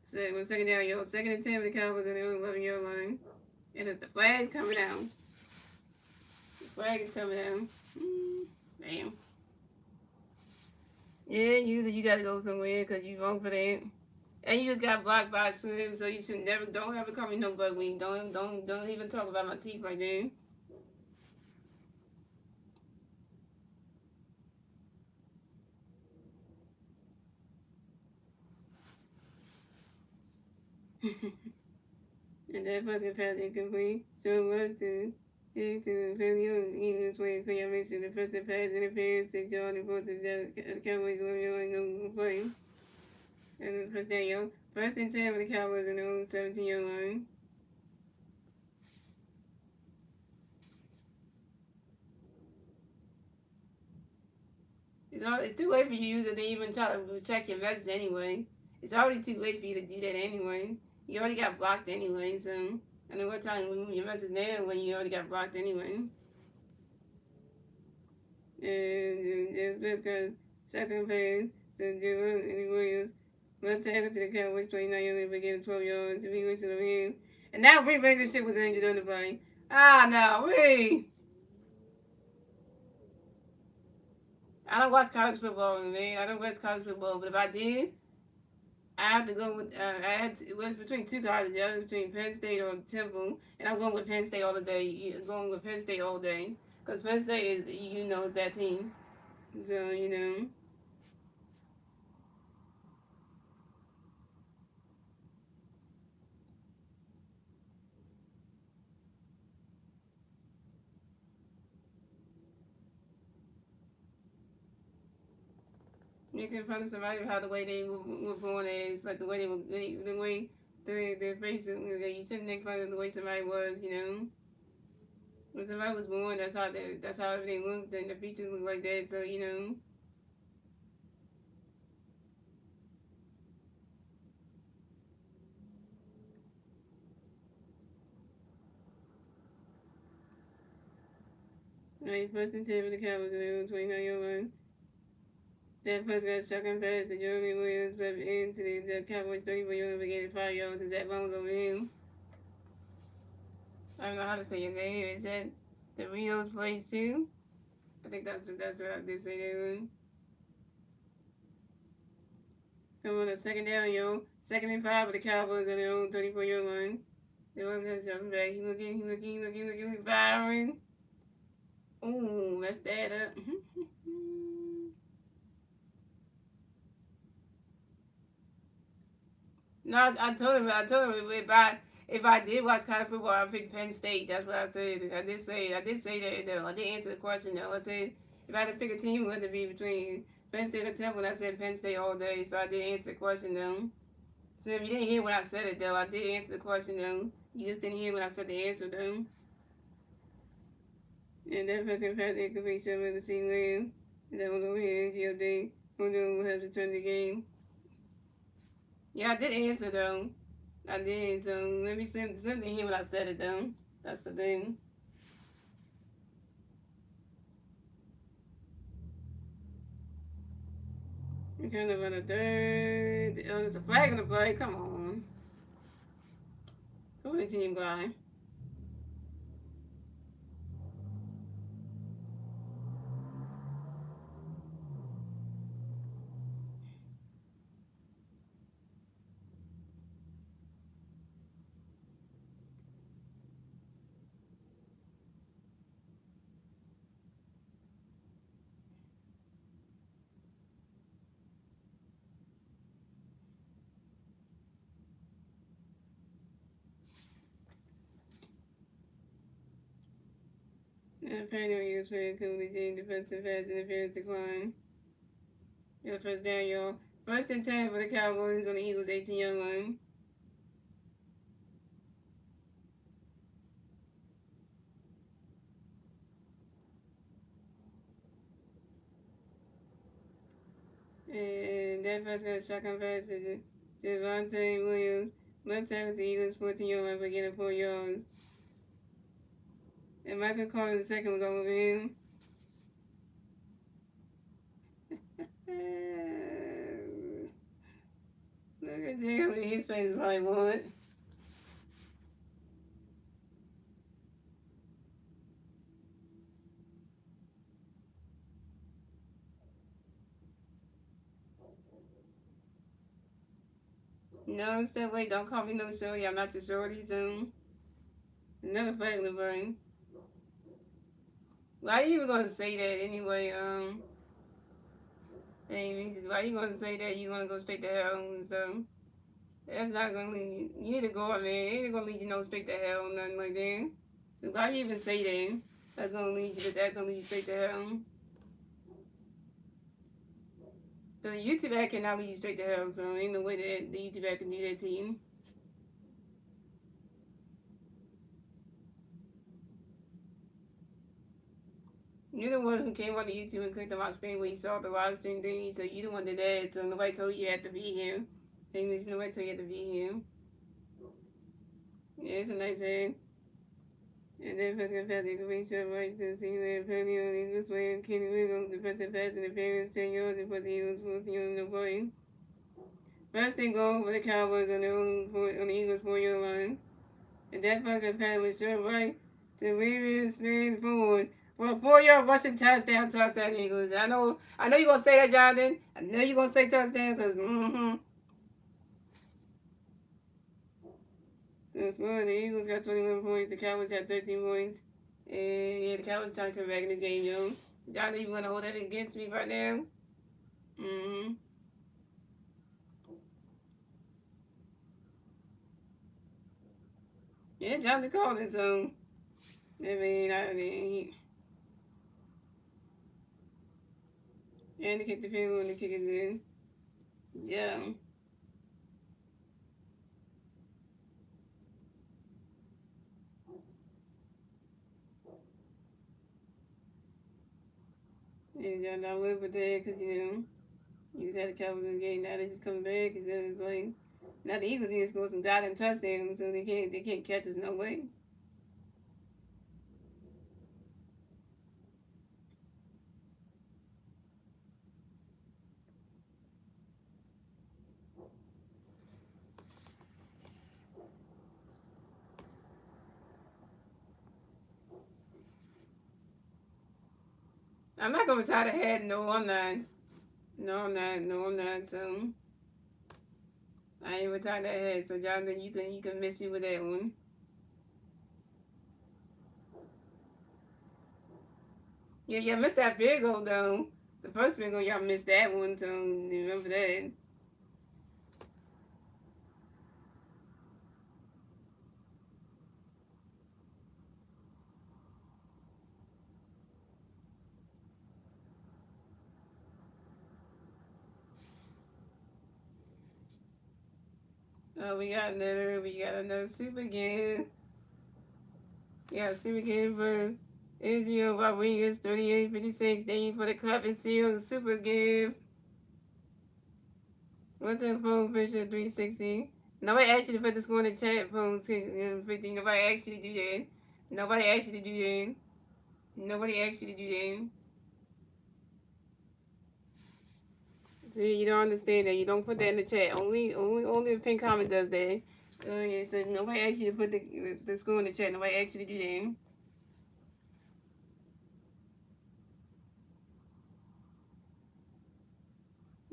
So when second down, 2nd and 10 for the Cowboys on their own 11-yard line, and it's the flag's coming down. The flag is coming down. Damn. Yeah, usually you gotta go somewhere because you wrong for that. And you just got blocked by a Slim, so you should never, don't ever call me no bug wing. Don't even talk about my teeth like that. And that person pass incomplete. So what to Eagles way for your mission. The person pass interference to Jordan forces the Cowboys on your line no play. And the first down, 1st and 10 for the Cowboys in their own 17-yard line. It's too late for you to even try to check your message anyway. It's already too late for you to do that anyway. You already got blocked anyway, so I know what time to remove your message now when you already got blocked anyway. And just because second pass to Jerome Williams, left tackle to the Cowboys 29 yards but getting 12 yards. If he went to the him. And now Rick Blankenship was injured on the play. Ah, no, wait. I don't watch college football, man. I don't watch college football, but if I did, I have to go with. It was between two colleges. I was between Penn State or Temple, and I'm going with Penn State all the day. Going with Penn State all day, because Penn State is, is that team. So you can find somebody how the way they were born is, like the way the way their faces. You shouldn't make fun of the way somebody was. When somebody was born, that's how everything looked, and the features look like that. So. Right, 1st and 10 for the Cowboys on their own 29-yard line. That first got shotgun pass to Jordan Williams up into the Cowboys 34-yard line, getting 5 yards, and Zach Bones over him. I don't know how to say your name. Is that the Rios place too? I think that's what I did say there. Come on, a second down, 2nd and 5 with the Cowboys on their own 34-yard line. They wasn't gonna jump back. He looking, firing. Ooh, messed that up. No, I told him if I did watch college football, I'd pick Penn State. That's what I said. I did say that though. I did answer the question though. I said if I had to pick a team, it would be between Penn State or Temple. And I said Penn State all day. So I did answer the question though. So if you didn't hear when I said it though, I did answer the question though. You just didn't hear when I said the answer though. And that person pass incomplete show me the scene Lamb. That was over here. GOD. Who has returned the game. Yeah, I did answer though. I did. So let me send to him when I said it though. That's the thing. We kind of on a third. Oh, there's a flag on the play. Come on. Go ahead, team guy. Penalty is for penalty team defensive pass interference decline. Yeah, first down, y'all. First and 10 for the Cowboys on the Eagles 18-yard line. And that pass got a shotgun pass to Javonte Williams. Left tackle to Eagles 14-yard line for getting 4 yards. And Michael Carter the second was all over him. Look at Jim, his face is like, what? No, step away, don't call me no shorty. I'm not the shorty soon. Another flag, LeBron. Why are you even going to say that anyway? Amy, why you going to say that? You going to go straight to hell and stuff? That's not going to lead you. You need to go, man. It ain't going to lead you no straight to hell or nothing like that. So why you even say that? That's going to lead you, that's going to lead you straight to hell. So the YouTube act cannot lead you straight to hell, so ain't no way that the YouTube act can do that to you. You're the one who came on the YouTube and clicked on my screen when you saw the live stream thing, so you the one that did that, so nobody told you had to be here. English, nobody told you had to be here. Yeah, it's a nice head. And then Prescott passed the incomplete right to see that penalty on the Eagles way and Kenny Williams, the Prescott pass interference 10 yards and put the Eagles 14 on the point. First and goal for the Cowboys on the Eagles 4-yard line. And that fucking pass was short right to Williams spin forward. For a 4-yard rushing touchdown, Eagles. I know you're gonna say that, Jonathan. I know you're gonna say touchdown, cause The score, the Eagles got 21 points. The Cowboys had 13 points. And yeah, the Cowboys trying to come back in this game, yo. Jonathan, you gonna hold that against me right now? Mm-hmm. Yeah, Jonathan called it, so I mean, and the kick the field goal and the kick is good. Yeah. And y'all not live with that because, you just had the Cowboys in the game. Now they just coming back because it's like, now the Eagles need to score some goddamn touchdowns, so they can't catch us no way. I'm not gonna retire the head. No, I'm not. No, I'm not. No, I'm not. So I ain't retired that head. So Jonathan, you can miss you with that one. Yeah, y'all missed that big goal though. The first big goal, y'all missed that one. So remember that. Oh, we got another super game. Yeah, super game for Israel Rodriguez, 38-56. Thank you for the clap and seal. Super game. What's that phone picture 360? Nobody asked you to put the score in the chat, phone 50. Nobody asked you to do that. Nobody asked you to do that. Nobody asked you to do that. See, you don't understand that. You don't put that in the chat. Only the pin comment does that. Yeah, so nobody asked you to put the score in the chat. Nobody asked you to do that.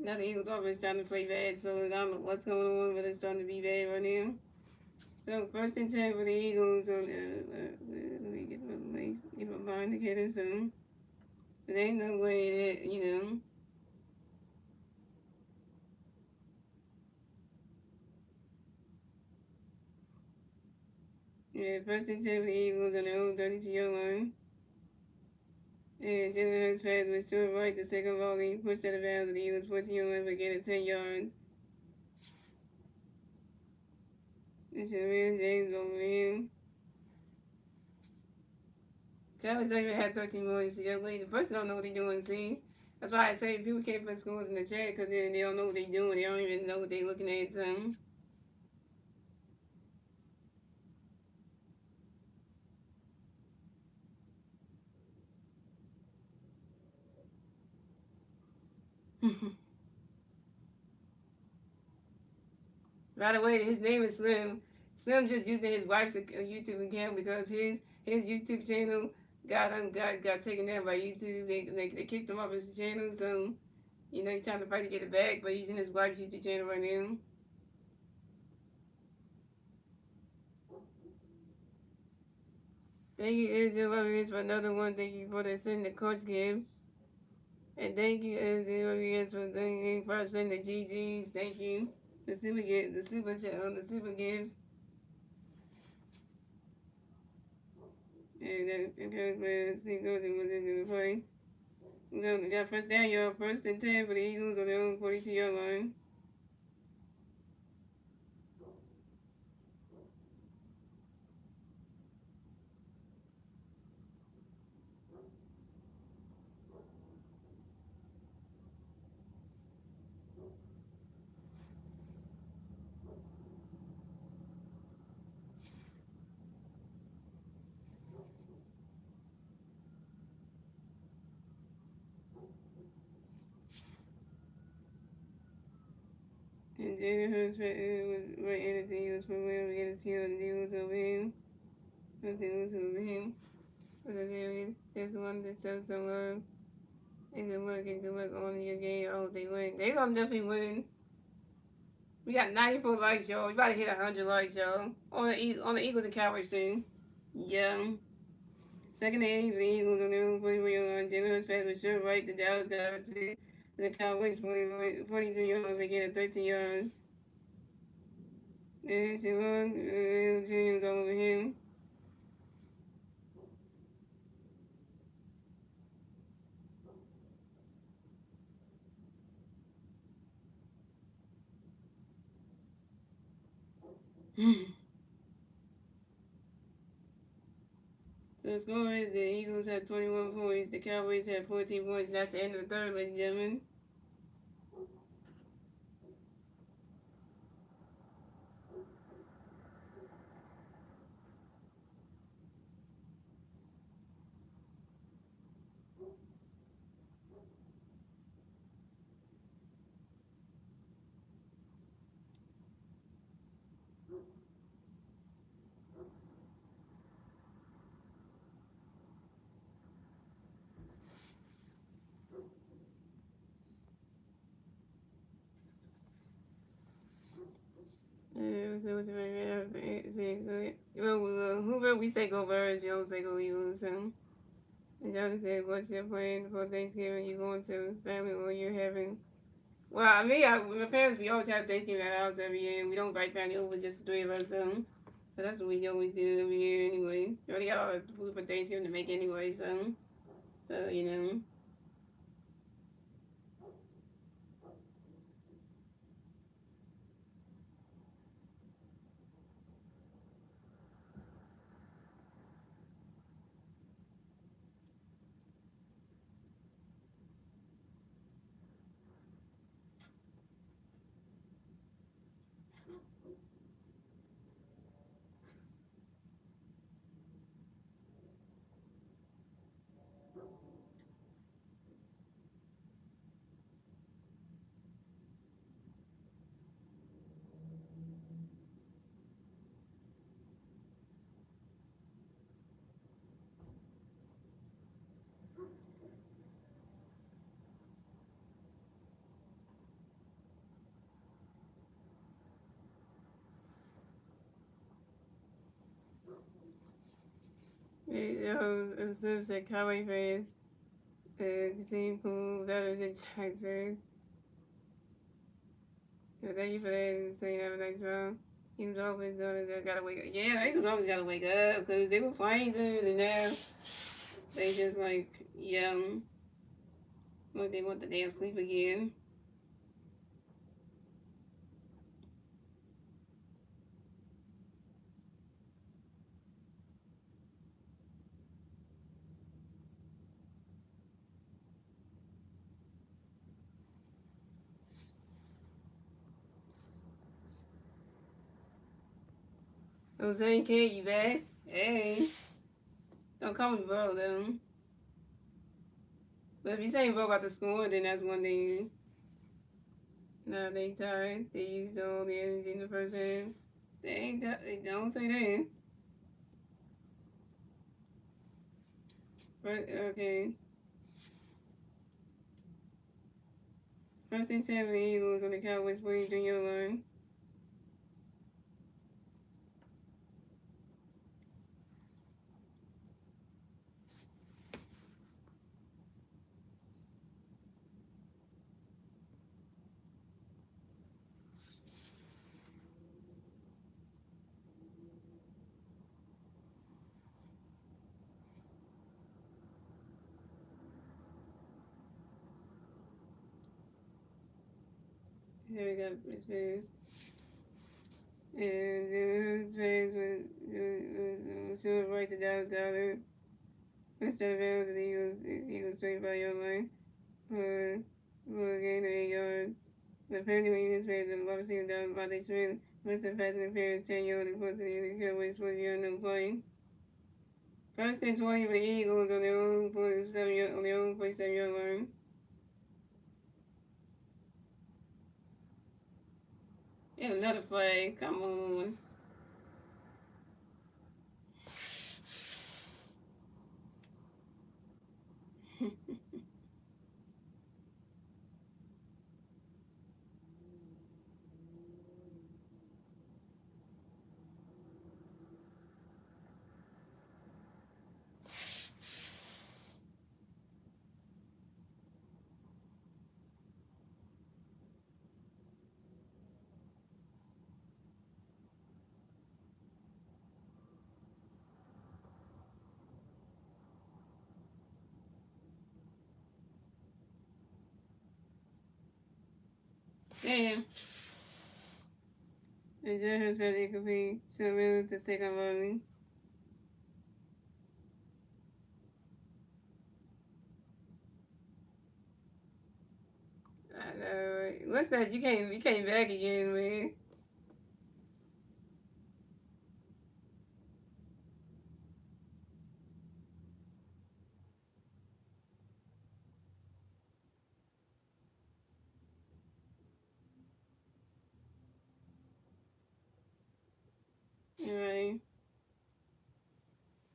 Now the Eagles offense trying to play bad, so I don't know what's going on, but it's starting to be bad right now. So first and 10 for the Eagles. Let me get my mind together soon. But there ain't no way that. Yeah, first and 10 for the Eagles on their own 32-yard line. And Jalen Hurts pass was short right, the second volley, pushed out of bounds, and the Eagles 14 for getting 10 yards. And Shamir James over him. Cowboys don't even have 13 more NCAA. The person don't know what they're doing, see? That's why I say people can't put schools in the chat because then they don't know what they're doing. They don't even know what they're looking at. So. By the way, his name is Slim. Slim just using his wife's YouTube account because his YouTube channel got taken down by YouTube. They kicked him off his channel, so you know he's trying to fight to get it back, but he's using his wife's YouTube channel right now. Thank you, Israel Rodriguez, for another one. Thank you for the sending the coach game. And thank you, Israel Rodriguez, for doing for sending the GGs. Thank you. The super get the super the super games. And then encouragement see goes and was into the play. We got first down, y'all. First and 10 for the Eagles on their own 42-yard line. And Jalen Hurts was right in the Eagles for Williams getting two on the Eagles over him. The Eagles over him. For the series, just wanted to show some love. And good luck on your game. I hope they win. They gonna definitely win. We got 94 likes, y'all. We about to hit 100 likes, y'all. On the Eagles and Cowboys thing. Yeah. Second half, the Eagles on their own 41-yard line. Jalen Hurts pass was short right. The Dallas got to the Cowboys 43 yards. They get a 13 yards. And Siobhan Jr. was all over him. So the score is the Eagles had 21 points. The Cowboys had 14 points. That's the end of the third, ladies and gentlemen. Whoever we say go Birds, you don't say go Eagles. So, and y'all said, what's your plan for Thanksgiving? You going to family or you're having? Well, my parents, we always have Thanksgiving at our house every year. And we don't invite family over, just the three of us. So, but that's what we always do every year anyway. We already got all the food for Thanksgiving to make anyway. So you know. Said Cowboy fans, seem cool better than Giants fans. So thank you for that and saying have a nice round. He was always gotta wake up. Yeah, he was always gotta wake up because they were playing good and now They just like yell like they want the damn sleep again. Jose, kid, you back? Hey, don't call me bro though. But if you say bro about the score, then that's one thing. No, they tired. They used all the energy in the first half. They don't say that. But okay. First and 10 for the Eagles on the Cowboys playing junior line. Here we got his face. And then his face was showing right to Dallas Goddard. Instead of Eagles, the Eagles 25-yard line. For a gain of 8 yards. The penalty when Eagles made the wide receiver down by the Smith. Mr. Pass interference 10 yards and posted the Cowboys 40-yard no play. First and 20 for the Eagles on their own 47-yard line. And another play. Come on. Yeah. And Joe has been incomplete. So move to second volley. I know, right? What's that? You came back again, man. Right.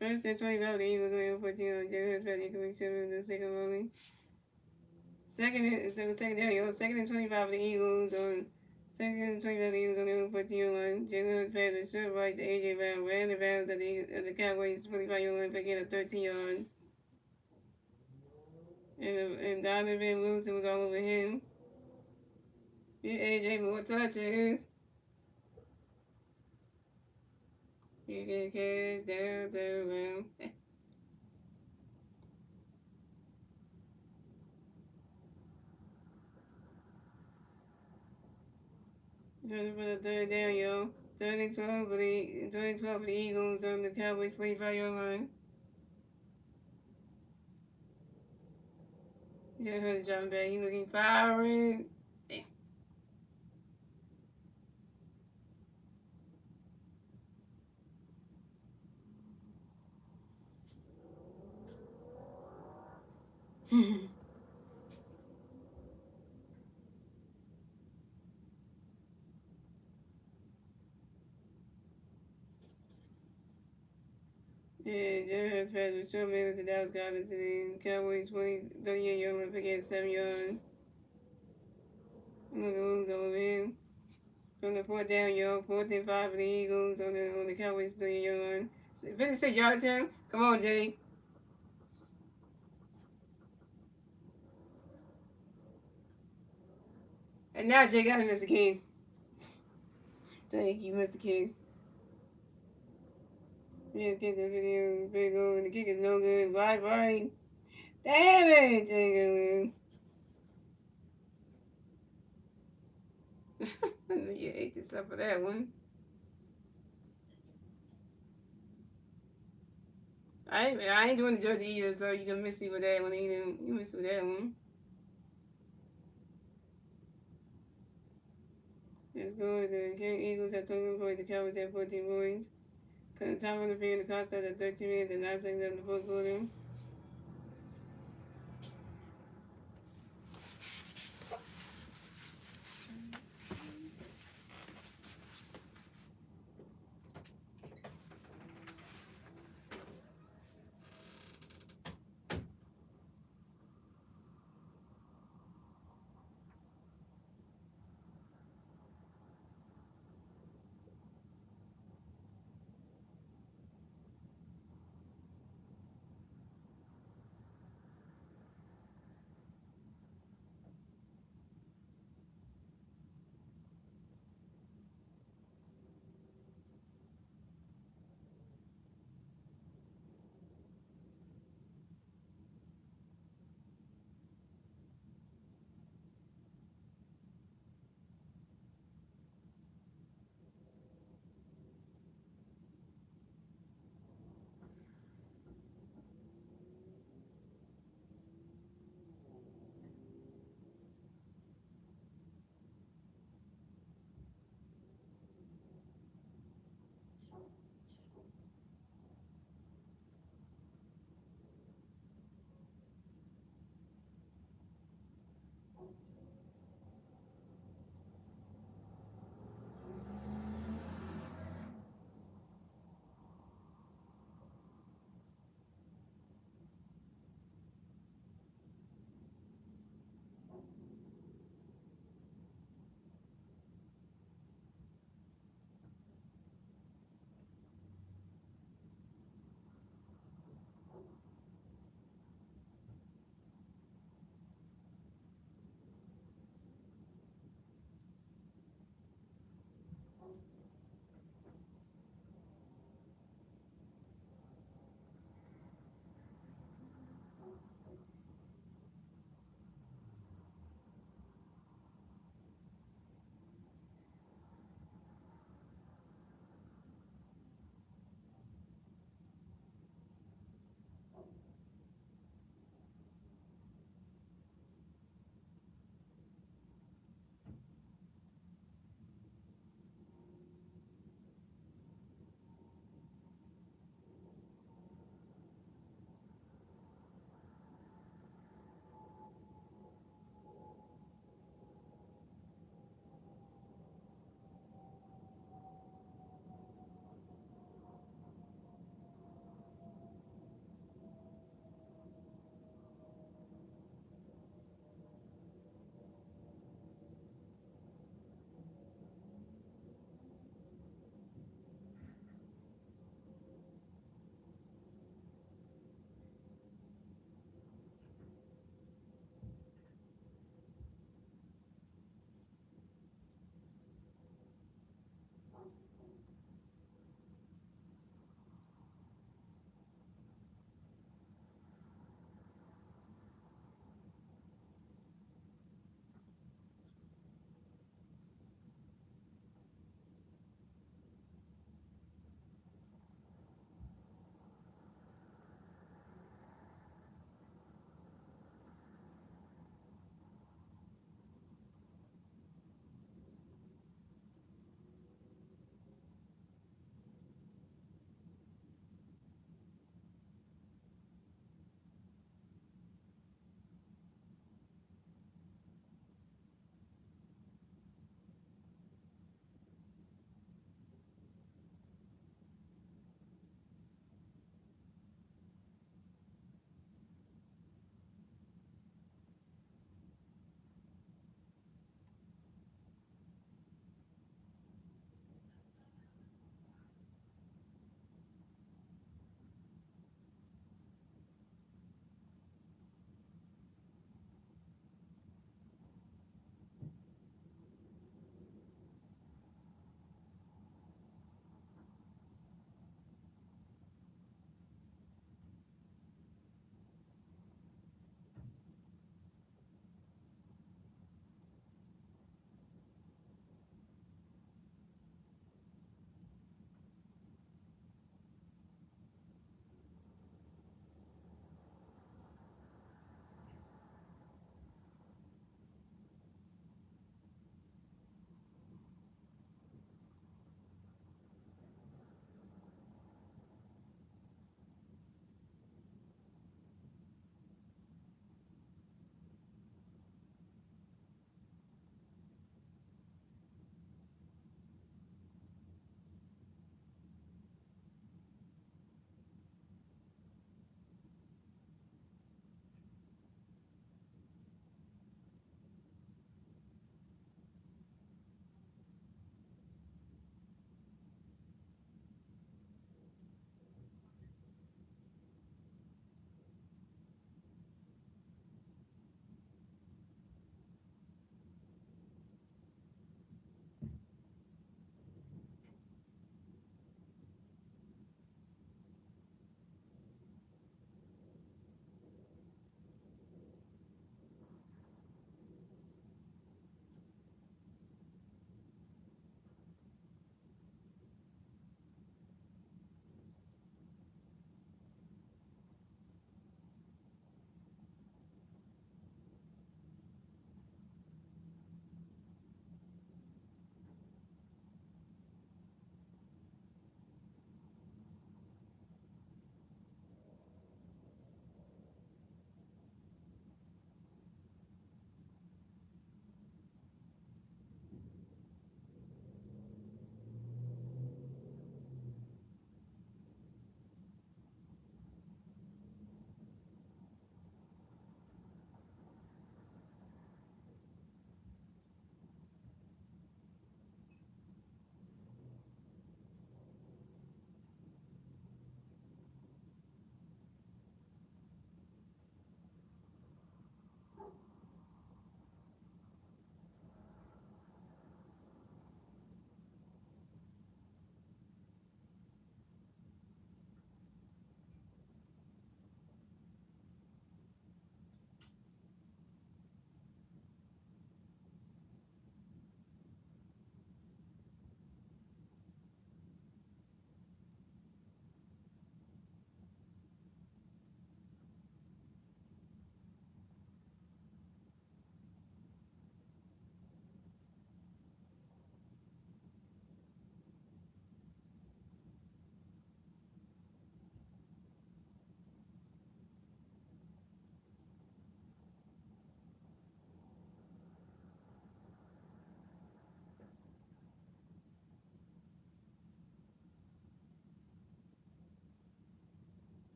First and 25, the Eagles only 14 on Joe has been incomplete. So move to second volley. Second down, yo. Second and 25 for the Eagles on second and 25 the Eagles on their own 14 line. Jalen Hurts passed a short right to AJ Brown, ran the bounds at the Cowboys 25-yard line, picking up 13 yards. And Donovan Wilson was all over him. Get AJ more touches. You can catch down to around. Trying to put a third down, yo. Third and 12 for the Eagles on the Cowboys 25-yard line. Just heard the dropping back. He looking firing. Damn. Yeah, Jalen passed a short man with the Dallas Cowboys to the Cowboys 38-yard line, picking 7 yards. Another moves over him. On the fourth down, yo. 4th and 5 for the Eagles on the Cowboys 30-yard line. 56 yards, Tim. Come on, Jake. And now Jake got to miss the king. Jake, you missed the king. Yeah, kick the video, big old, the kick is no good. Wide right. Damn it, Jalen. You ate yourself for that one. I ain't doing the jersey either, so you can miss me with that one either. You miss me with that one. Let's go with the King Eagles at 21 points. The Cowboys at 14 points. Time on the field, the clock starts at 13 minutes and 9 seconds of the fourth quarter.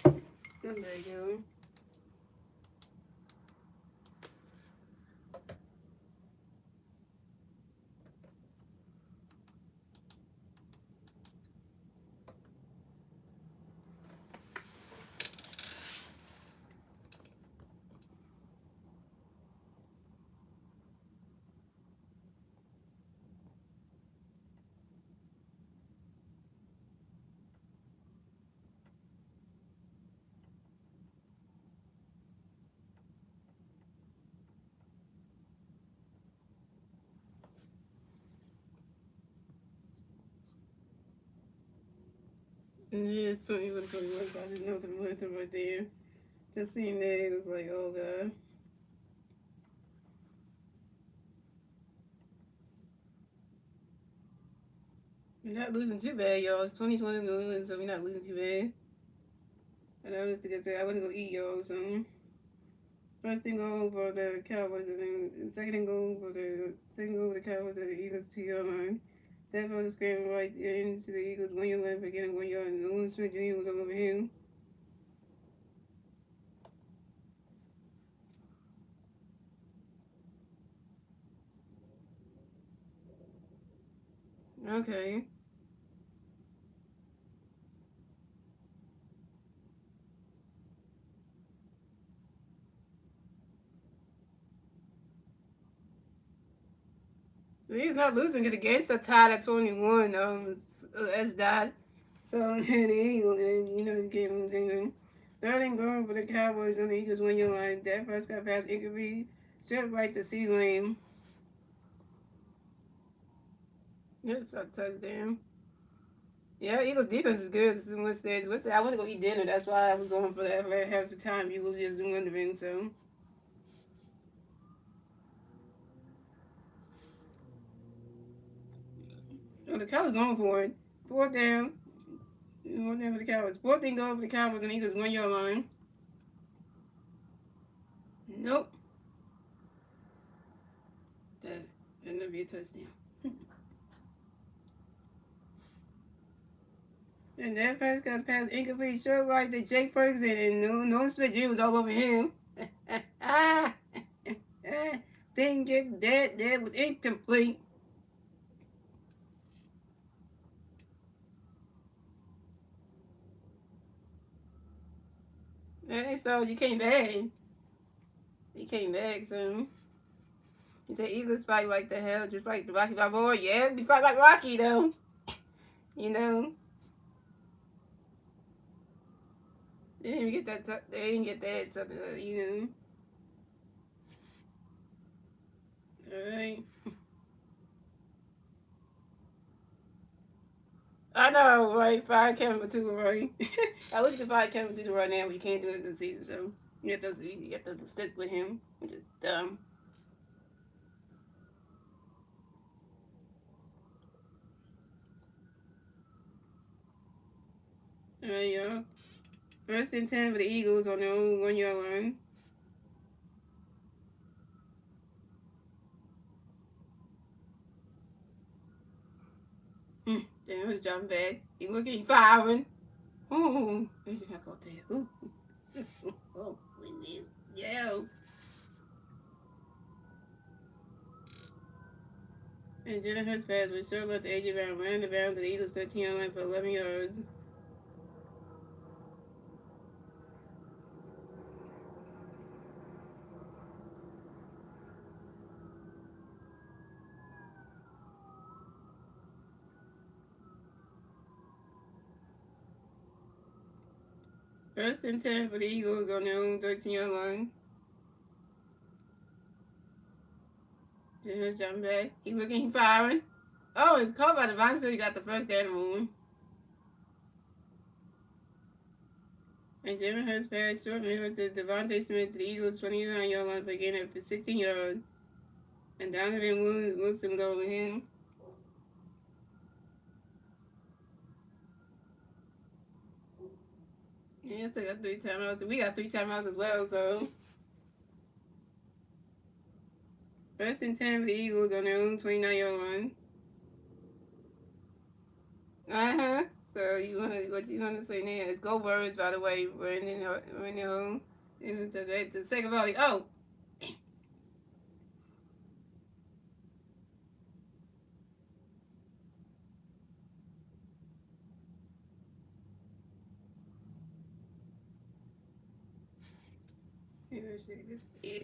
There you go. Yeah, it's 21, so I just know the momentum right there. Just seeing that, it was like, oh god. We're not losing too bad, y'all. It's 2021, so we're not losing too bad. And I was gonna say I wasn't gonna eat, y'all. So first thing goal for the Cowboys, and then second thing goal for the Cowboys and the Eagles 2 yard line. That was screaming right into the Eagles 1 yard line for getting 1 yard, and Nolan Smith Jr. was all over him. Okay. He's not losing because the game's still tied at 21. As that. So and the Eagles, and you know, the game was losing. Third and goal for the Cowboys on the Eagles 1 yard line. Dak Prescott pass incomplete. Straight right to C lane. That's a touchdown. Yeah, Eagles defense is good. This is one stage. I want to go eat dinner. That's why I was going for that half the time. You was just wondering. So the Cowboys going for it. Fourth down. Fourth down for the Cowboys. Fourth and goal for the Cowboys and Eagles 1 yard line. Nope. That'll be a touchdown. And that pass got passed incomplete, short right to Jake Ferguson, and no Smith Jr. was all over him. Didn't get that. That was incomplete. So you came back. He came back, so he said Eagles fight like the hell, just like the Rocky Balboa. Yeah, we fight like Rocky though. You know, they didn't even get that. They didn't get that something. You know. All right. I know, right? Fire Kevin Matula, right? I wish you could fire Kevin Matula right now, but you can't do it this season, so you have to stick with him, which is dumb. All right, y'all. First and 10 for the Eagles on their own 1 yard line. Damn, he's jumping back. He looking, firing. Ooh, there's your caught there. Ooh. Oh, we need, yeah. And Jalen Hurts pass was short left to AJ Brown, ran the bounds of the Eagles 13 line for 11 yards. First and 10 for the Eagles on their own 13 yard line. Jalen Hurts jumping back. He looking, he firing. Oh, it's caught by the Vine, so he got the first down rule. And Jalen Hurts pass short middle to Devontae Smith to the Eagles 29 yard line for a gain of 16 yards. And Donovan Wilson was over him. Yeah, still got 3 timeouts. We got 3 timeouts as well, so. First and 10 for the Eagles on their own 29 yard line. Uh huh. So what you wanna say now? It's Go Birds, by the way. Running home. And so the second volley. Oh,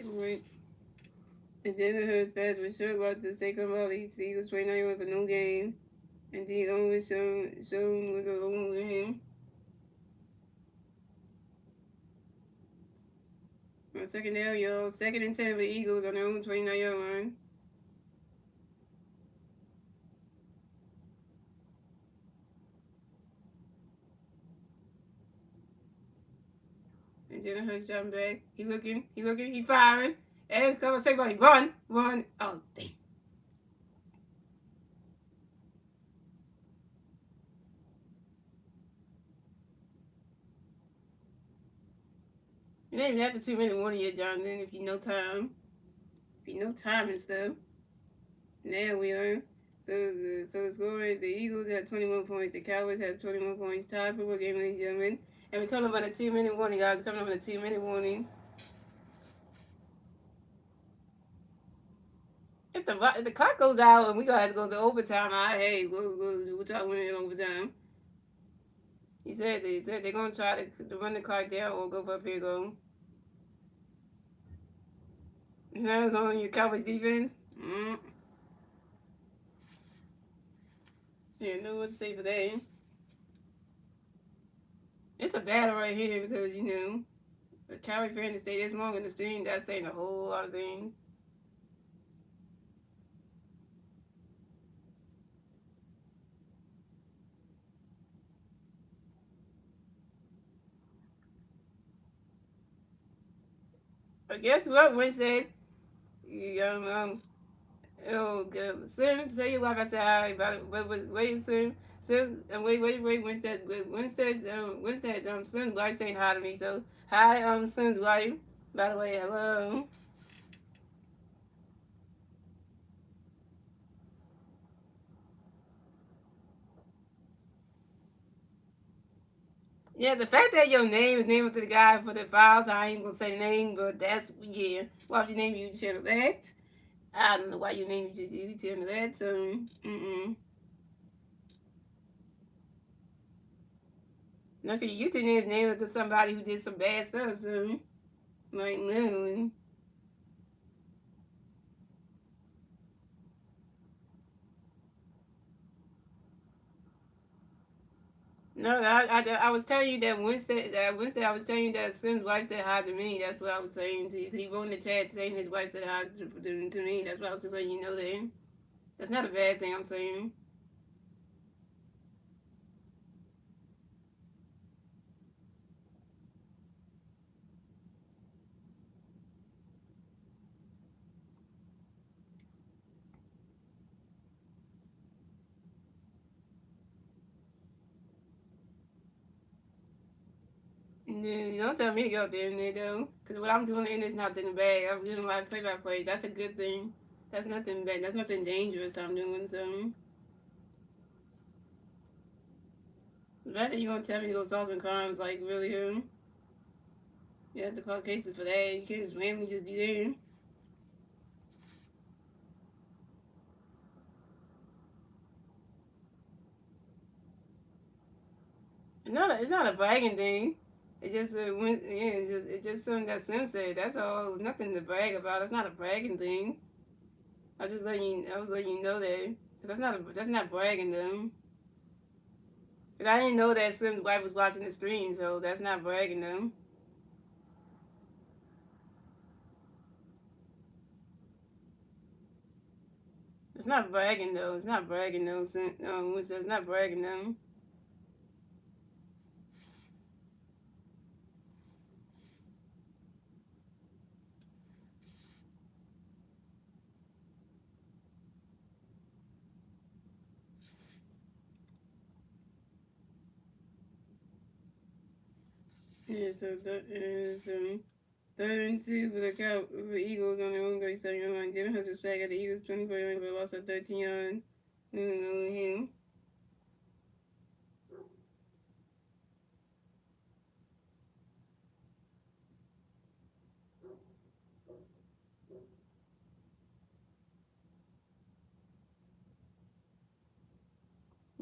right. And then the Hurts pass was sure about the second volley. The Eagles 29 for no game. And the only shown was alone with him. On second down, y'all. Second and 10 for the Eagles on their own 29-yard line. And Jalen Hurts jumping back. He looking, he firing. And it's coming, somebody run. Oh, damn. It ain't even after 2 minute warning yet, Jonathan, if you know time. If you know time and stuff. Now we are. So the score is the Eagles have 21 points, the Cowboys have 21 points, tied for a game, ladies and gentlemen. And we're coming up on a 2 minute warning, guys. We're coming up on a 2 minute warning. If the clock goes out and we gonna have to go to overtime, hey, we'll try to win in overtime. He said they're gonna try to run the clock down or go for a field goal. That's on your Cowboys defense. Yeah, know what to say for that. It's a battle right here because a Cowboy fan to stay this long in the stream, that's saying a whole lot of things. But guess what, Wednesdays? Sim, say your wife. I said hi. Wait, Sim. Wait, Wednesdays, Sim's wife saying hi to me. So, hi, Sim's wife. By the way, hello. Yeah, the fact that your name is named to the guy for the files, I ain't gonna say the name, but that's, yeah. Why would you name you channel that? I don't know why you named you channel that, so, Look at your YouTube name is named to somebody who did some bad stuff, so, like, literally. No, I was telling you that Wednesday I was telling you that Sim's wife said hi to me. That's what I was saying to you. Because he wrote in the chat saying his wife said hi to me. That's why I was letting you know that. That's not a bad thing I'm saying. Don't tell me to go up there in there though. Because what I'm doing in there is nothing bad. I'm doing my play-by-play. That's a good thing. That's nothing bad. That's nothing dangerous I'm doing, so. The fact that you're going to tell me to go solve some crimes, like, really, you have to call cases for that. You can't just randomly just do that. It's not a bragging thing. It just it's just something that Sim said. That's all. It was nothing to brag about. It's not a bragging thing. I was letting you know that. That's not bragging them. But I didn't know that Sim's wife was watching the stream, so that's not bragging them. It's not bragging though. It's not bragging though. It's not bragging them. Yeah, so that is third and two for the Eagles on their own great 7 line. Jalen Hurts was sacked at the Eagles 24 yards for a loss of 13 yards. Him.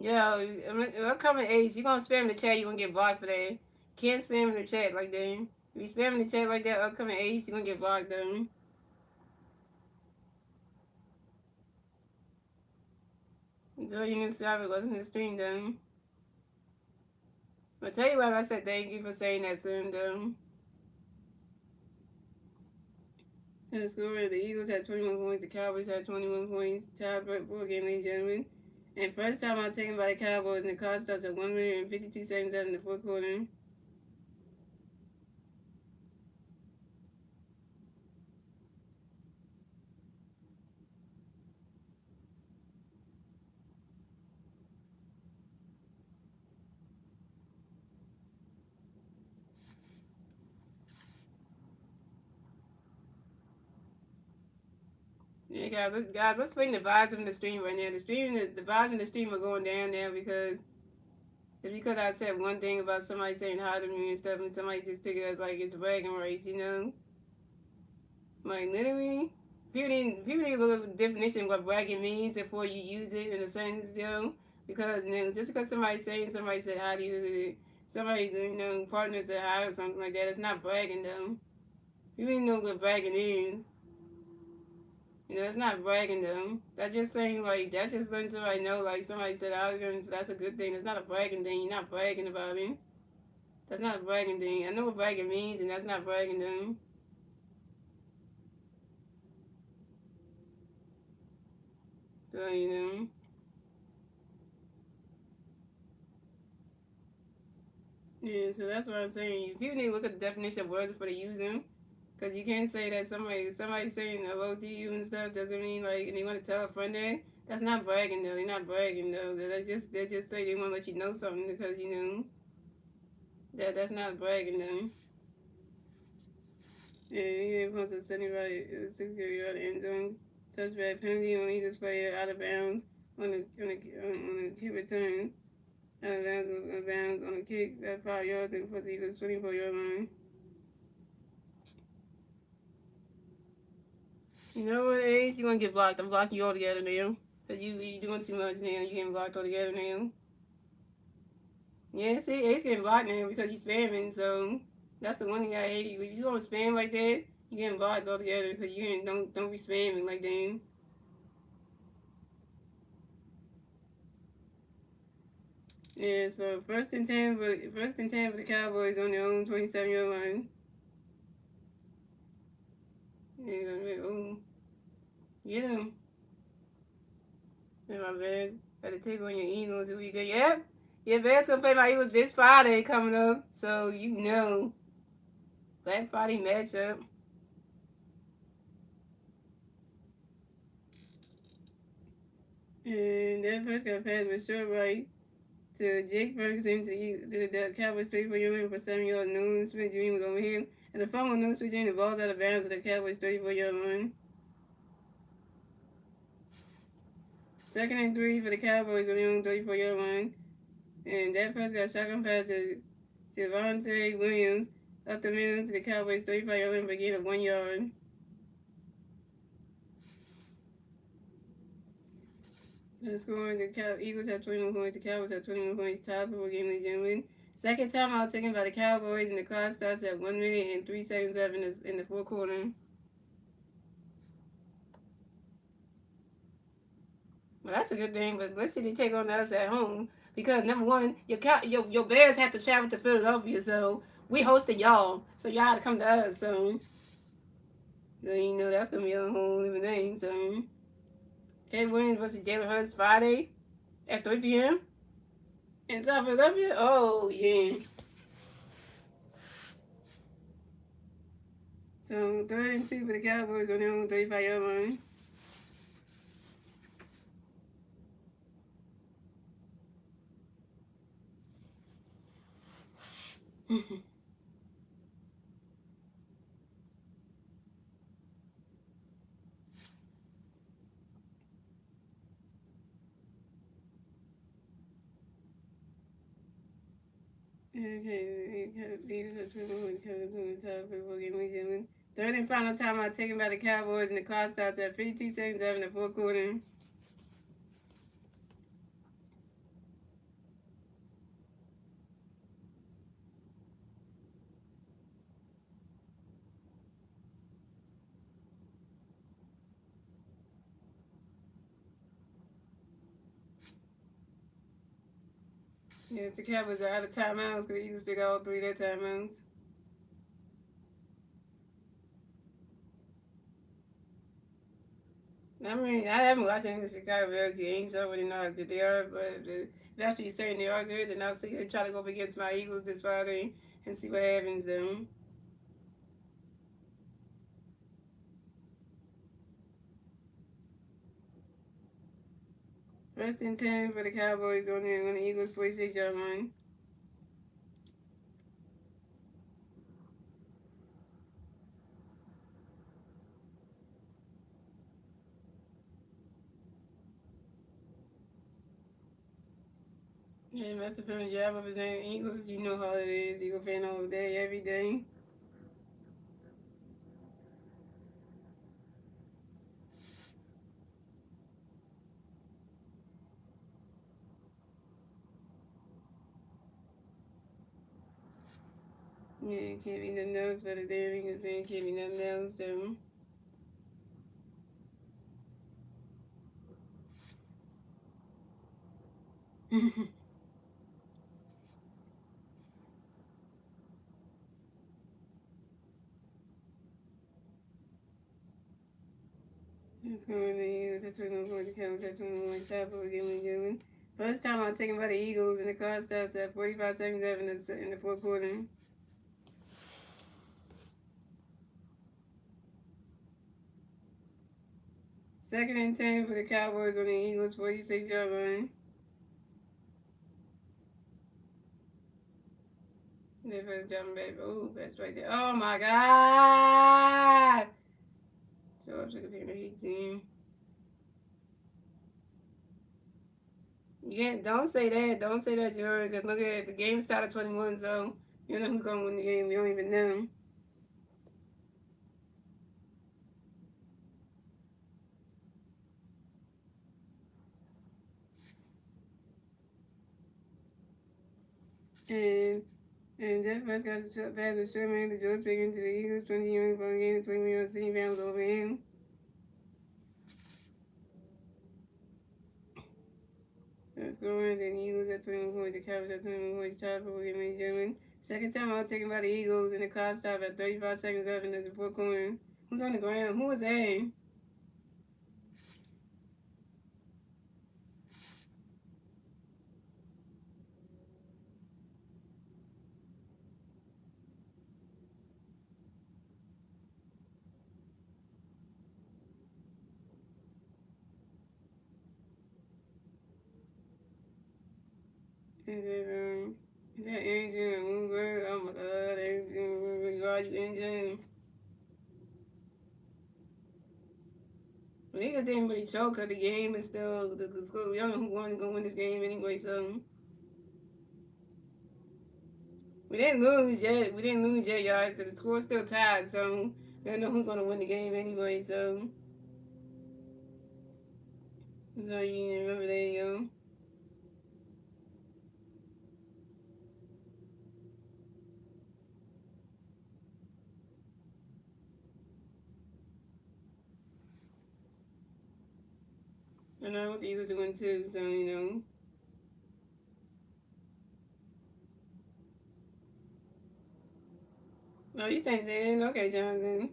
Yeah, upcoming age, you gonna spam the chat, you gonna get blocked for that. Can't spam in the chat like that. If you spam in the chat like that, upcoming age, you gonna get blocked though. Enjoy your new subscriber, welcome to the stream though. I'll tell you what, I said thank you for saying that soon though. The score, the Eagles had 21 points, the Cowboys had 21 points, tied for 4 game, ladies and gentlemen. And first time I'm taken by the Cowboys, and the clock starts at 1 minute and 52 seconds left in the fourth quarter. Yeah, let's bring the vibes from the stream right now. The vibes in the stream are going down now because it's because I said one thing about somebody saying hi to me and stuff, and somebody just took it as like it's bragging rights, you know? Like literally, people need to look up the definition of what bragging means before you use it in a sentence, Joe. Because just because somebody said hi to you, somebody's partner said hi or something like that, it's not bragging though. You really know what bragging is. It's not bragging though. That's just saying like that's just letting somebody know like somebody said I was going so that's a good thing. It's not a bragging thing. You're not bragging about it. That's not a bragging thing. I know what bragging means and that's not bragging though. So Yeah, so that's what I'm saying. People need to look at the definition of words before they use them. Because you can't say that somebody saying hello to you and stuff doesn't mean like, and they want to tell a friend that. That's not bragging though. They're not bragging though. They just say they want to let you know something because that's not bragging though. Yeah, he wants a 60-yard end zone touchback penalty on either player out of bounds on a kick return. Out of bounds on a kick at 5 yards and plus Eagles 24-yard line. You know what, Ace? You're gonna get blocked. I'm blocking you altogether now. Because you doing too much now. You're getting blocked altogether now. Yeah, see, Ace getting blocked now because you spamming, so that's the one thing I hate. If you don't spam like that, you getting blocked altogether because you ain't, don't be spamming like that. Yeah, so first and 10 for the Cowboys on their own 27-yard line. Yeah, oh, get them. And my Bears got to take on your Eagles if we get. Yep, your Bears gonna play my Eagles this Friday coming up, so Black Friday matchup. And that first got passed with short right to Jake Ferguson to the Cowboys 34-yard line for 7 yards. Noon Smith Jr. was over him. And the fumble, Noon Smith Jr. The ball's out of bounds at the Cowboys 34-yard line. 2nd and 3 for the Cowboys on their own 34-yard line. And that first got shotgun pass to Javonte Williams up the middle to the Cowboys 35-yard line for a gain of 1 yard. The score, the Eagles have 21 points, the Cowboys have 21 points, tied for a game, ladies and gentlemen. Second timeout taken by the Cowboys, and the clock starts at 1 minute and 3 seconds left in the fourth quarter. Well, that's a good thing, but let's see they take on us at home because number one, your Bears have to travel to Philadelphia, so we hosting y'all, so y'all have to come to us. So that's gonna be a whole different thing. So Caleb Williams versus Jalen Hurts Friday at 3 p.m. in South Philadelphia. Oh yeah. So 3rd and 2 for the Cowboys on their own 35-yard line. Okay, third and final timeout taken by the Cowboys, and the clock starts at 52 seconds left in the fourth quarter. Yes, the Cowboys are out of timeouts because the Eagles took all three of their timeouts. I mean, I haven't watched any of the Chicago Bears games, so I already know how good they are. But after you saying they are good, then I'll see. Try to go up against my Eagles this Friday and see what happens. First and 10 for the Cowboys on the Eagles 46-yard line. Yeah, Master Pim's job representing Eagles. You know how it is. Eagle fan all day, every day. Yeah, can't be nothing else but a damn Eagles fan. Can't be nothing else. Let's go with the Eagles. That's what we're going to the Cowboys. That's what we're going to top of again. Doing. First time I'm taken by the Eagles, and the car starts at 45 seconds left in the fourth quarter. Second and 10 for the Cowboys on the Eagles 46-yard line. Their first jumping back. Oh, that's right there. Oh my God! George looking at the 18. Yeah, don't say that. Don't say that, George. Because look at it. The game started 21, so you know who's going to win the game. We don't even know. And Jeff Prescott pass was Sherman. The George pick into the Eagles 20 yards for a game. 20 yards. City bounds over him. Let's go in. Then Eagles at 21 points. The Cowboys at 21 points. Tied for William German. Second time out taken by the Eagles, and the clock stopped at 35 seconds left in the fourth quarter. Who's on the ground? Who was that? Is that Adrian Uber? Oh my God, Adrian Uber, you Adrian. Well, niggas didn't really choke at the game and still the score. We don't know who won to go win this game anyway, so we didn't lose yet. We didn't lose yet, y'all. So the score's still tied, so we don't know who's gonna win the game anyway. So you remember there you go. And I want the Eagles to win too, so you know. No, you staying in. Okay, Jonathan.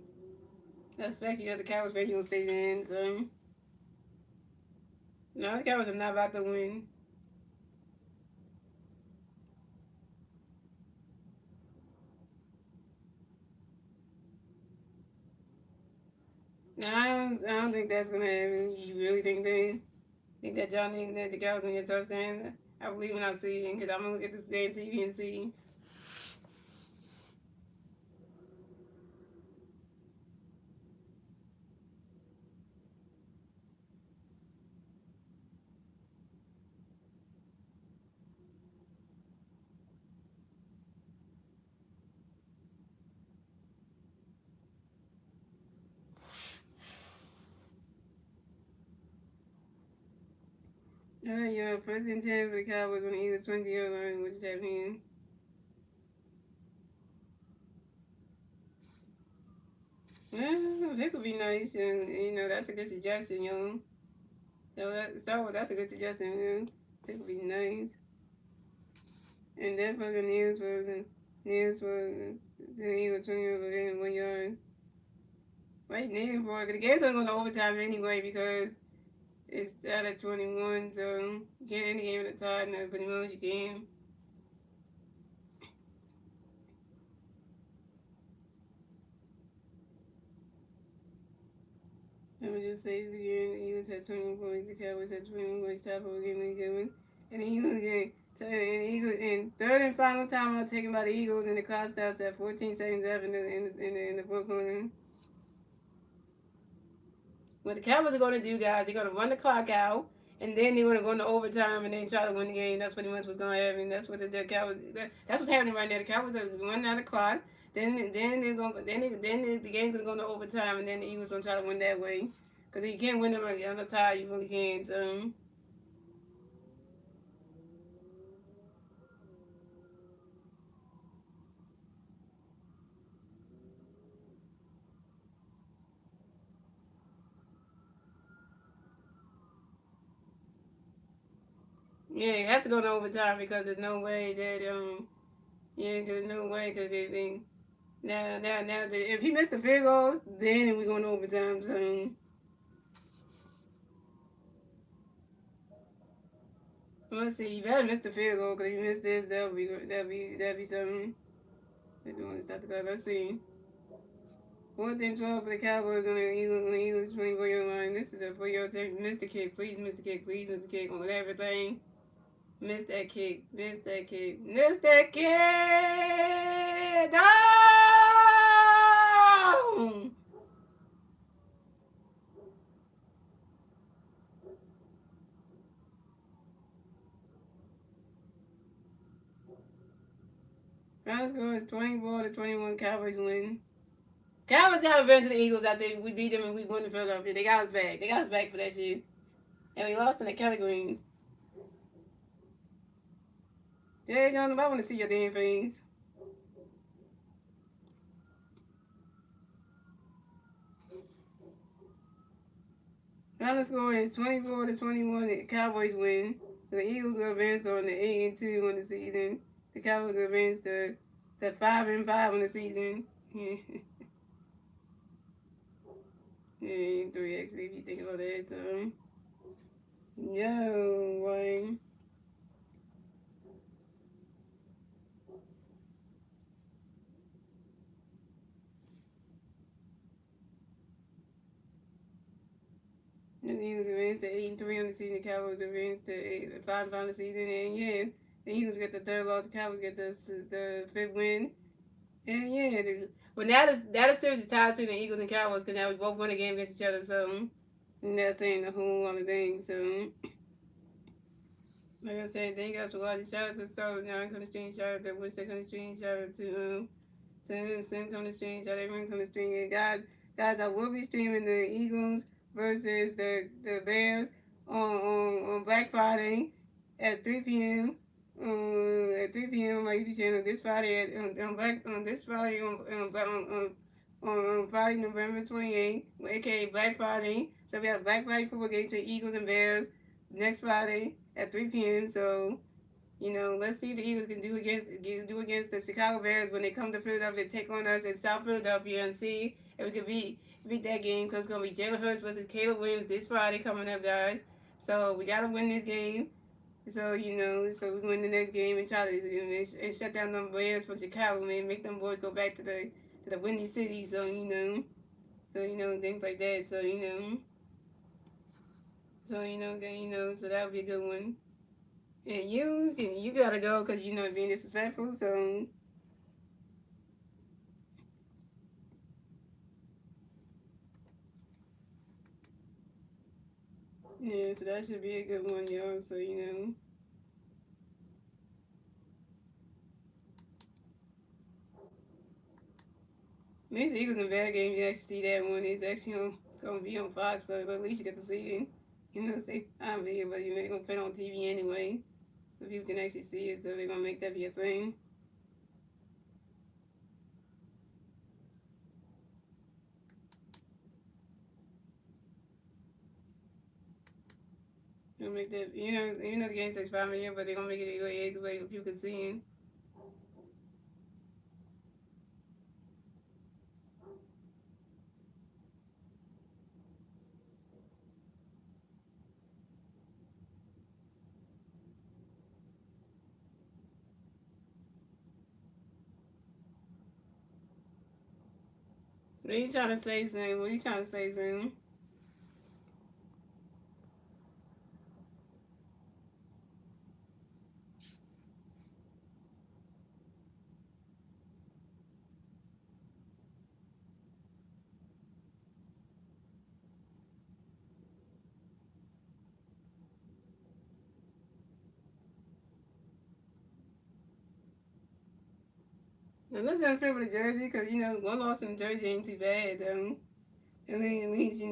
I expect you as a Cowboys fan, you gonna stay in, so. No, the Cowboys are not about to win. No, I don't think that's gonna happen. You really think that y'all think that the Cowboys gonna get a touchdown? I believe when I see it, because I'm gonna look at this damn TV and see. Yeah, first and 10 for the Cowboys on the Eagles 20-yard line, which is happening. Yeah, that could be nice, and you know that's a good suggestion, yo. So Star Wars, that's a good suggestion, yeah. That could be nice. And that fucking news was the Eagles winning within 1 yard. Right now for it, 'cause the game's only going to overtime anyway because it's out at 21, so you can't end the game at the tie, and pretty much you can. Let me just say this again. The Eagles had 21 points. The Cowboys had 21 points. Top of the game when you and the Eagles game. And third and final timeout taken by the Eagles, and the clock starts at 14 seconds left in the fourth quarter. What the Cowboys are going to do, guys, they're going to run the clock out, and then they're going to go into overtime and then try to win the game. That's pretty much what's going to happen. That's what the Cowboys. That's what's happening right now. The Cowboys are running out the clock. Then they're going. Then the game's going to go into overtime, and then the Eagles going to try to win that way. Because you can't win them like on the tie. You really can't. So. Yeah, it has to go to overtime because there's no way that yeah, there's no way because they now if he missed the field goal, then we're going to overtime. So let's see, you better miss the field goal because if you miss this, that'll be something. We're doing stuff together. Let's see. 4th and 12 for the Cowboys on the Eagles 24-yard line. This is a 4-yard take. Miss the kick, please miss the kick, please miss the kick on everything. Miss that kick. Miss that kick. Miss that kick! No! Final score is 24-21. Cowboys win. Cowboys got revenge of the Eagles after we beat them and we won in Philadelphia. They got us back. They got us back for that shit. And we lost in the Kelly Greens. Jerry Jones, I want to see your damn face. Final score is 24-21. The Cowboys win. So the Eagles will advance on the 8-2 on the season. The Cowboys will advance to 5-5 on the season. Yeah, 3 actually if you think about that. So yo, boy. The Eagles advanced to 8-3 on the season. The Cowboys advanced to 5-5 on the season. And yeah, the Eagles get the third loss. The Cowboys get the fifth win. And yeah, but now that series is tied between the Eagles and Cowboys because now we both won a game against each other. So that's saying a whole lot of things. So like I said, thank you guys for watching. Shout out to Soul Now come to stream. Shout out to Wish they come to stream. Shout out to Sim come to stream. Shout out to everyone come to stream. And guys, I will be streaming the Eagles versus the Bears on Black Friday at 3 p.m. At 3 p.m. on my YouTube channel this Friday on Friday November 28th, aka Black Friday. So we have Black Friday football game between Eagles and Bears next Friday at 3 p.m. So let's see if the Eagles can do against the Chicago Bears when they come to Philadelphia to take on us in South Philadelphia and see if we can beat that game because it's gonna be Jalen Hurts versus Caleb Williams this Friday coming up, guys. So we gotta win this game. So so we win the next game and try to and shut down them Bears from Chicago, man. Make them boys go back to the windy city. So things like that. So so that would be a good one. And you gotta go because being disrespectful. So yeah, so that should be a good one, y'all. So these Eagles and Bear games, you actually see that one. It's gonna be on Fox, so at least you get to see it. See I'm here, but they're gonna put it on TV anyway, so people can actually see it. So they're gonna make that be a thing. They'll make that, even though the game takes 5 million, but they're gonna make it the way people can see it. What are you trying to say, Sam? What are you trying to say, Sam? Now, let's just play with the jersey because, one loss in Jersey ain't too bad, though. At least,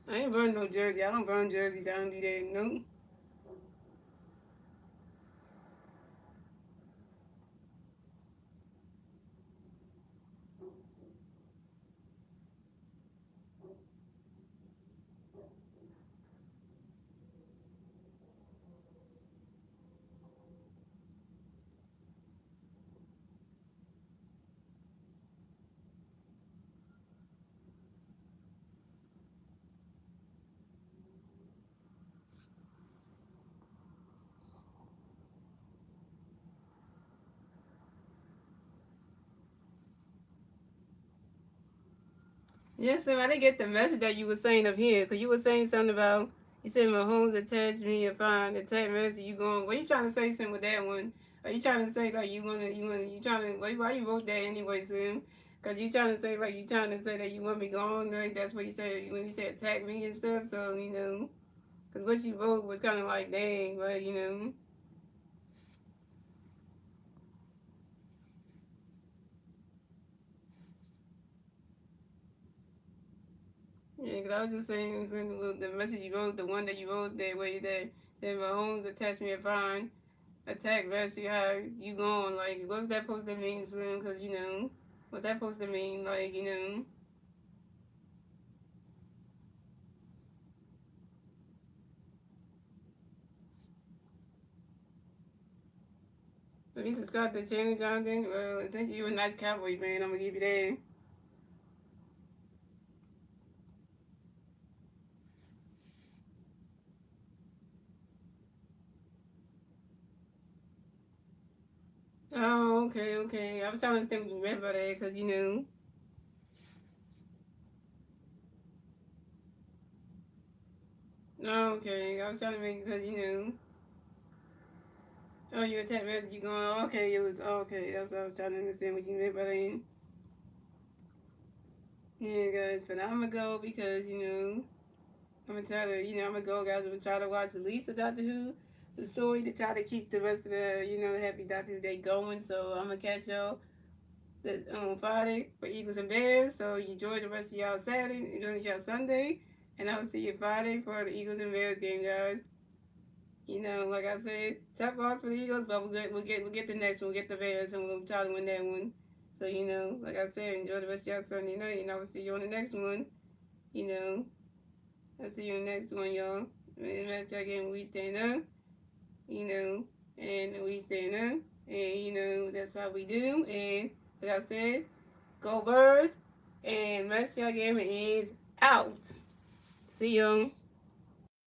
I ain't burn no jersey. I don't burn jerseys. I don't do that. Nope. Yes, Sam, I didn't get the message that you were saying up here because you were saying something about, you said Mahomes attached me and find the text message. You going, what you trying to say, Sam, with that one? Are you trying to say, like, you trying to, why you wrote that anyway, Sam? Because you trying to say, like, you trying to say that you want me gone, right? That's what you said when you said attack me and stuff. So, because what you wrote was kind of like, dang, like. Yeah, because I was just saying the message you wrote, the one that you wrote that way that said Mahomes attached me and fine. Attack rescue, how you going, like, what's that supposed to mean, Slim? Because, what's that supposed to mean, like. At least it's got the channel, Jonathan. Well, since you're a nice Cowboys fan, I'm going to give you that. Oh, okay, okay. I was trying to understand what you meant by that, because, Oh, okay. I was trying to make, because, oh, you attack rescue, you going, oh, okay, it was, oh, okay. That's what I was trying to understand what you meant by that. Yeah, guys, but I'm going to go because, I'm gonna try to, I'm gonna go, guys. I'm gonna try to watch at least a Doctor Who the story to try to keep the rest of the, Happy Doctor Who day going. So I'm gonna catch y'all on Friday for Eagles and Bears. So you enjoy the rest of y'all Saturday, enjoy y'all Sunday, and I will see you Friday for the Eagles and Bears game, guys. Like I said, tough loss for the Eagles, but we'll get the next one, we'll get the Bears, and we'll try to win that one. So like I said, enjoy the rest of y'all Sunday night, and I will see you on the next one. You know. I'll see you in the next one, y'all. Let's check in. We stand up, and we stand up, and that's how we do. And like I said, go birds, and Match Game is out. See you.